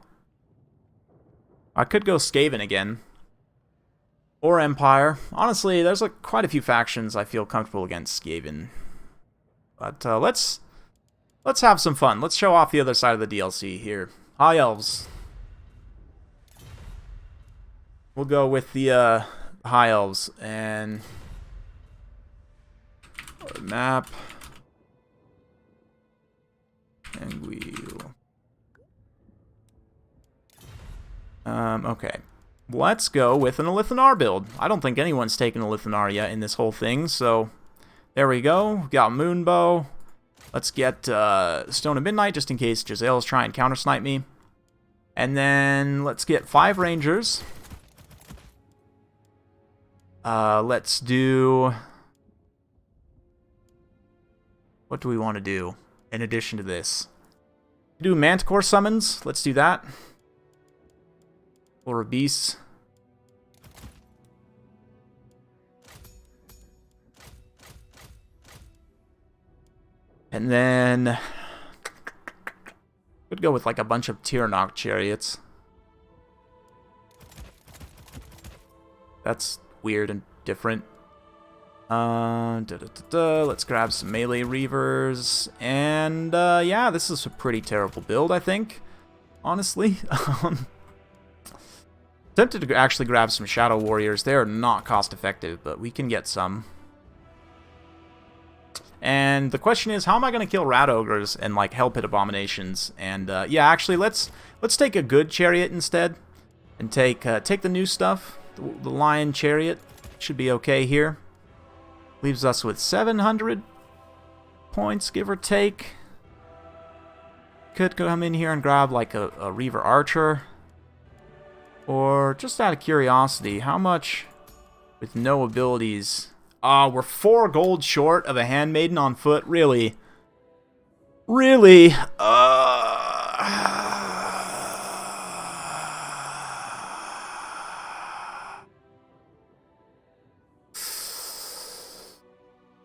I could go Skaven again. Or Empire. Honestly, there's like quite a few factions I feel comfortable against Skaven. But let's have some fun. Let's show off the other side of the DLC here. High Elves. We'll go with the High Elves and map. And we'll... okay. Let's go with an Elithanar build. I don't think anyone's taken a Elithanar yet in this whole thing, so there we go. We've got Moonbow. Let's get Stone of Midnight, just in case Gisele's trying to counter-snipe me. And then let's get 5 Rangers. Let's do... What do we want to do in addition to this? Do Manticore summons. Let's do that. Or Beasts. And then... Could go with like a bunch of Tyrannok chariots. That's weird and different. Let's grab some melee reavers. And yeah, this is a pretty terrible build, I think. Honestly. Tempted to actually grab some Shadow Warriors. They're not cost effective, but we can get some. And the question is, how am I going to kill Rat Ogres and like Hell Pit Abominations? And yeah, actually, let's take a good chariot instead, and take the new stuff. The Lion Chariot should be okay here. Leaves us with 700 points, give or take. Could come in here and grab like a Reaver Archer. Or, just out of curiosity, how much with no abilities? We're 4 gold short of a Handmaiden on foot? Really? Really?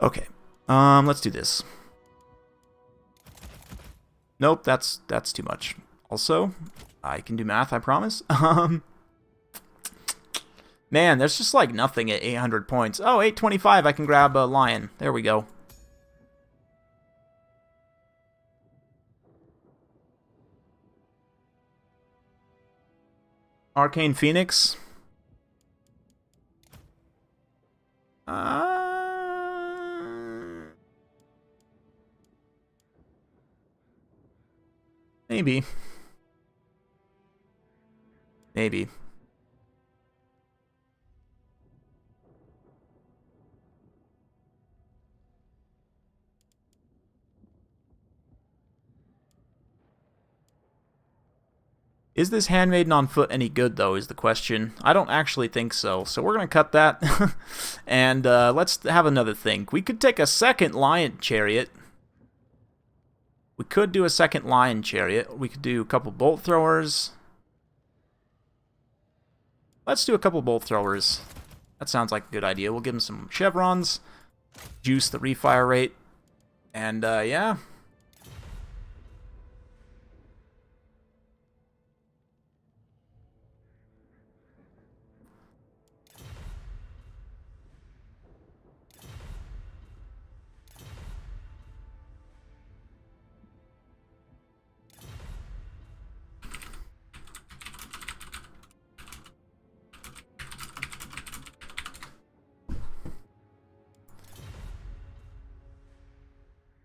Okay. Let's do this. Nope, that's too much. Also, I can do math, I promise. Man, there's just like nothing at 800 points. Oh, 825, I can grab a Lion. There we go. Arcane Phoenix. Maybe. Maybe. Is this Handmaiden on foot any good, though, is the question. I don't actually think so, so we're going to cut that. And let's have another think. We could take a second Lion Chariot. We could do a second Lion Chariot. We could do a couple Bolt Throwers. Let's do a couple Bolt Throwers. That sounds like a good idea. We'll give them some chevrons. Juice the refire rate. And, yeah.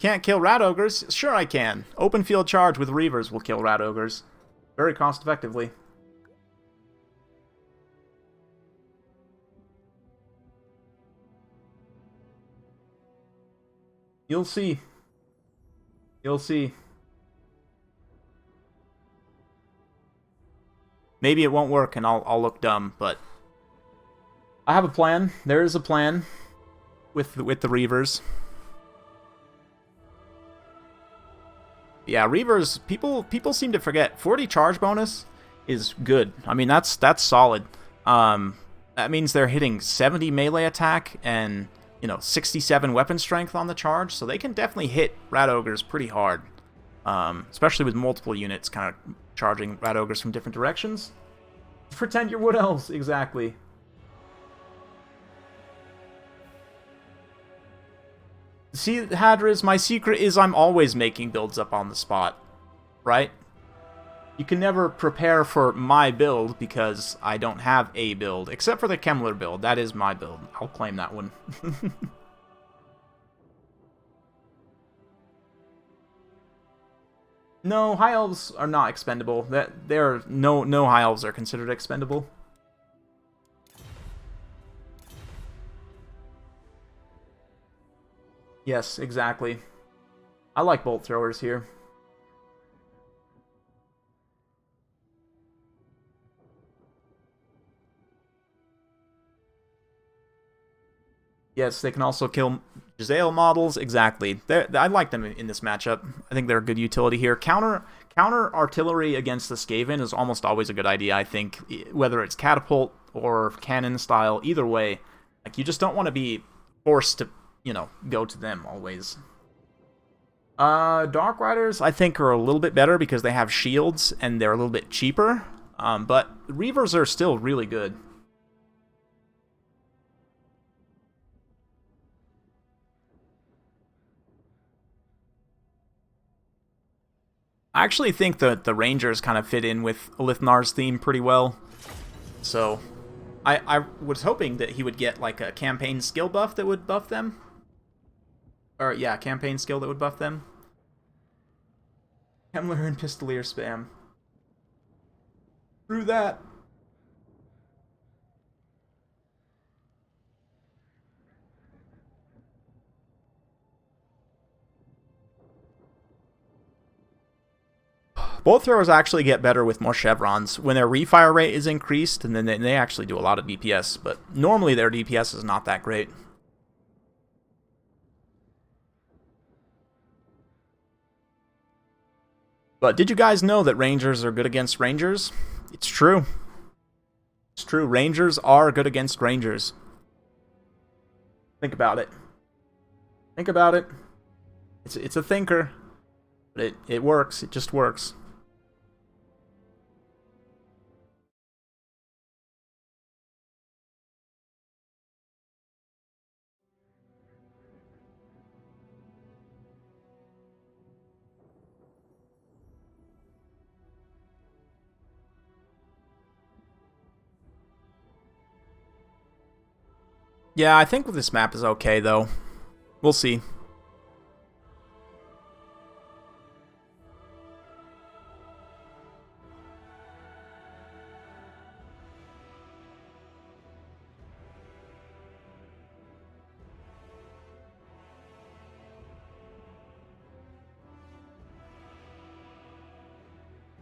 Can't kill Rat Ogres? Sure I can. Open field charge with Reavers will kill Rat Ogres. Very cost effectively. You'll see. You'll see. Maybe it won't work and I'll look dumb, but I have a plan. There is a plan with the Reavers. Yeah, Reavers, people seem to forget 40 charge bonus is good. I mean, that's solid. That means they're hitting 70 melee attack and, 67 weapon strength on the charge, so they can definitely hit Rat Ogres pretty hard. Especially with multiple units kind of charging Rat Ogres from different directions. Pretend you're Wood Elves, exactly. See, Hadriz, my secret is I'm always making builds up on the spot, right? You can never prepare for my build because I don't have a build, except for the Kemmler build. That is my build. I'll claim that one. No, High Elves are not expendable. No High Elves are considered expendable. Yes, exactly. I like bolt throwers here. Yes, they can also kill Giselle models. Exactly. I like them in this matchup. I think they're a good utility here. Counter artillery against the Skaven is almost always a good idea, I think. Whether it's catapult or cannon style, either way. Like, you just don't want to be forced to, go to them always. Dark Riders, I think, are a little bit better because they have shields and they're a little bit cheaper. But Reavers are still really good. I actually think that the Rangers kind of fit in with Lithnar's theme pretty well. So, I was hoping that he would get like a campaign skill buff that would buff them. Or, yeah, campaign skill that would buff them. Kemmler and Pistolier spam. Through that. Bolt throwers actually get better with more chevrons. When their refire rate is increased, and then they actually do a lot of DPS, but normally their DPS is not that great. But did you guys know that Rangers are good against Rangers? It's true. It's true. Rangers are good against Rangers. Think about it. Think about it. It's a thinker. But it works. It just works. Yeah, I think this map is okay, though. We'll see.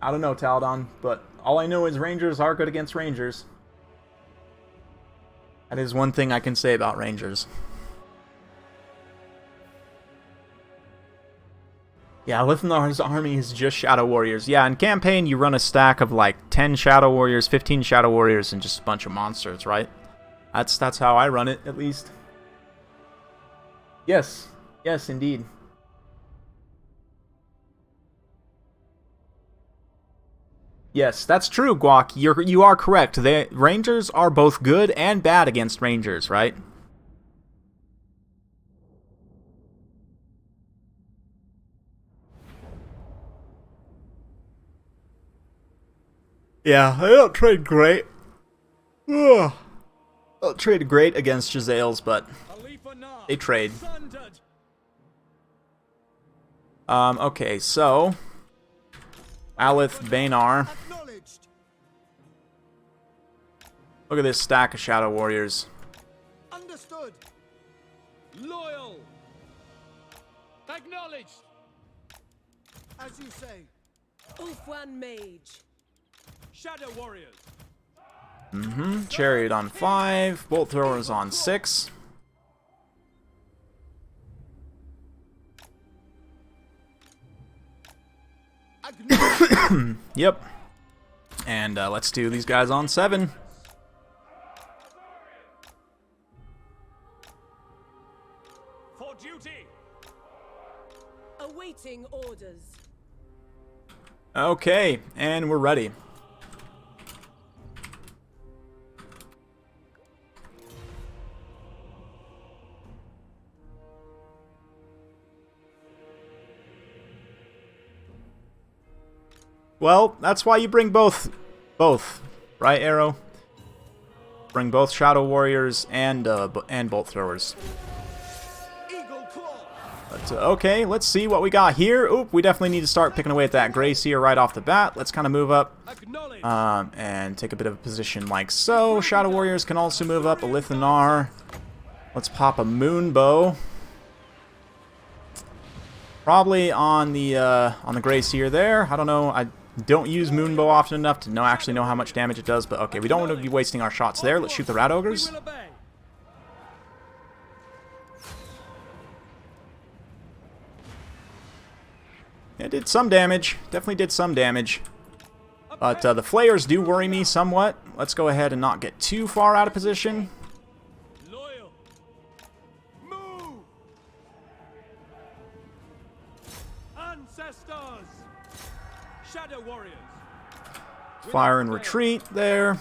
I don't know, Taladon, but all I know is Rangers are good against Rangers. That is one thing I can say about Rangers. Yeah, Lithnar's army is just Shadow Warriors. Yeah, in campaign, you run a stack of like 10 Shadow Warriors, 15 Shadow Warriors, and just a bunch of monsters, right? That's how I run it, at least. Yes. Yes, indeed. Yes, that's true, Guac. You are correct. Rangers are both good and bad against Rangers, right? Yeah, they don't trade great. Ugh. They don't trade great against Giselles, but they trade. Okay, so Alith Bainar. Look at this stack of Shadow Warriors. Understood. Loyal. Acknowledged. As you say. Ulfwan Mage. Shadow Warriors. Chariot on 5. Bolt Throwers on 6. Yep. And let's do these guys on 7. For duty. Awaiting orders. Okay, and we're ready. Well, that's why you bring both, right, Arrow? Bring both Shadow Warriors and Bolt Throwers. Eagle claw. But, okay, let's see what we got here. Oop, we definitely need to start picking away at that Grace here right off the bat. Let's kind of move up Acknowledge. and take a bit of a position like so. Shadow Warriors can also move up. A Lithanar. Let's pop a Moonbow. Probably on the Grace here there. I don't know. I don't use Moonbow often enough to actually know how much damage it does, but okay, we don't want to be wasting our shots there. Let's shoot the Rat Ogres. We will obey. It did some damage. Definitely did some damage. But the Flayers do worry me somewhat. Let's go ahead and not get too far out of position. Loyal. Move. Ancestors. Shadow warriors. Fire and retreat there.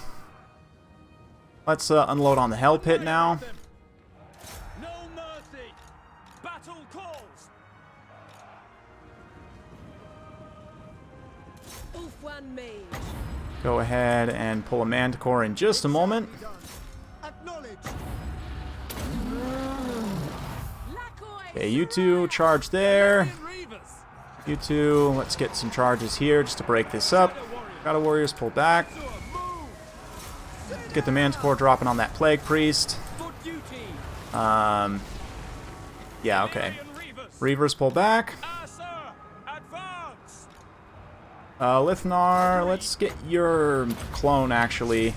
Let's unload on the Hell Pit now. No mercy. Battle calls. Ulfwan Mage. Go ahead and pull a Manticore in just a moment. Acknowledge. Okay, you two charge there. Reavers. You two, let's get some charges here just to break this up. Shadow Warriors pull back. Get the Manticore dropping on that Plague Priest. For duty. Yeah, okay. Reavers. Reavers pull back. Ah, sir. Advance. Lithnar, let's get your clone actually.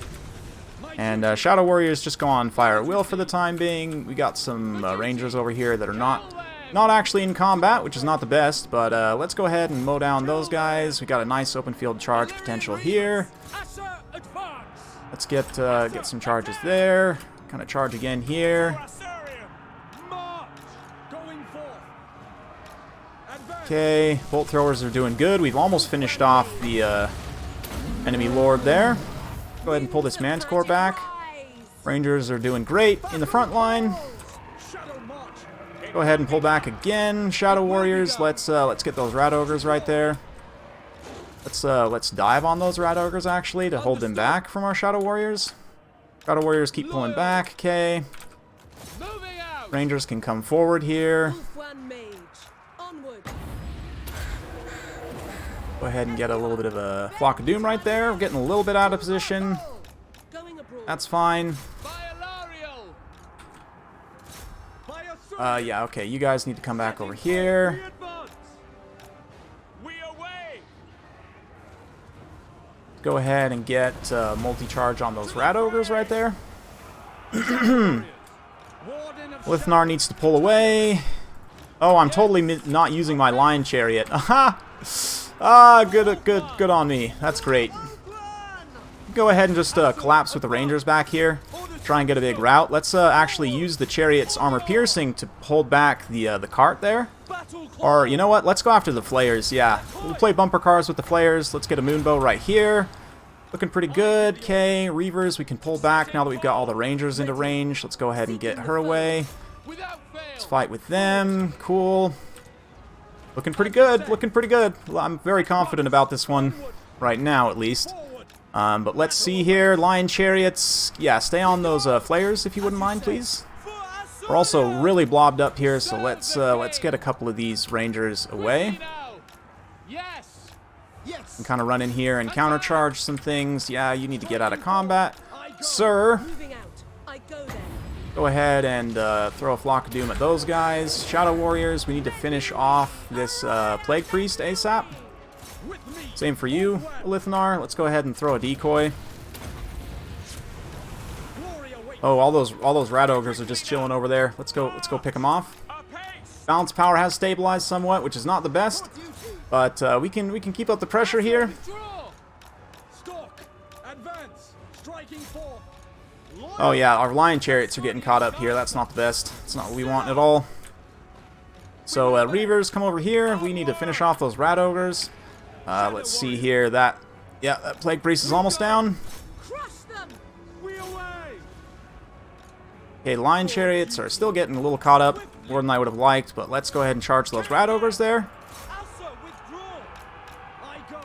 And Shadow Warriors just go on fire at will for the time being. We got some Rangers over here that are not actually in combat, which is not the best, but let's go ahead and mow down those guys. We got a nice open field charge potential here. Ah, sir. Advance. Let's get some charges there. Kind of charge again here. Assyrian. March. Going forth. Advance. Okay, Bolt Throwers are doing good. We've almost finished off the enemy Lord there. Go ahead and pull this Manticore back. Rangers are doing great in the front line. Shadow march. Go ahead and pull back again. Shadow Warriors, let's get those Rat Ogres right there. Let's dive on those Rat Ogres actually to hold them back from our Shadow Warriors. Shadow Warriors keep pulling back. Okay. Moving out. Rangers can come forward here. Ulfwan Mage. Onward. Go ahead and get a little bit of a Flock of Doom right there. We're getting a little bit out of position. Going abroad. That's fine. By Alariel. By Assyrian. Yeah, okay. You guys need to come back over here. We advance. We away. Go ahead and get multi-charge on those Rat Ogres right there. Warden of Lithnar needs to pull away. Oh, I'm totally not using my Lion Chariot. Aha! Ah, good on me. That's great. Go ahead and just collapse with the Rangers back here. Try and get a big rout. Let's actually use the Chariot's armor piercing to hold back the cart there. battle call. Or, you know what? Let's go after the Flayers, yeah. We'll play bumper cars with the Flayers. Let's get a Moonbow right here. Looking pretty good. Okay, Reavers, we can pull back now that we've got all the Rangers into range. Let's go ahead and get her away. Without fail. Let's fight with them. Cool. Looking pretty good. Looking pretty good. Well, I'm very confident about this one. Right now, at least. Forward. But let's see here. Lion Chariots. Yeah, stay on those Flayers if you wouldn't mind, please. For Assyrian. We're also really blobbed up here, so let's get a couple of these Rangers away. Now. Yes. Yes. And kind of run in here and countercharge some things. Yeah, you need to get out of combat. Sir, Moving out. I go then. go ahead and throw a Flock of Doom at those guys. Shadow Warriors, we need to finish off this Plague Priest ASAP. With me. Same for you, Lithnar. Let's go ahead and throw a decoy. Glory awaits. Oh, all those Rat Ogres are just chilling over there. Let's go pick them off. Apace. Balance power has stabilized somewhat, which is not the best, But we can keep up the pressure here. Withdraw. Stalk. Advance. Striking forth. Oh yeah, our lion chariots are getting caught up here. That's not the best. That's not what we want at all. So Reavers, come over here. We need to finish off those rat ogres. Let's see here. That plague priest is almost down. Crush them! We away. Okay, lion chariots are still getting a little caught up, more than I would have liked, but let's go ahead and charge those rat ogres there. Asa, withdraw. I go.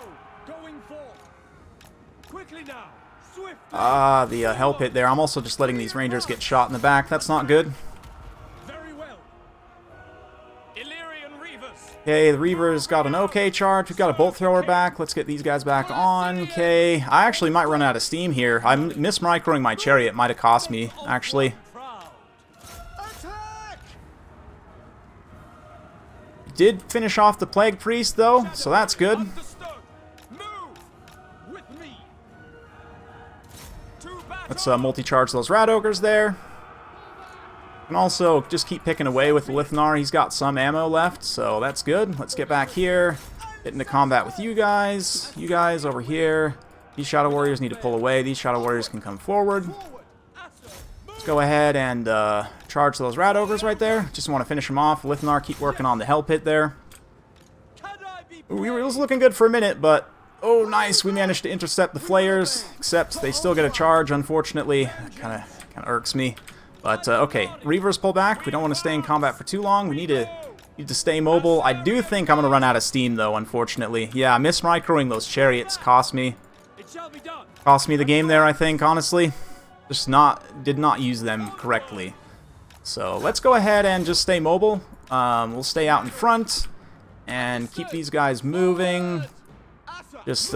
Going forth. Quickly now. Swiftly. Ah, the hell pit there. I'm also just letting these rangers get shot in the back. That's not good. Very well. Illyrian Reavers. Okay, the Reavers got an okay charge. We've got a bolt thrower back. Let's get these guys back on. Okay, I actually might run out of steam here. I mismicroing my chariot might have cost me, actually. Proud. Attack! Did finish off the plague priest though, so that's good. Understood. Move with me. To battle. Let's multi-charge those rat ogres there. And also just keep picking away with the Lithnar. He's got some ammo left, so that's good. Let's get back here, get into combat with you guys. You guys over here. These Shadow Warriors need to pull away. These Shadow Warriors can come forward. Forward. Asa, Let's go ahead and charge those rat ogres right there. Just want to finish them off. Lithnar, keep working on the hell pit there. can I be Ooh, it was looking good for a minute, but oh nice, we managed to intercept the flayers, except they still get a charge, unfortunately. That kind of irks me. But okay, Reavers pull back. We don't want to stay in combat for too long. We need to stay mobile. I do think I'm going to run out of steam though, unfortunately. Yeah, mismicroing those chariots cost me. It shall be done. Cost me the game there, I think, honestly. Just did not use them correctly. So let's go ahead and just stay mobile. We'll stay out in front and keep these guys moving. Asa, Just,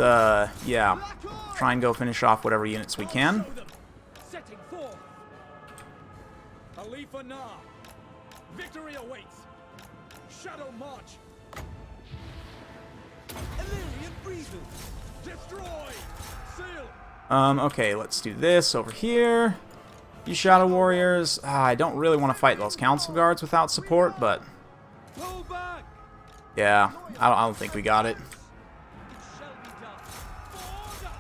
yeah, try and go finish off whatever units we can. show them. Setting forth. Khalifa Na. Victory awaits. Shadow march. Illyrian breezes. Destroy. Seal. Okay, let's do this over here. You Shadow Warriors. I don't really want to fight those Council Guards without support, but Pull back. yeah, I don't think we got it. It shall be done. Order.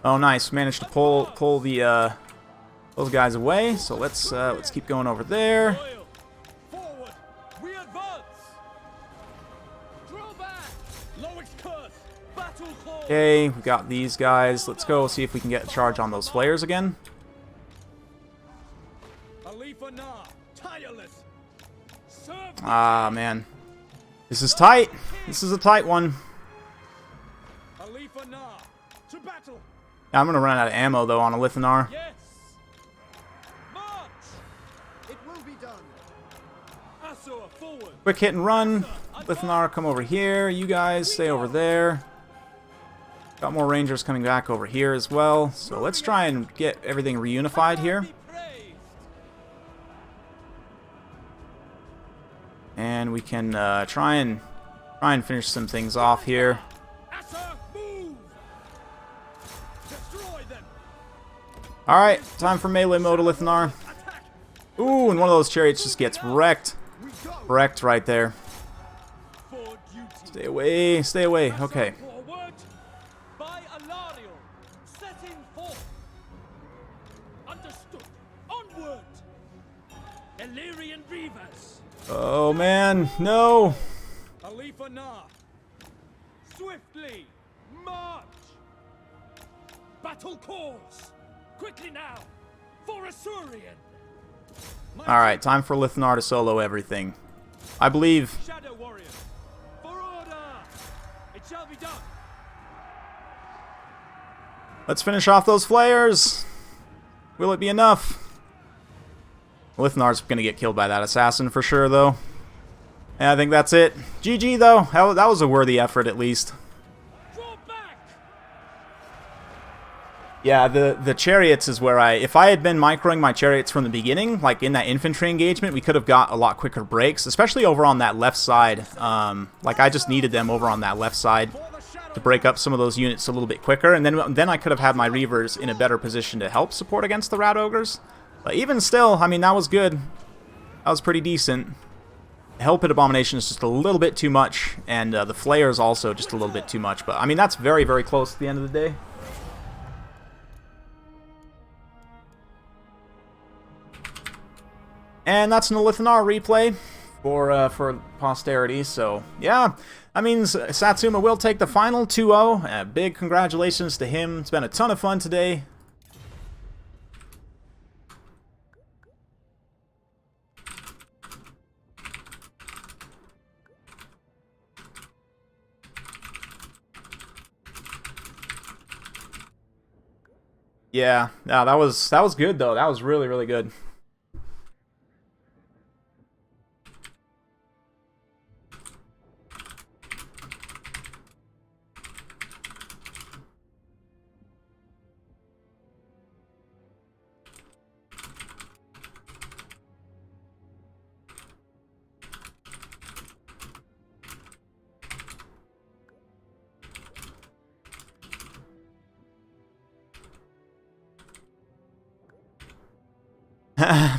Oh, nice. Managed to pull the those guys away. So let's keep going over there. Loyal. Forward. We advance. Draw back. Lowick's curse. Battle call. Okay, we got these guys. Let's go see if we can get a charge on those flayers again. Khalifa Na. Tireless. Serve the Ah, man. This is tight. This is a tight one. Khalifa Na. To battle. I'm going to run out of ammo, though, on a Lithnar. Yes. March. It will be done. Asura forward. Quick hit and run. Lithnar, come over here. You guys stay over there. Got more Rangers coming back over here as well. So let's try and get everything reunified here. Be praised. And we can try and finish some things off here. Asa, move. Destroy them. Alright, time for melee mode, Lithnar. Attack. Ooh, and one of those chariots just gets wrecked. Wrecked right there. For duty. Stay away, stay away. Okay. Forward. By Alario. Setting forth. Understood. Onward. Illyrian Reavers. Oh, man. No. Khalifa Na. Swiftly. March. Battle calls. Quickly now. For Asurian. Alright, time for Lithnar to solo everything. I believe. Shadow Warrior. For order. It shall be done. Let's finish off those flayers. Will it be enough? Lithnar's gonna get killed by that assassin for sure, though. And I think that's it. GG, though. That was a worthy effort, at least. Draw back. Yeah, the chariots is where if I had been microing my chariots from the beginning, like in that infantry engagement, we could have got a lot quicker breaks, especially over on that left side. Like I just needed them over on that left side For the shadow. to break up some of those units a little bit quicker, and then I could have had my Reavers in a better position to help support against the Rat Ogres. But even still, I mean, that was good. That was pretty decent. Hell Pit Abomination is just a little bit too much, and the Flayer is also just a little bit too much. But I mean, that's very, very close at the end of the day. And that's an Olithanar replay for posterity. So yeah, that means Satsuma will take the final 2-0. Big congratulations to him. It's been a ton of fun today. Yeah, that was good though. That was really, really good.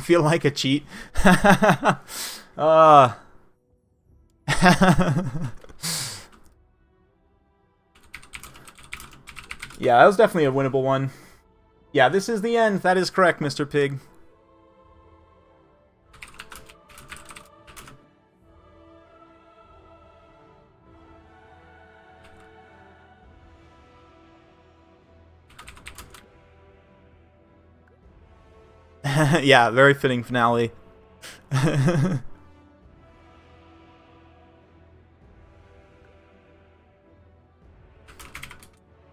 Feel like a cheat. Yeah, that was definitely a winnable one. Yeah, this is the end. That is correct, Mr. Pig. Yeah, very fitting finale.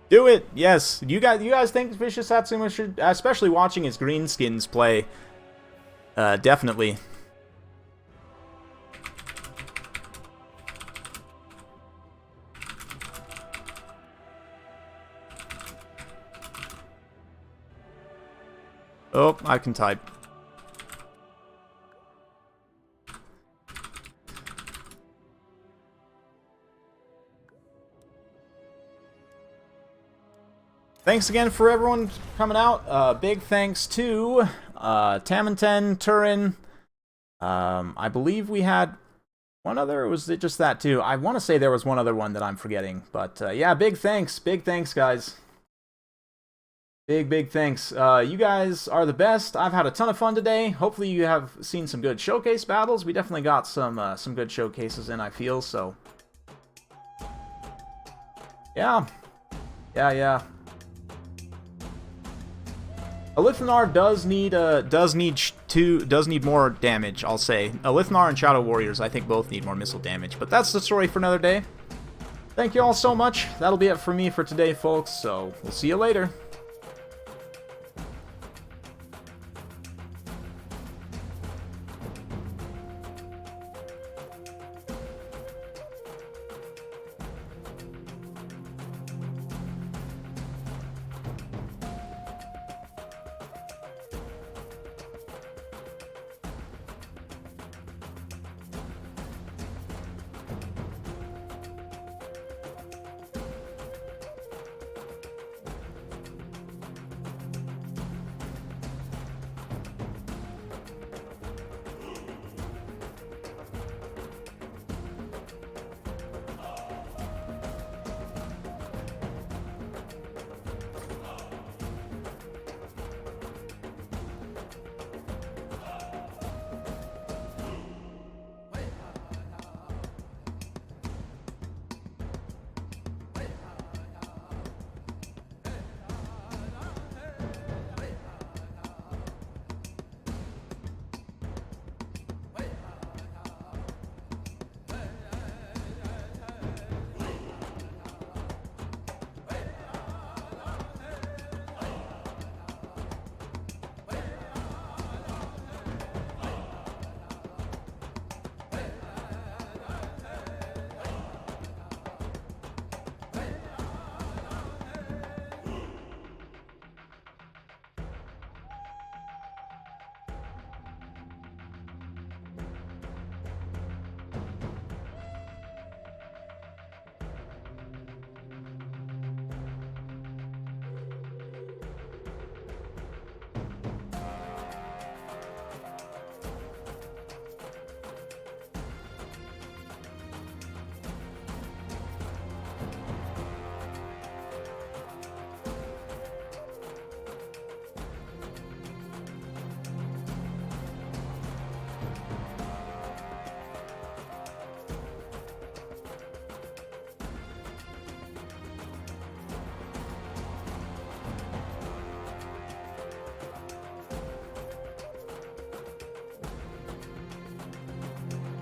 Do it! Yes. You guys think Vicious Satsuma should, especially watching his Greenskins play, definitely. Oh, I can type. Thanks again for everyone coming out. Big thanks to Tamanten, Turin. I believe we had one other, or was it just that too? I want to say there was one other one that I'm forgetting. But yeah, big thanks. Big thanks, guys. Big thanks. You guys are the best. I've had a ton of fun today. Hopefully you have seen some good showcase battles. We definitely got some good showcases in, I feel, so. Yeah. Olithanar does need more damage, I'll say. Olithanar and Shadow Warriors, I think, both need more missile damage. But that's the story for another day. Thank you all so much. That'll be it for me for today, folks, so we'll see you later.